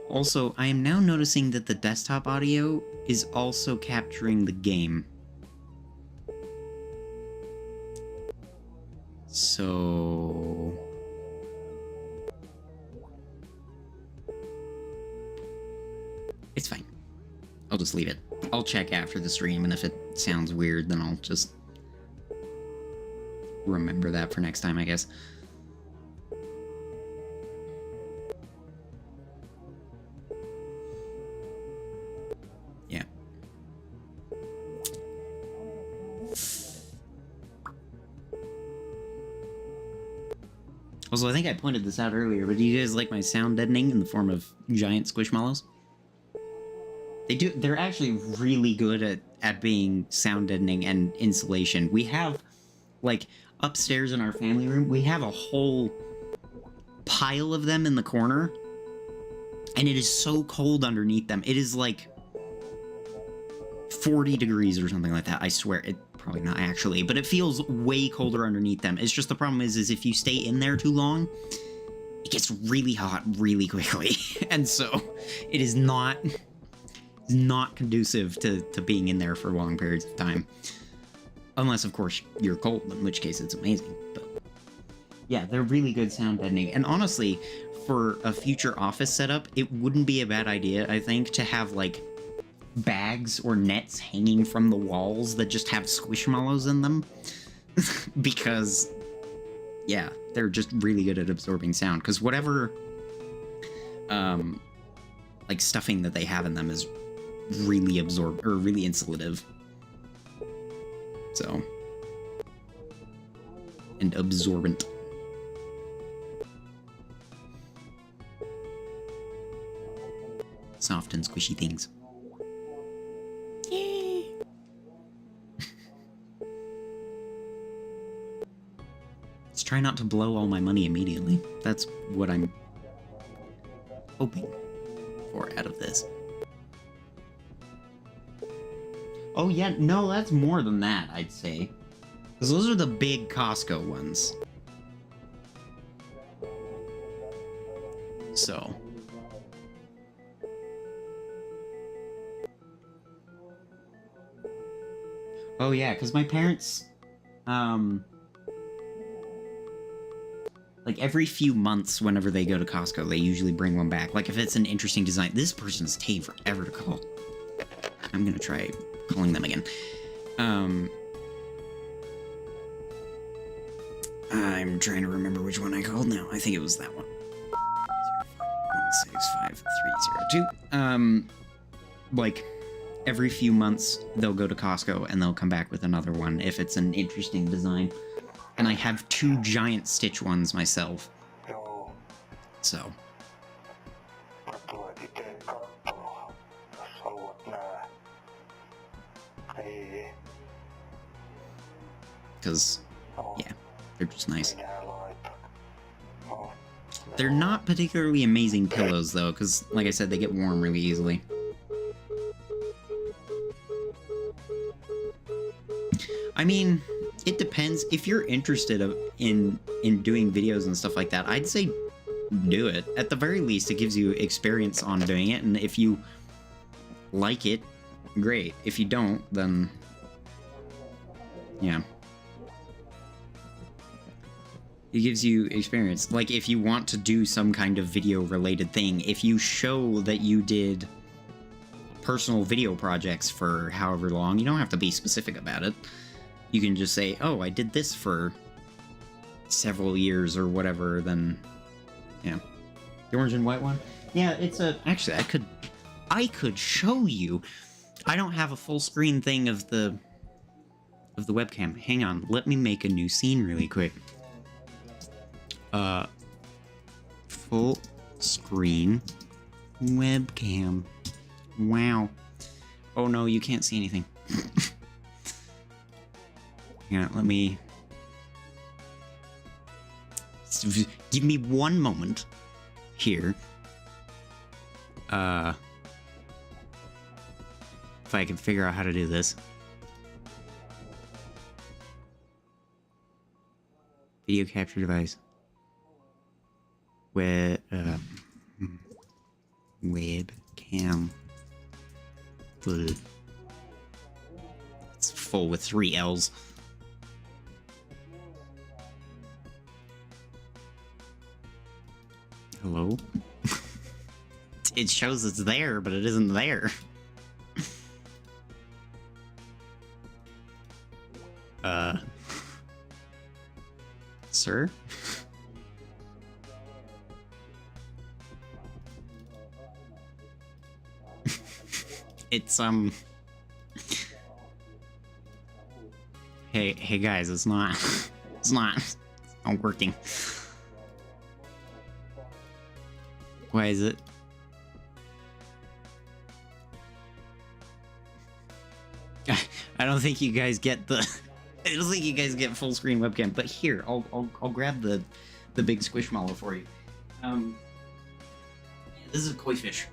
Also, I am now noticing that the desktop audio is also capturing the game. So... it's fine. I'll just leave it. I'll check after the stream, and if it sounds weird, then I'll just remember that for next time, I guess. Yeah. Also, I think I pointed this out earlier, but do you guys like my sound deadening in the form of giant squishmallows? They're actually really good at being sound deadening and insulation. We have, like, upstairs in our family room, we have a whole pile of them in the corner And it is so cold underneath them. It is like 40 degrees or something like that. I swear. It probably not actually, but it feels way colder underneath them. It's just the problem is if you stay in there too long, it gets really hot really quickly. And so it is not conducive to being in there for long periods of time. Unless, of course, you're cold, in which case it's amazing. But yeah, they're really good sound deadening. And honestly, for a future office setup, it wouldn't be a bad idea, I think, to have, like, bags or nets hanging from the walls that just have squishmallows in them. Because, yeah, they're just really good at absorbing sound. Because whatever, like, stuffing that they have in them is really really insulative. So, and absorbent. Soft and squishy things. Yay! Let's try not to blow all my money immediately. That's what I'm hoping for out of this. Oh yeah, no, that's more than that, I'd say. Because those are the big Costco ones. So. Oh yeah, because my parents, like every few months whenever they go to Costco, they usually bring one back. Like if it's an interesting design. This person's taking forever to call. I'm gonna try calling them again. I'm trying to remember which one I called now. I think it was that one. 051653302. Like, every few months, they'll go to Costco and they'll come back with another one if it's an interesting design. And I have 2 giant Stitch ones myself. So. Because, yeah, they're just nice. They're not particularly amazing pillows, though, because, like I said, they get warm really easily. I mean, it depends. If you're interested in doing videos and stuff like that, I'd say do it. At the very least, it gives you experience on doing it, and if you like it, great. If you don't, then, yeah. It gives you experience. Like, if you want to do some kind of video-related thing, if you show that you did personal video projects for however long, you don't have to be specific about it. You can just say, oh, I did this for several years or whatever, then, yeah. The orange and white one? Yeah, it's a... Actually, I could show you. I don't have a full screen thing of the webcam. Hang on, let me make a new scene really quick. Full screen webcam. Wow. Oh no, you can't see anything. Yeah, let me... Give me one moment here. If I can figure out how to do this. Video capture device. Webcam. Full. It's full with 3 L's. Hello? It shows it's there, but it isn't there. Sir? It's, Hey guys, it's not working. Why is it? I don't think you guys get the... I don't think you guys get full screen webcam, but here, I'll grab the big squishmallow for you. This is a koi fish.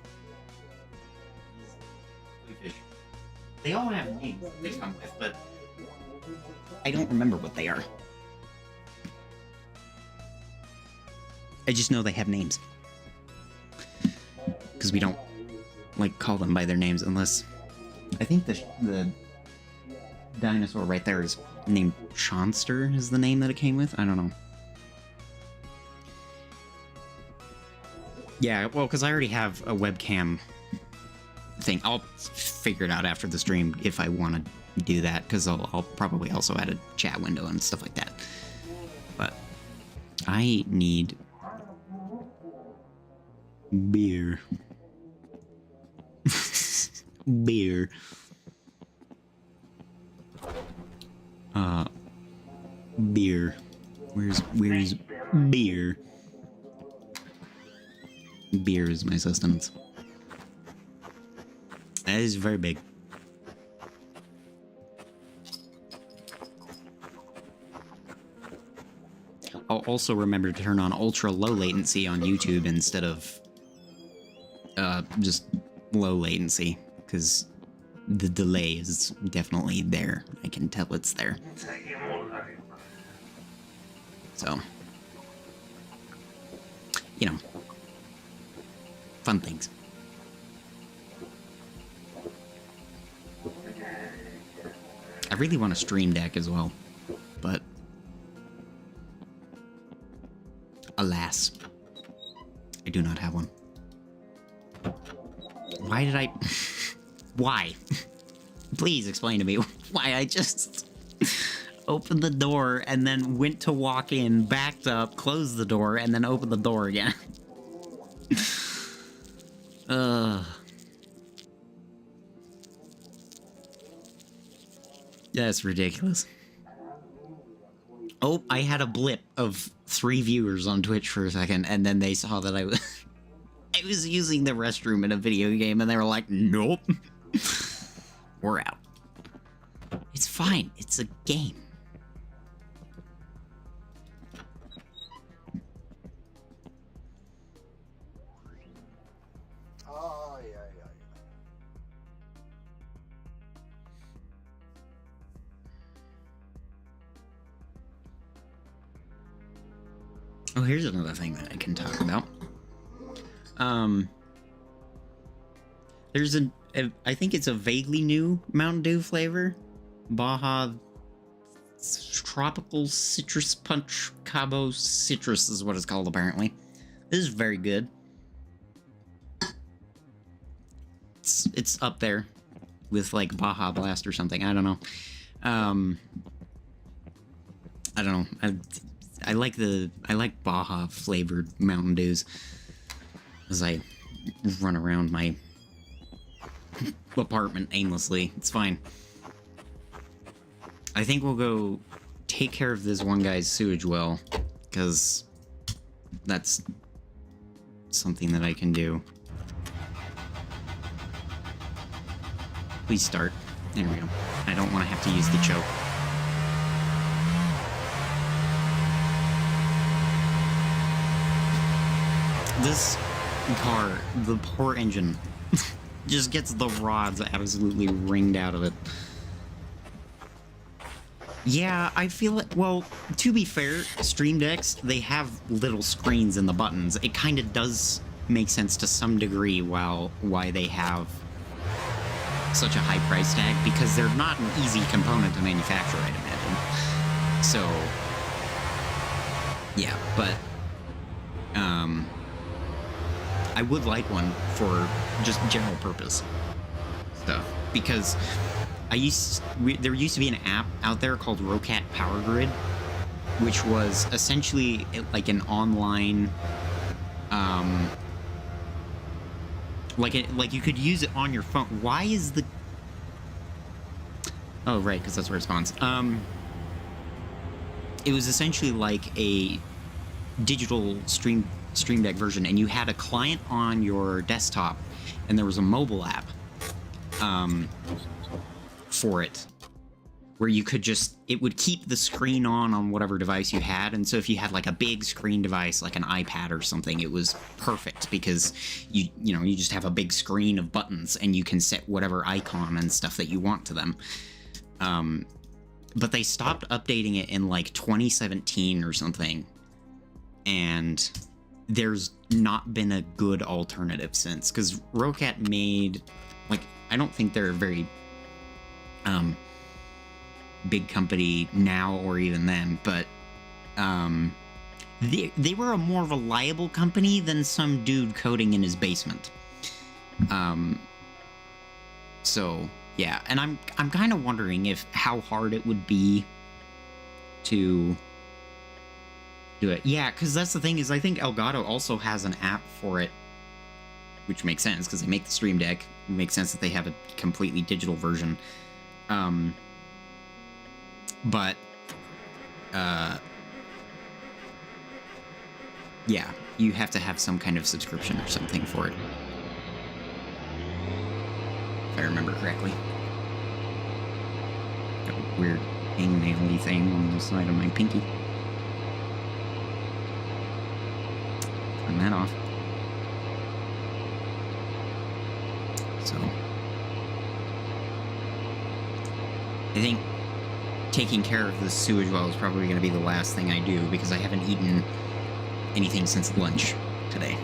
Koi fish. They all have names that they come with, but I don't remember what they are. I just know they have names. Because we don't, like, call them by their names unless... I think the dinosaur right there is named Chaunster, is the name that it came with? I don't know. Yeah, well, because I already have a webcam thing. I'll figure it out after the stream if I want to do that, because I'll probably also add a chat window and stuff like that. But I need beer. Beer. Beer. Where's beer? Beer is my sustenance. That is very big. I'll also remember to turn on ultra low latency on YouTube instead of just low latency, because the delay is definitely there. I can tell it's there. So, you know, fun things. I really want a stream deck as well, but alas, I do not have one. Why did I... Why? Please explain to me why I just opened the door and then went to walk in, backed up, closed the door, and then opened the door again. That's ridiculous. Oh, I had a blip of 3 viewers on Twitch for a second, and then they saw that I was... I was using the restroom in a video game, and they were like, nope. We're out. It's fine. It's a game. Oh, yeah. Oh, here's another thing that I can talk about. There's I think it's a vaguely new Mountain Dew flavor. Baja Tropical Citrus Punch Cabo Citrus is what it's called, apparently. This is very good. It's up there with, like, Baja Blast or something. I don't know. I don't know. I like Baja flavored Mountain Dews as I run around my apartment aimlessly. It's fine. I think we'll go take care of this one guy's sewage well, because that's something that I can do. Please start. There we go. I don't want to have to use the choke. This car, the poor engine, just gets the rods absolutely wringed out of it. Yeah, I feel it. Well, to be fair, Stream Decks, they have little screens in the buttons. It kind of does make sense to some degree why they have such a high price tag, because they're not an easy component to manufacture, I'd imagine. So, yeah, but I would like one for just general purpose stuff, because there used to be an app out there called Rocat Power Grid, which was essentially like an online, like you could use it on your phone. Why is the... Oh, right, because that's where it spawns. It was essentially like a digital Stream Deck version, and you had a client on your desktop, and there was a mobile app for it. where you could just, it would keep the screen on whatever device you had. And so if you had like a big screen device, like an iPad or something, it was perfect because you know, you just have a big screen of buttons and you can set whatever icon and stuff that you want to them. But they stopped updating it in like 2017 or something. And there's not been a good alternative since, because Rocat made, like, I don't think they're a very big company now or even then, but they were a more reliable company than some dude coding in his basement. So yeah, and I'm kind of wondering how hard it would be to do it. Yeah, because that's the thing, is I think Elgato also has an app for it, which makes sense because they make the Stream Deck. It makes sense that they have a completely digital version. But yeah, you have to have some kind of subscription or something for it, if I remember correctly. Got a weird hangnail-y thing on the side of my pinky. Turn that off. So I think taking care of the sewage well is probably going to be the last thing I do, because I haven't eaten anything since lunch today.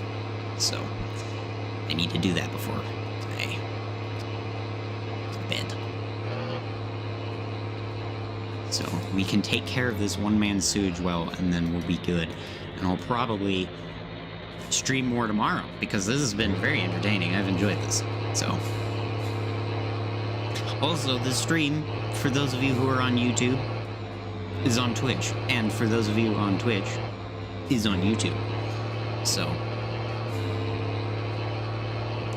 So I need to do that before I go to bed. So we can take care of this one-man sewage well, and then we'll be good. And I'll probably stream more tomorrow, because this has been very entertaining. I've enjoyed this. So also, the stream, for those of you who are on YouTube, is on Twitch. And for those of you on Twitch, is on YouTube. So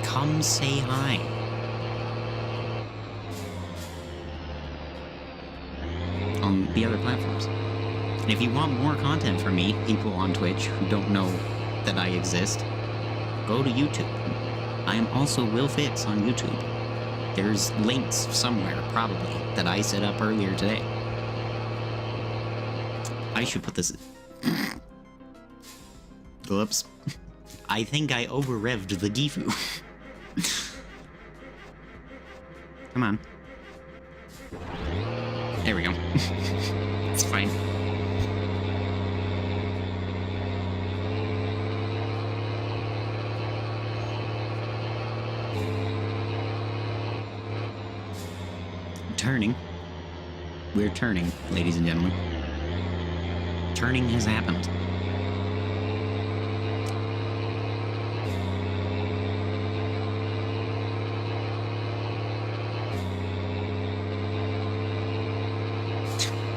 come say hi. On the other platforms. And if you want more content from me, people on Twitch who don't know that I exist, go to YouTube. I am also Will Fix on YouTube. There's links somewhere, probably, that I set up earlier today. I should put this... Whoops. I think I over-revved the Gifu. Come on. There we go. It's fine. Turning. We're turning, ladies and gentlemen. Turning has happened.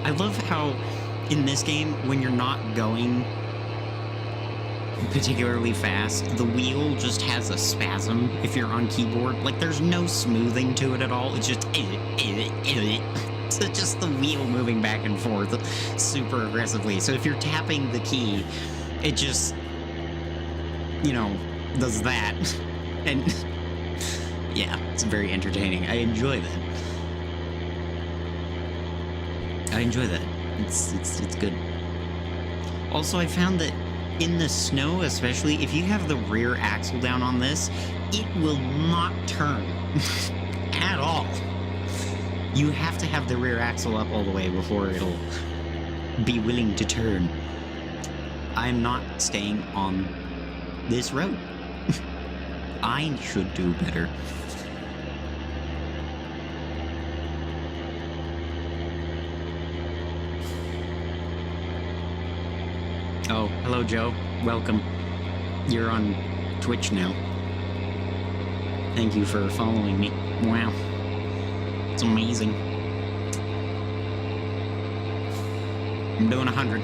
I love how in this game, when you're not going particularly fast, the wheel just has a spasm if you're on keyboard. Like, there's no smoothing to it at all. It's just it's just the wheel moving back and forth super aggressively. So if you're tapping the key, it just, you know, does that. And yeah, it's very entertaining. I enjoy that. I enjoy that. It's good. Also, I found that in the snow, especially, if you have the rear axle down on this, it will not turn at all. You have to have the rear axle up all the way before it'll be willing to turn. I'm not staying on this road. I should do better. Oh, hello, Joe. Welcome. You're on Twitch now. Thank you for following me. Wow. It's amazing. I'm doing 100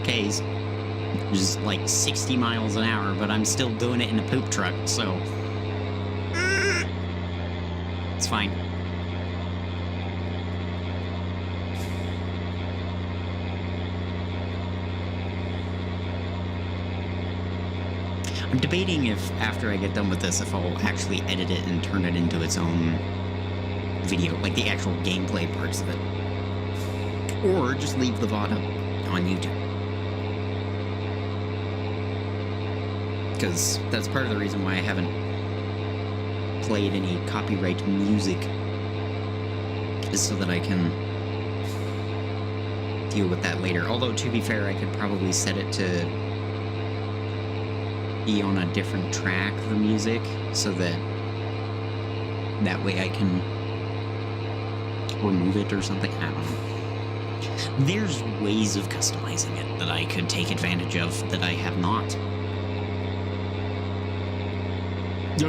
Ks. Which is like 60 miles an hour, but I'm still doing it in a poop truck, so... It's fine. I'm debating if, after I get done with this, if I'll actually edit it and turn it into its own video, like the actual gameplay parts of it. Or just leave the VOD up on YouTube. Because that's part of the reason why I haven't played any copyright music, is so that I can deal with that later. Although, to be fair, I could probably set it to be on a different track, the music, so that way I can remove it or something. I don't know. There's ways of customizing it that I could take advantage of that I have not. I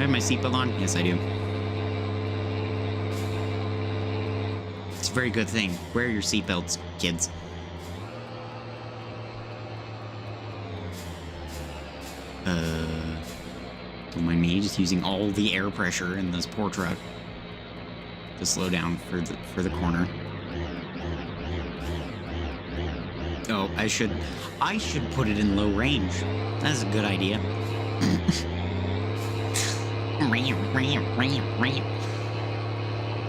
have my seatbelt on? Yes, I do. It's a very good thing. Wear your seatbelts, kids. Don't mind me just using all the air pressure in this poor truck to slow down for the corner. Oh, I should put it in low range. That's a good idea.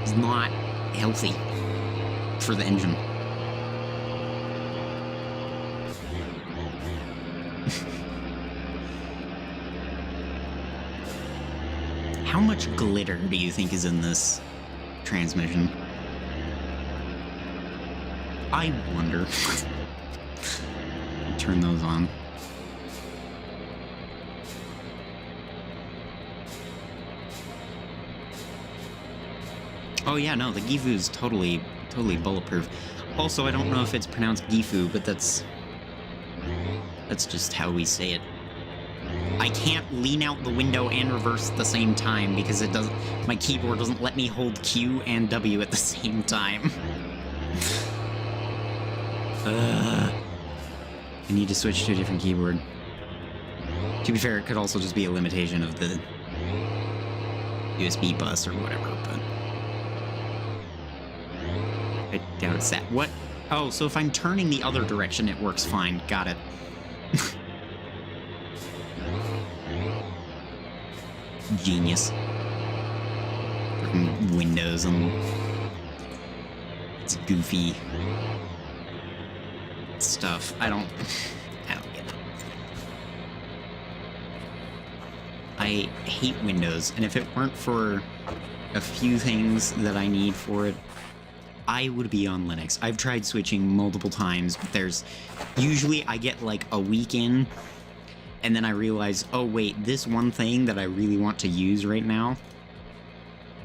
It's not healthy for the engine. How much glitter do you think is in this transmission? I wonder. Turn those on. Oh yeah, no, the Gifu is totally bulletproof. Also, I don't know if it's pronounced Gifu, but that's just how we say it. I can't lean out the window and reverse at the same time because my keyboard doesn't let me hold Q and W at the same time. I need to switch to a different keyboard. To be fair, it could also just be a limitation of the USB bus or whatever, but I doubt it's that. What? Oh, so if I'm turning the other direction, it works fine. Got it. Genius. Freaking Windows and it's goofy stuff. I don't get it. I hate Windows, and if it weren't for a few things that I need for it, I would be on Linux. I've tried switching multiple times, but usually I get like a week in, and then I realize, oh wait, this one thing that I really want to use right now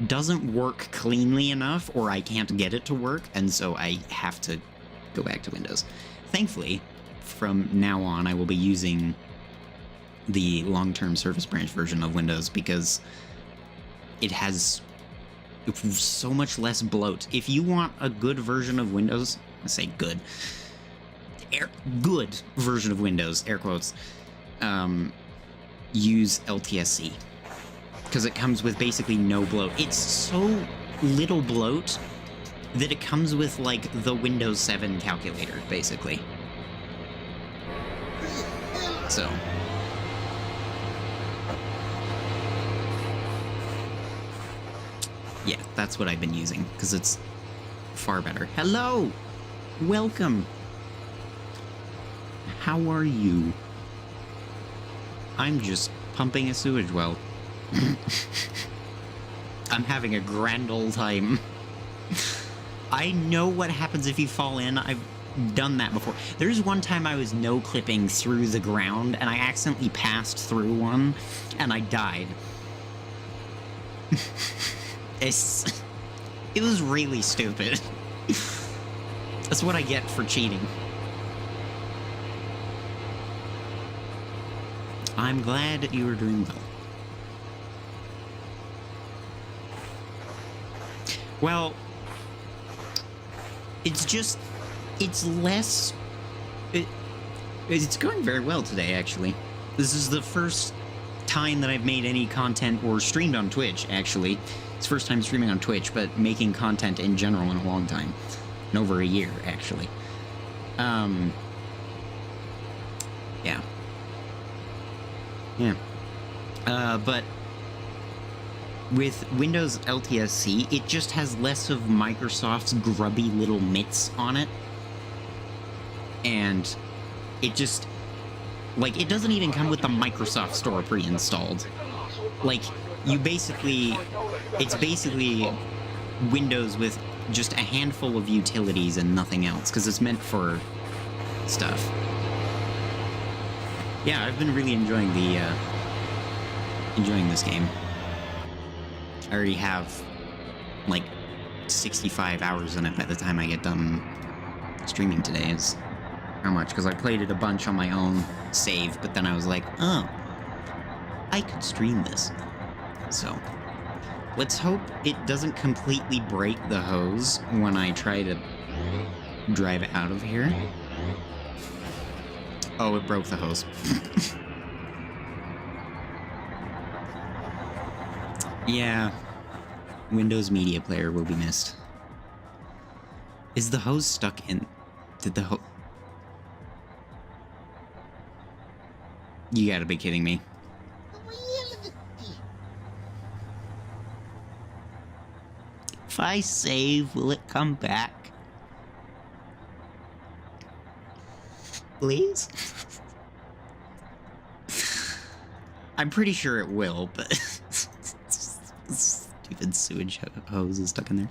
doesn't work cleanly enough, or I can't get it to work, and so I have to go back to Windows. Thankfully, from now on, I will be using the long-term Service Branch version of Windows because it has so much less bloat. If you want a good version of Windows, I say good, good version of Windows, air quotes, use LTSC, because it comes with basically no bloat. It's so little bloat that it comes with, like, the Windows 7 calculator, basically. So. Yeah, that's what I've been using, because it's far better. Hello! Welcome! How are you? I'm just pumping a sewage well. I'm having a grand old time. I know what happens if you fall in. I've done that before. There's one time I was no-clipping through the ground, and I accidentally passed through one, and I died. It was really stupid. That's what I get for cheating. I'm glad you are doing well. Well, it's less... It's going very well today, actually. This is the first time that I've made any content or streamed on Twitch, actually. It's first time streaming on Twitch, but making content in general in a long time. In over a year, actually. Yeah. Yeah. But with Windows LTSC, it just has less of Microsoft's grubby little mitts on it. And it just, like, it doesn't even come with the Microsoft Store pre-installed. Like, it's basically Windows with just a handful of utilities and nothing else, because it's meant for stuff. Yeah, I've been really enjoying this game. I already have, like, 65 hours in it by the time I get done streaming today. Is how much? Because I played it a bunch on my own save, but then I was like, oh, I could stream this. So, let's hope it doesn't completely break the hose when I try to drive out of here. Oh, it broke the hose. Yeah, Windows Media Player will be missed. Is the hose stuck in... Did the hose... You gotta be kidding me. If I save, will it come back? Please? I'm pretty sure it will, but... Stupid sewage hose is stuck in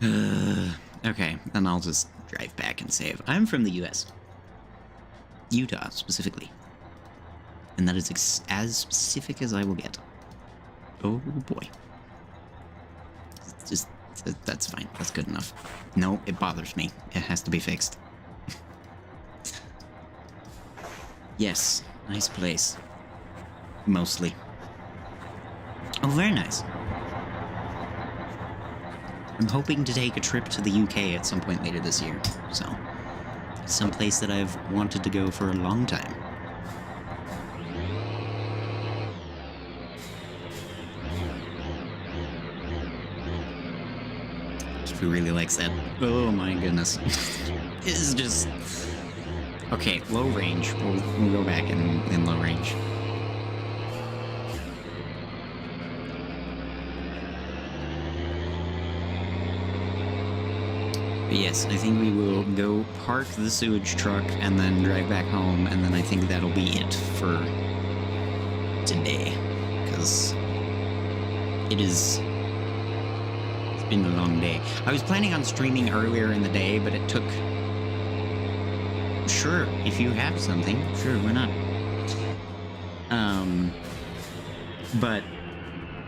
there. Okay, then I'll just drive back and save. I'm from the US. Utah, specifically. And that is as specific as I will get. Oh, boy. Just, that's fine. That's good enough. No, it bothers me. It has to be fixed. Yes, nice place. Mostly. Oh, very nice. I'm hoping to take a trip to the UK at some point later this year, so... Some place that I've wanted to go for a long time. Gifu really likes that. Oh my goodness. This is just... Okay, low range. We'll go back in low range. But yes, I think we will go park the sewage truck and then drive back home, and then I think that'll be it for today. Because it's been a long day. I was planning on streaming earlier in the day, but it took... Sure, if you have something, sure, why not? But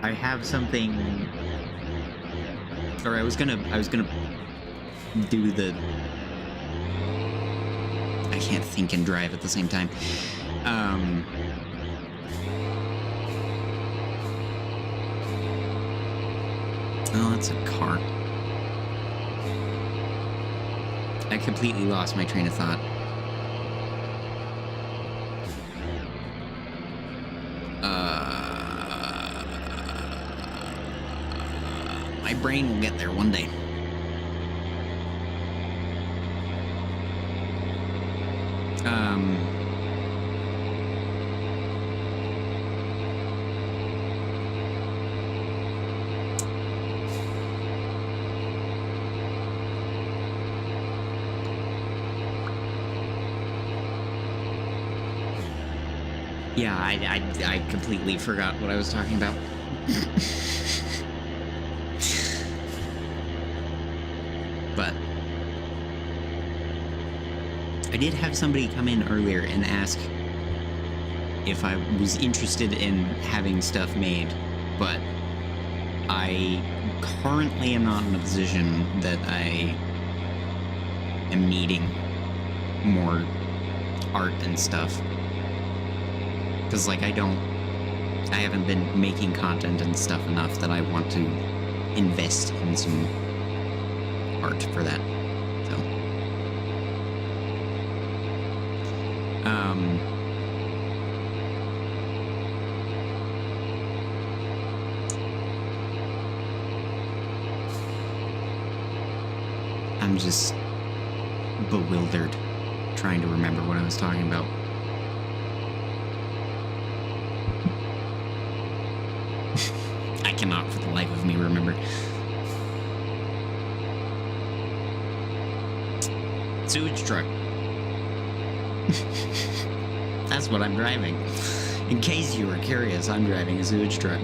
I have something... Or I was gonna do the... I can't think and drive at the same time. Oh, that's a car. I completely lost my train of thought. My brain will get there one day. Yeah, I completely forgot what I was talking about. But I did have somebody come in earlier and ask if I was interested in having stuff made, but I currently am not in a position that I am needing more art and stuff. Because, like, I haven't been making content and stuff enough that I want to invest in some art for that. So, I'm just bewildered trying to remember what I was talking about. me remember. Sewage truck. That's what I'm driving. In case you were curious, I'm driving a sewage truck.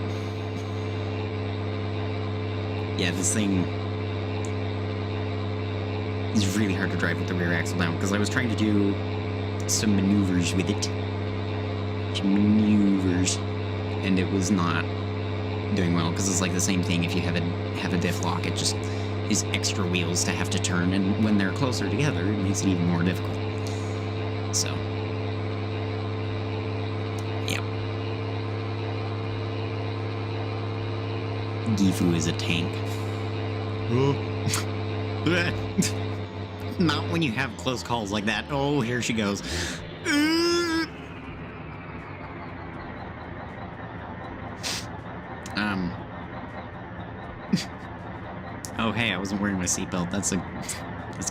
Yeah, this thing is really hard to drive with the rear axle down, because I was trying to do some maneuvers with it. And it was not doing well, because it's like the same thing if you have a diff lock. It just is extra wheels to have to turn, and when they're closer together, it makes it even more difficult. So, yeah. Gifu is a tank. Not when you have close calls like that. Oh, here she goes. Oh, hey, I wasn't wearing my seatbelt. That's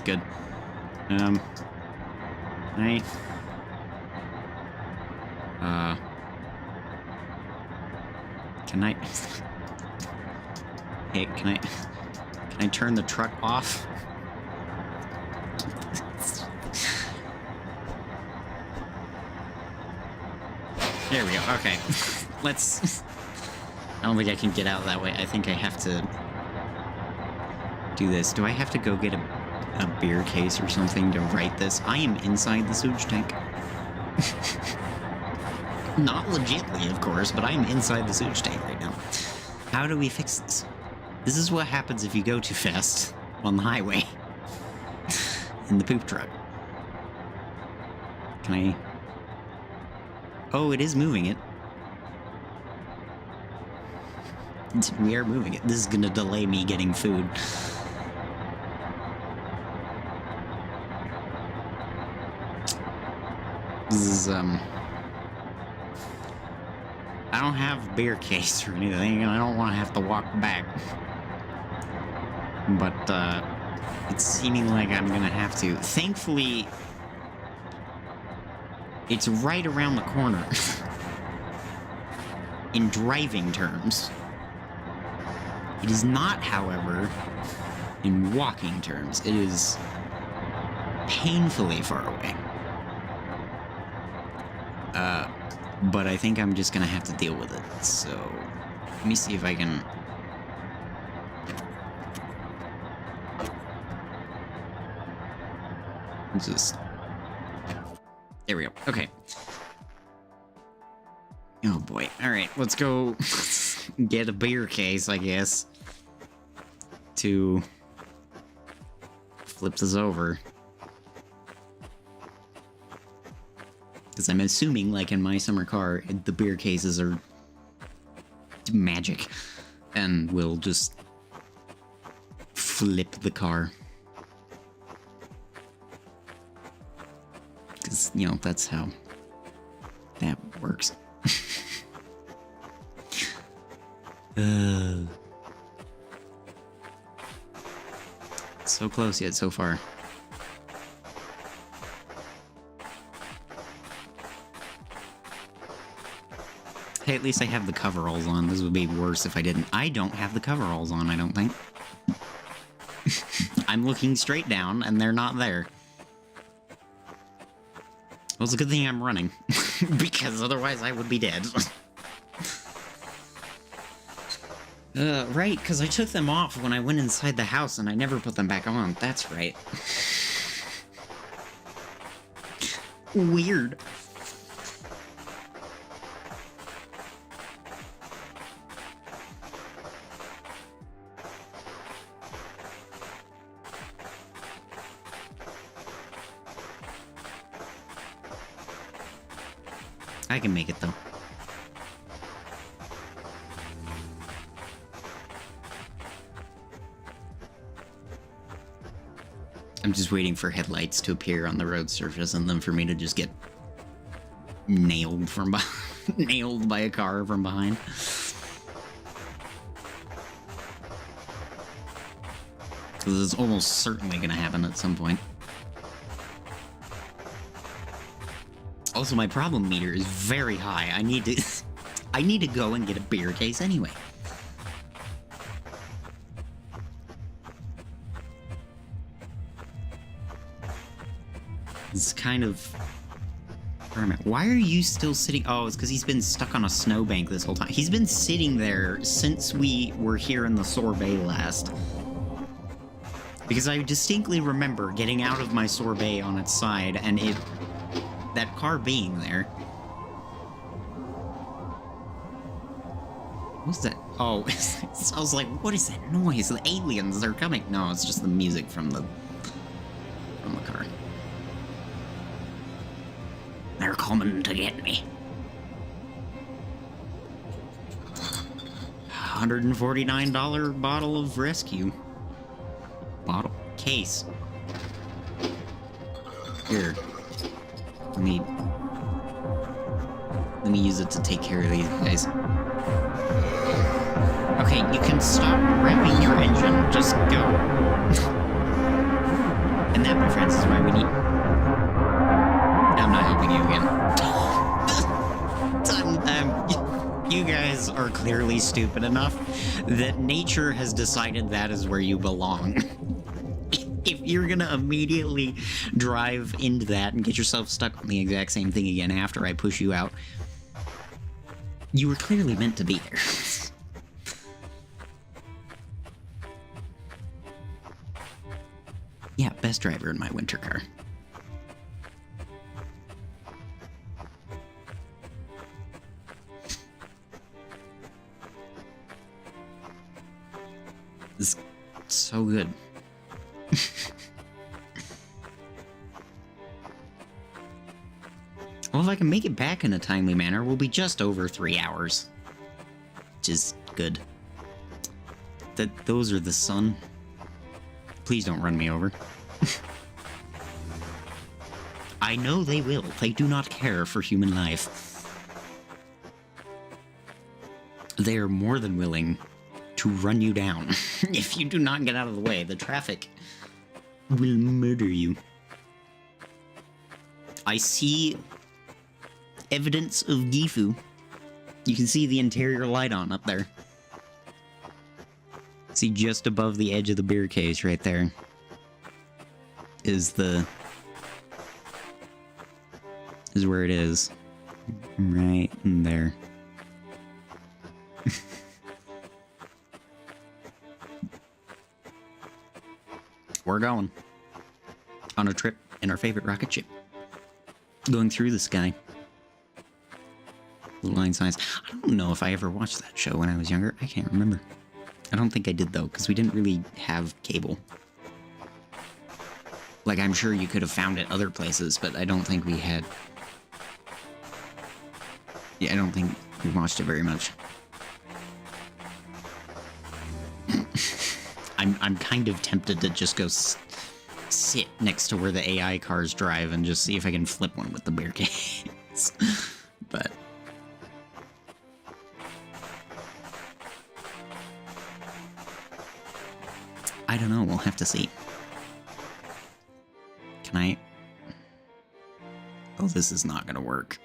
good. Hey. Can I... Hey, can I turn the truck off? There we go. Okay. Let's... I don't think I can get out that way. I think I have to do this. Do I have to go get a beer case or something to write this? I am inside the sewage tank. Not legitly, of course, but I am inside the sewage tank right now. How do we fix this? This is what happens if you go too fast on the highway. In the poop truck. Can I... Oh, it is moving it. We are moving it. This is gonna delay me getting food. This is, I don't have a beer case or anything, and I don't want to have to walk back. But, it's seeming like I'm gonna have to. Thankfully, it's right around the corner. In driving terms. It is not, however, in walking terms. It is painfully far away. But I think I'm just gonna have to deal with it. So, let me see if I can... Just... There we go. Okay. Oh boy. Alright, let's go get a beer case, I guess. To flip this over. Because I'm assuming, like in my summer car, the beer cases are magic. And will just flip the car. Because, you know, that's how that works. So close yet so far. Hey, at least I have the coveralls on. This would be worse if I didn't. I don't have the coveralls on, I don't think. I'm looking straight down, and they're not there. Well, it's a good thing I'm running. Because otherwise I would be dead. Right, because I took them off when I went inside the house, and I never put them back on. That's right. Weird. I can make it, though. I'm just waiting for headlights to appear on the road surface and then for me to just get nailed from behind, nailed by a car from behind. This is almost certainly going to happen at some point. Also, my problem meter is very high. I need to go and get a beer case anyway. It's kind of... Why are you still sitting? Oh, it's because he's been stuck on a snowbank this whole time. He's been sitting there since we were here in the sorbet last. Because I distinctly remember getting out of my sorbet on its side and that car being there. What's that? Oh, I was like, what is that noise? The aliens are coming. No, it's just the music from the car. They're coming to get me. $149 bottle of rescue. Case. Here. Let me use it to take care of these guys. Okay, you can stop revving your engine. Just go. And that, my friends, is why we need... I'm not helping you again. You guys are clearly stupid enough that nature has decided that is where you belong. If you're gonna immediately drive into that and get yourself stuck on the exact same thing again after I push you out, you were clearly meant to be there. Yeah, best driver in my winter car. This is so good. Well, if I can make it back in a timely manner, we'll be just over 3 hours. Which is good. Those are the sun. Please don't run me over. I know they will. They do not care for human life. They are more than willing to run you down. If you do not get out of the way, the traffic will murder you. I see evidence of Gifu. You can see the interior light on up there. See, just above the edge of the beer case right there is where it is. Right in there. We're going on a trip in our favorite rocket ship. Going through the sky. Little Line Science. I don't know if I ever watched that show when I was younger. I can't remember. I don't think I did, though, because we didn't really have cable. Like, I'm sure you could have found it other places, but I don't think we had... Yeah, I don't think we watched it very much. I'm kind of tempted to just go sit next to where the AI cars drive and just see if I can flip one with the bear case. But... I don't know, we'll have to see. Can I... Oh, this is not gonna work.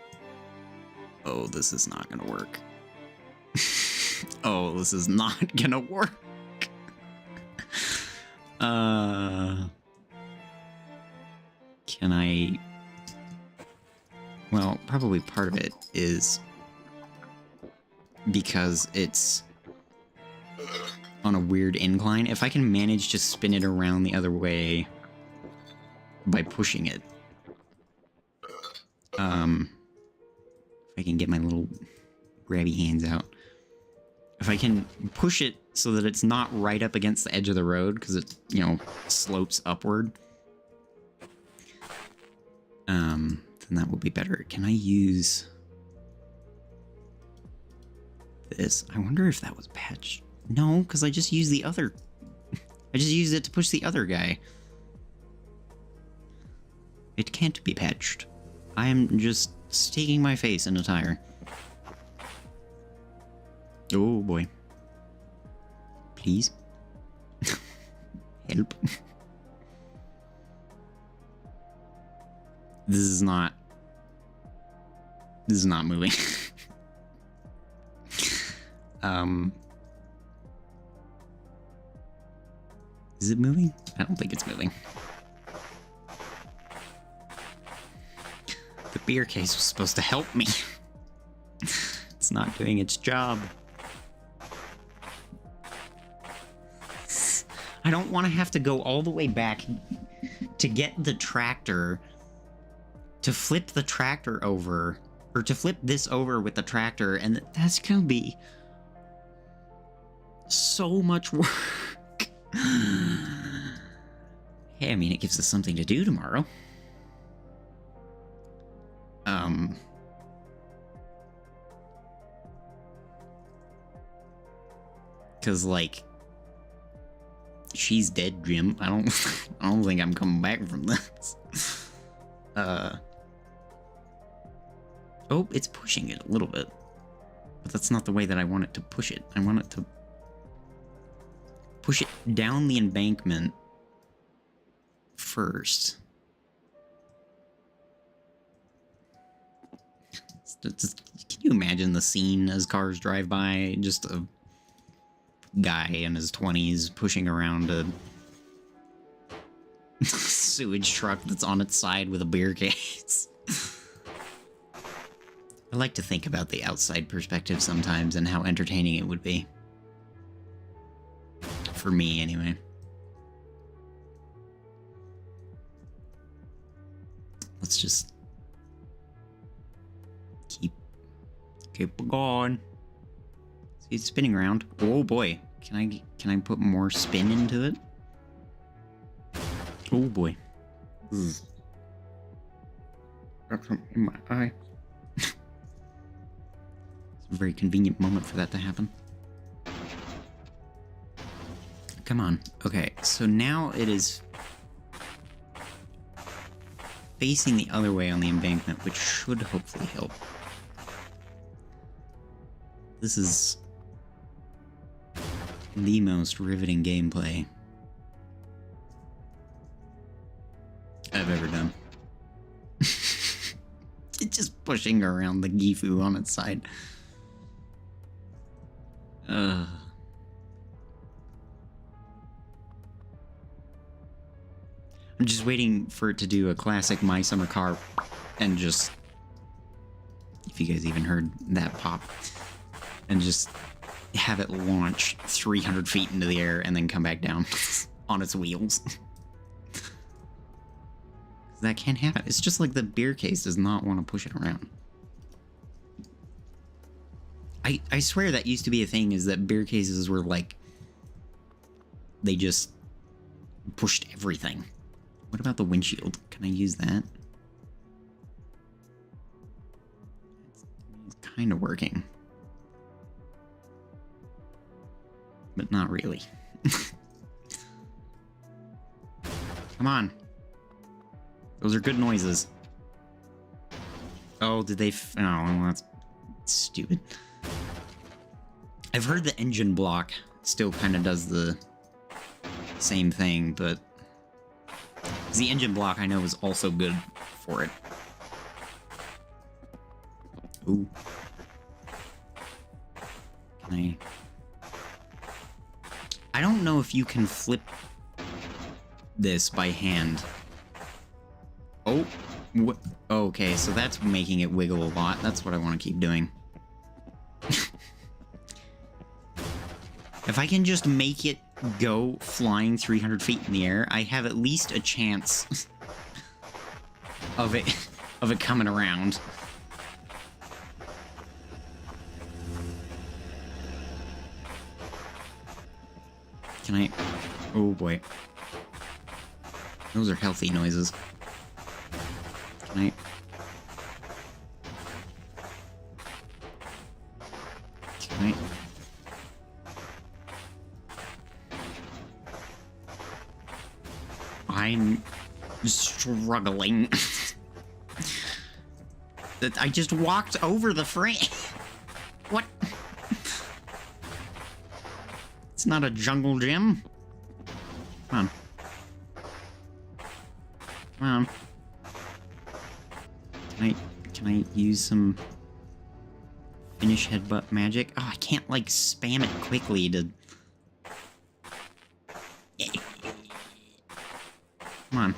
Oh, this is not gonna work. Oh, this is not gonna work. Can I... Well, probably part of it is because it's on a weird incline. If I can manage to spin it around the other way by pushing it. If I can get my little grabby hands out. If I can push it so that it's not right up against the edge of the road, because it, you know, slopes upward. Then that will be better. Can I use this? I wonder if that was patched. No, because I just used the other... I just used it to push the other guy. It can't be patched. I am just sticking my face in a tire. Oh boy. Please. Help. This is not moving. Is it moving? I don't think it's moving. beer case was supposed to help me. It's not doing its job. I don't want to have to go all the way back to get the tractor, to flip the tractor over, or to flip this over with the tractor, and that's gonna be so much work. Hey, I mean, it gives us something to do tomorrow. Cause like, she's dead, Jim. I don't think I'm coming back from this. Oh, it's pushing it a little bit, but that's not the way that I want it to push it. I want it to push it down the embankment first. Can you imagine the scene as cars drive by? Just a guy in his 20s pushing around a sewage truck that's on its side with a beer case. I like to think about the outside perspective sometimes and how entertaining it would be. For me, anyway. Let's just keep going. See, it's spinning around. Oh boy, can I put more spin into it? Oh boy. Got something in my eye. It's a very convenient moment for that to happen. Come on. Okay, so now it is facing the other way on the embankment, which should hopefully help. This is the most riveting gameplay I've ever done. It's just pushing around the Gifu on its side. I'm just waiting for it to do a classic My Summer Car and just, if you guys even heard that pop, and just have it launch 300 feet into the air and then come back down on its wheels. That can't happen. It's just like the beer case does not want to push it around. I swear that used to be a thing, is that beer cases were like, they just pushed everything. What about the windshield? Can I use that? It's kind of working. But not really. Come on. Those are good noises. Oh, did they... oh, well, that's stupid. I've heard the engine block still kind of does the same thing, but... the engine block I know is also good for it. Ooh. Can I don't know if you can flip this by hand. Oh, okay, so that's making it wiggle a lot. That's what I want to keep doing. If I can just make it go flying 300 feet in the air, I have at least a chance of it coming around. Can I... oh boy. Those are healthy noises. Can I... can I... I'm struggling. That I just walked over the frame. What? It's not a jungle gym. Come on. Come on. Can I use some finish headbutt magic? Oh, I can't like spam it quickly to... Come on.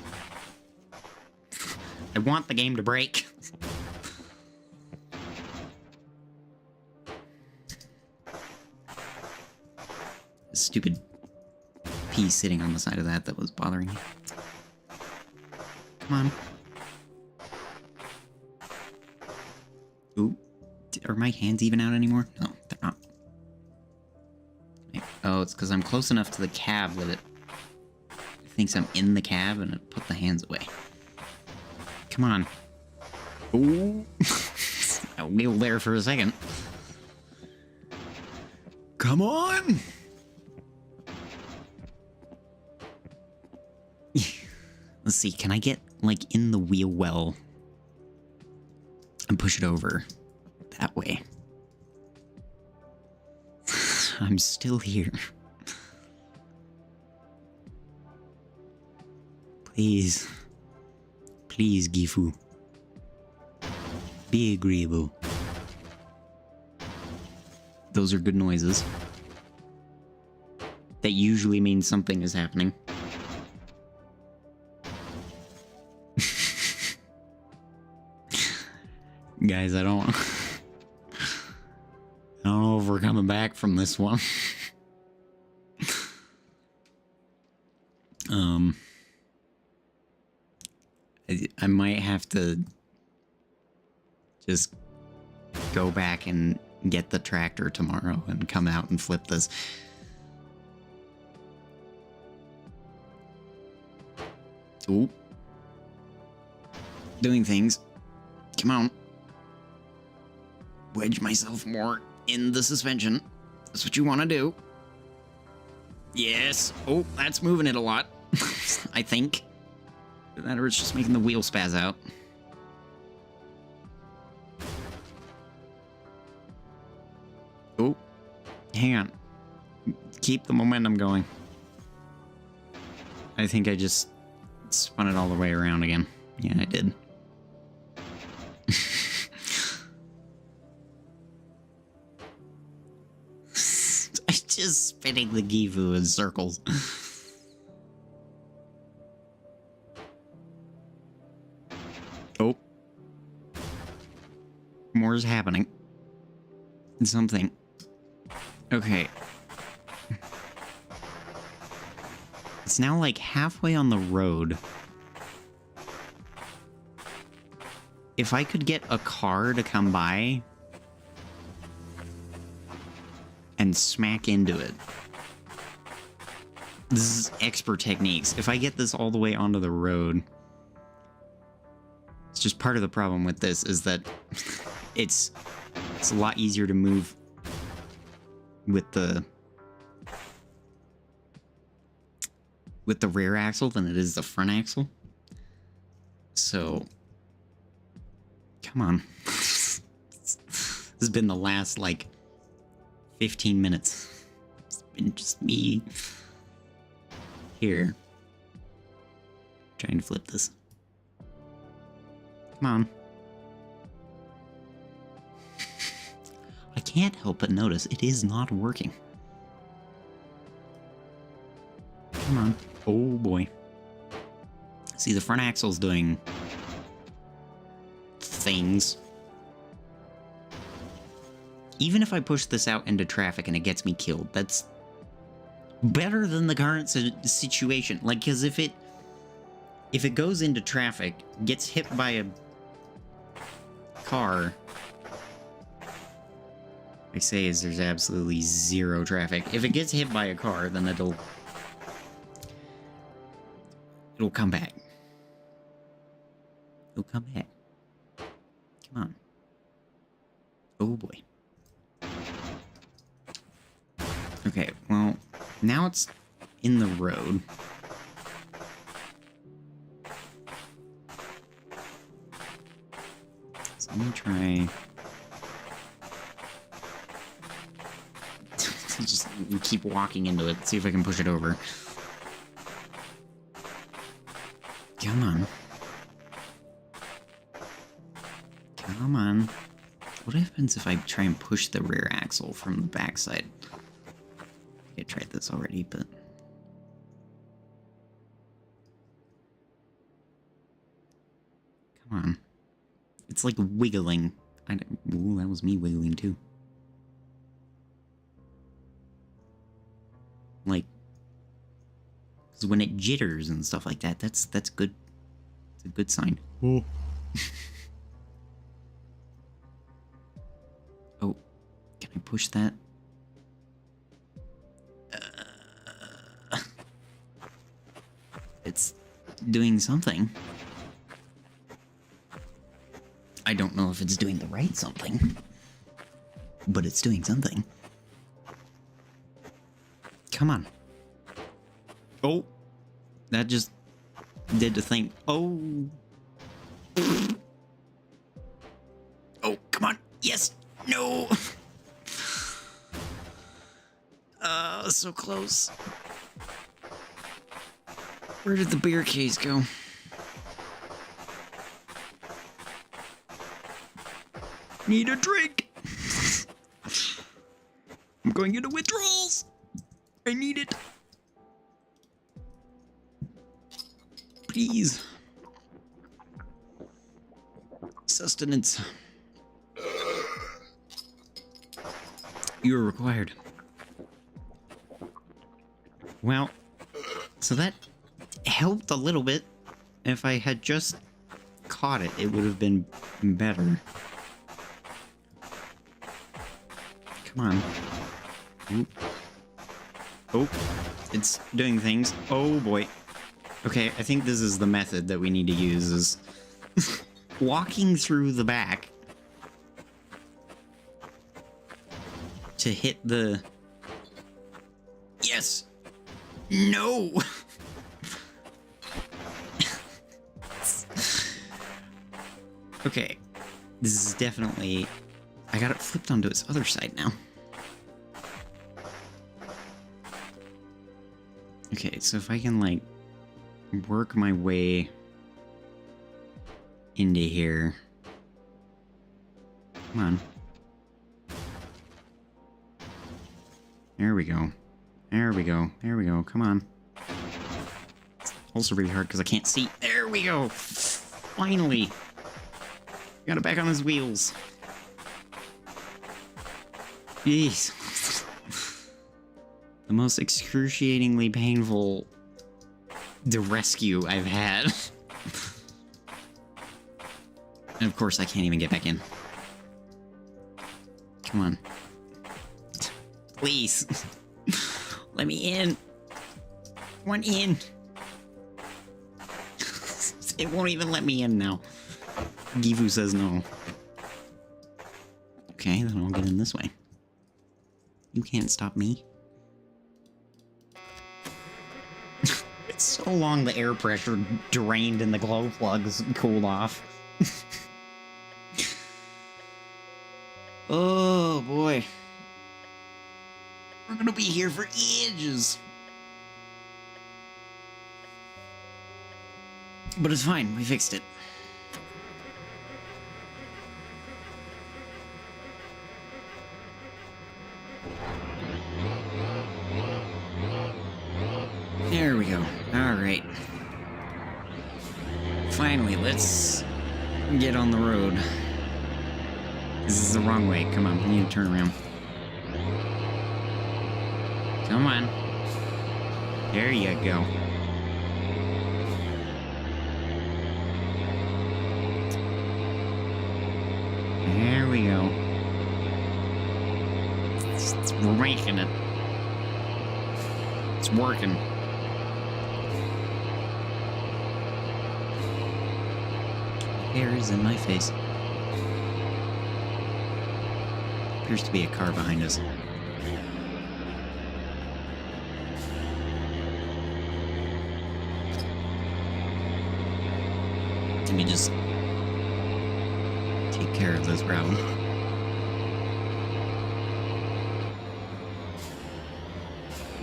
I want the game to break. stupid piece sitting on the side of that was bothering me. Come on. Ooh. Are my hands even out anymore? No, they're not. Oh, it's because I'm close enough to the cab that it thinks I'm in the cab and it put the hands away. Come on. Ooh. I wheeled there for a second. Come on! Let's see, can I get, like, in the wheel well and push it over that way? I'm still here. Please. Please, Gifu. Be agreeable. Those are good noises. That usually means something is happening. Guys, I don't know if we're coming back from this one. I might have to just go back and get the tractor tomorrow and come out and flip this. Ooh. Doing things. Come on. Wedge myself more in the suspension. That's what you want to do. Yes. Oh, that's moving it a lot. I think. That or it's just making the wheel spaz out. Oh. Hang on. Keep the momentum going. I think I just spun it all the way around again. Yeah, I did. Just spinning the Gifu in circles. Oh. More is happening. Something. Okay. It's now like halfway on the road. If I could get a car to come by and smack into it. This is expert techniques. If I get this all the way onto the road, it's just part of the problem with this is that it's a lot easier to move with the rear axle than it is the front axle. So, come on. This has been the last, like, 15 minutes. It's been just me here trying to flip this. Come on. I can't help but notice it is not working. Come on. Oh boy. See, the front axle's doing things. Even if I push this out into traffic and it gets me killed, that's better than the current situation. Like, because if it goes into traffic, gets hit by a car, I say is there's absolutely zero traffic. If it gets hit by a car, then it'll come back. It'll come back. Come on. Oh boy. Okay, well, now it's in the road. So let me try... just keep walking into it, see if I can push it over. Come on. Come on. What happens if I try and push the rear axle from the backside? I tried this already, but... Come on. It's like wiggling. Ooh, that was me wiggling too. Like, because when it jitters and stuff like that, that's good. It's a good sign. Oh. Oh, can I push that? It's doing something. I don't know if it's doing the right something, but it's doing something. Come on. Oh, that just did the thing. Oh. Oh, come on. Yes. No. So close. Where did the beer case go? Need a drink. I'm going into withdrawals. I need it. Please. Sustenance. You are required. Well, so that helped a little bit. If I had just caught it, it would have been better. Come on. Oop. Oh, it's doing things. Oh boy. Okay, I think this is the method that we need to use, is walking through the back to hit the... Yes! No! Okay, this is definitely... I got it flipped onto its other side now. Okay, so if I can, like, work my way into here. Come on. There we go. There we go. There we go. Come on. It's also really hard because I can't see. There we go! Finally! Got it back on his wheels. Jeez. The most excruciatingly painful rescue I've had. And of course I can't even get back in. Come on. Please. Let me in. Want in. It won't even let me in now. Gifu says no. Okay, then I'll get in this way. You can't stop me. It's so long the air pressure drained and the glow plugs cooled off. Oh boy. We're gonna be here for ages. But it's fine, we fixed it. There we go. Alright. Finally, let's get on the road. This is the wrong way. Come on, we need to turn around. Come on. There you go. There we go. We're making it. It's working. Hair is in my face. Appears to be a car behind us. Let me just take care of this problem.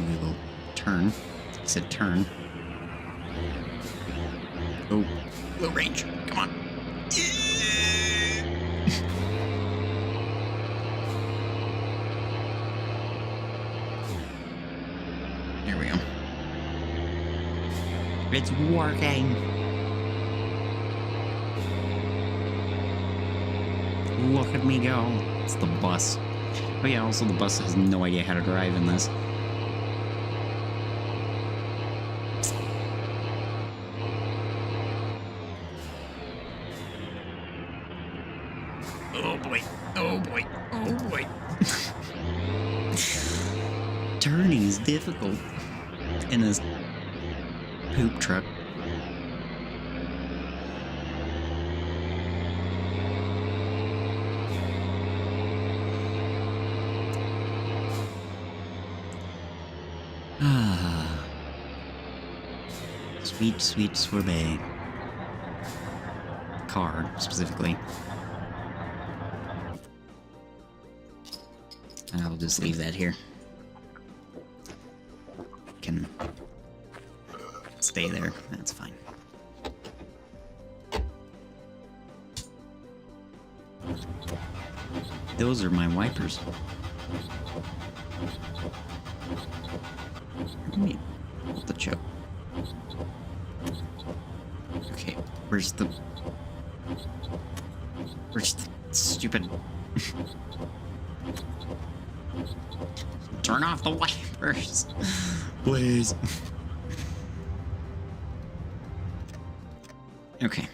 We will turn. I said turn. Oh, low range. Come on. There we go. It's working. Look at me go. It's the bus. Oh yeah, also the bus has no idea how to drive in this. Oh boy. Oh boy. Oh boy. Turning is difficult in this poop truck. Ah. Sweet, sweet sorbet. Car, specifically. And I'll just leave that here. Can stay there. That's fine. Those are my wipers. The choke. Okay, where's the stupid... Turn off the wipers, please. Okay.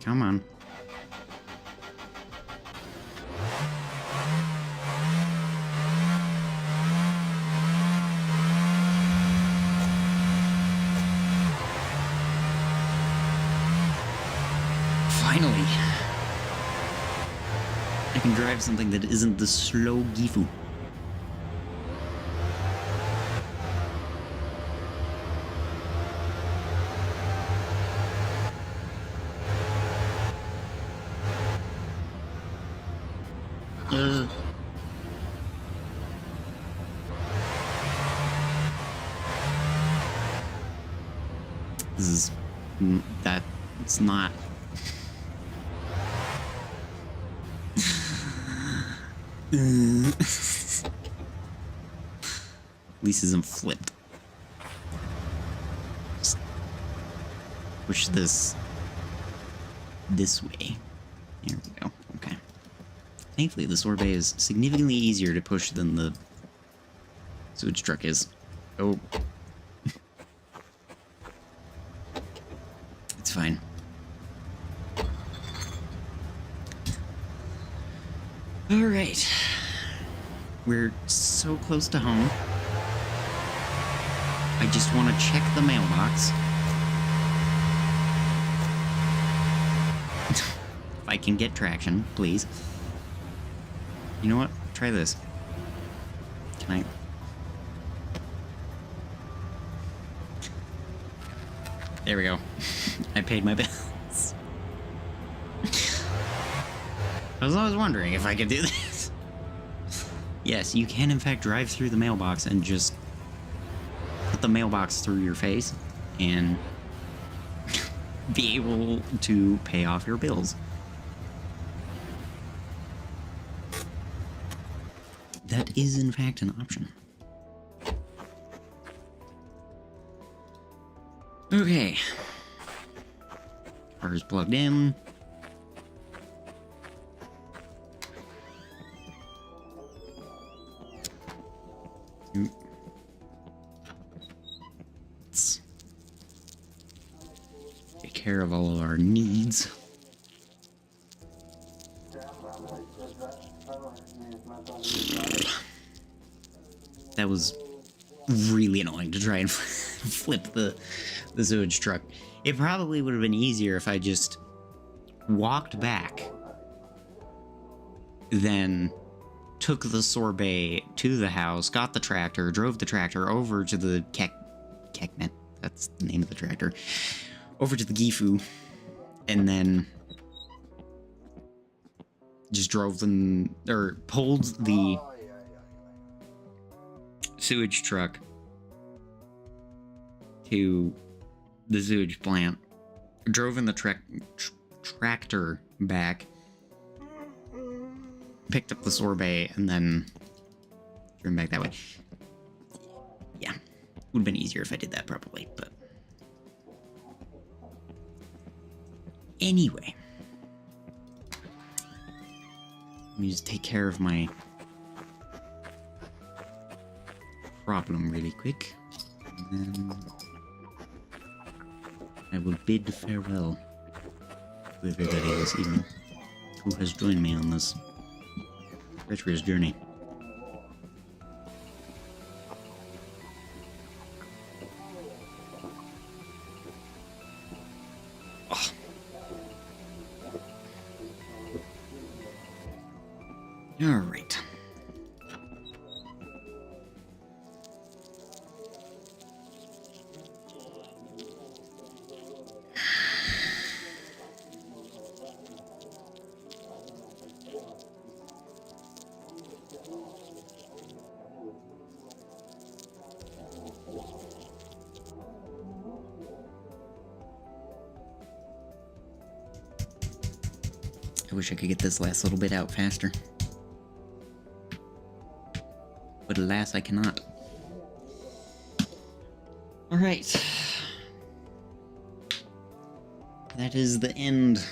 Come on. Finally. I can drive something that isn't the slow Gifu. This is... It's not... At least isn't flipped. Just push this way. Here we go. Okay. Thankfully, the sorbet is significantly easier to push than the sewage truck is. Oh. It's fine. All right. We're so close to home. I just want to check the mailbox. If I can get traction, please. You know what? Try this. Can I... There we go. I paid my bills. I was always wondering if I could do this. Yes, you can in fact drive through the mailbox and just put the mailbox through your face and be able to pay off your bills. That is in fact an option. Okay. Car's plugged in. Let's take care of all of our needs. That was really annoying to try and flip the sewage truck. It probably would have been easier if I just walked back, then took the sorbet to the house, got the tractor, drove the tractor over to the Kekmet, that's the name of the tractor, over to the Gifu, and then just drove them, or pulled the sewage truck to the sewage plant, drove in the tractor back, picked up the sorbet, and then driven back that way. Yeah, would have been easier if I did that probably, but anyway, let me just take care of my problem really quick, and then I will bid farewell to everybody this evening who has joined me on this treacherous journey. Oh. All right. I wish I could get this last little bit out faster. But alas, I cannot. Alright. That is the end.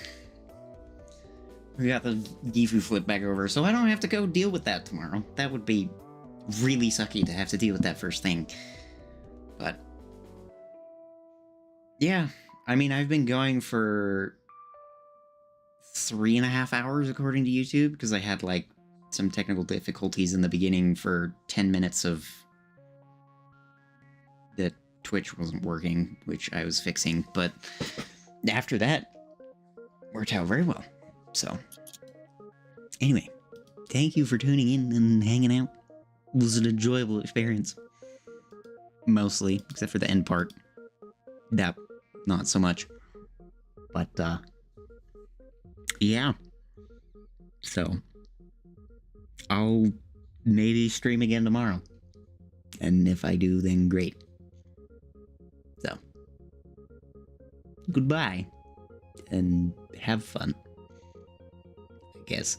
We got the Gifu flip back over, so I don't have to go deal with that tomorrow. That would be really sucky to have to deal with that first thing. But yeah, I mean, I've been going for 3.5 hours according to YouTube, because I had like some technical difficulties in the beginning for 10 minutes of the Twitch wasn't working, which I was fixing, but after that worked out very well. So anyway, thank you for tuning in and hanging out. It was an enjoyable experience, mostly, except for the end part. That not so much, but yeah, so I'll maybe stream again tomorrow, and if I do, then great. So goodbye and have fun, I guess.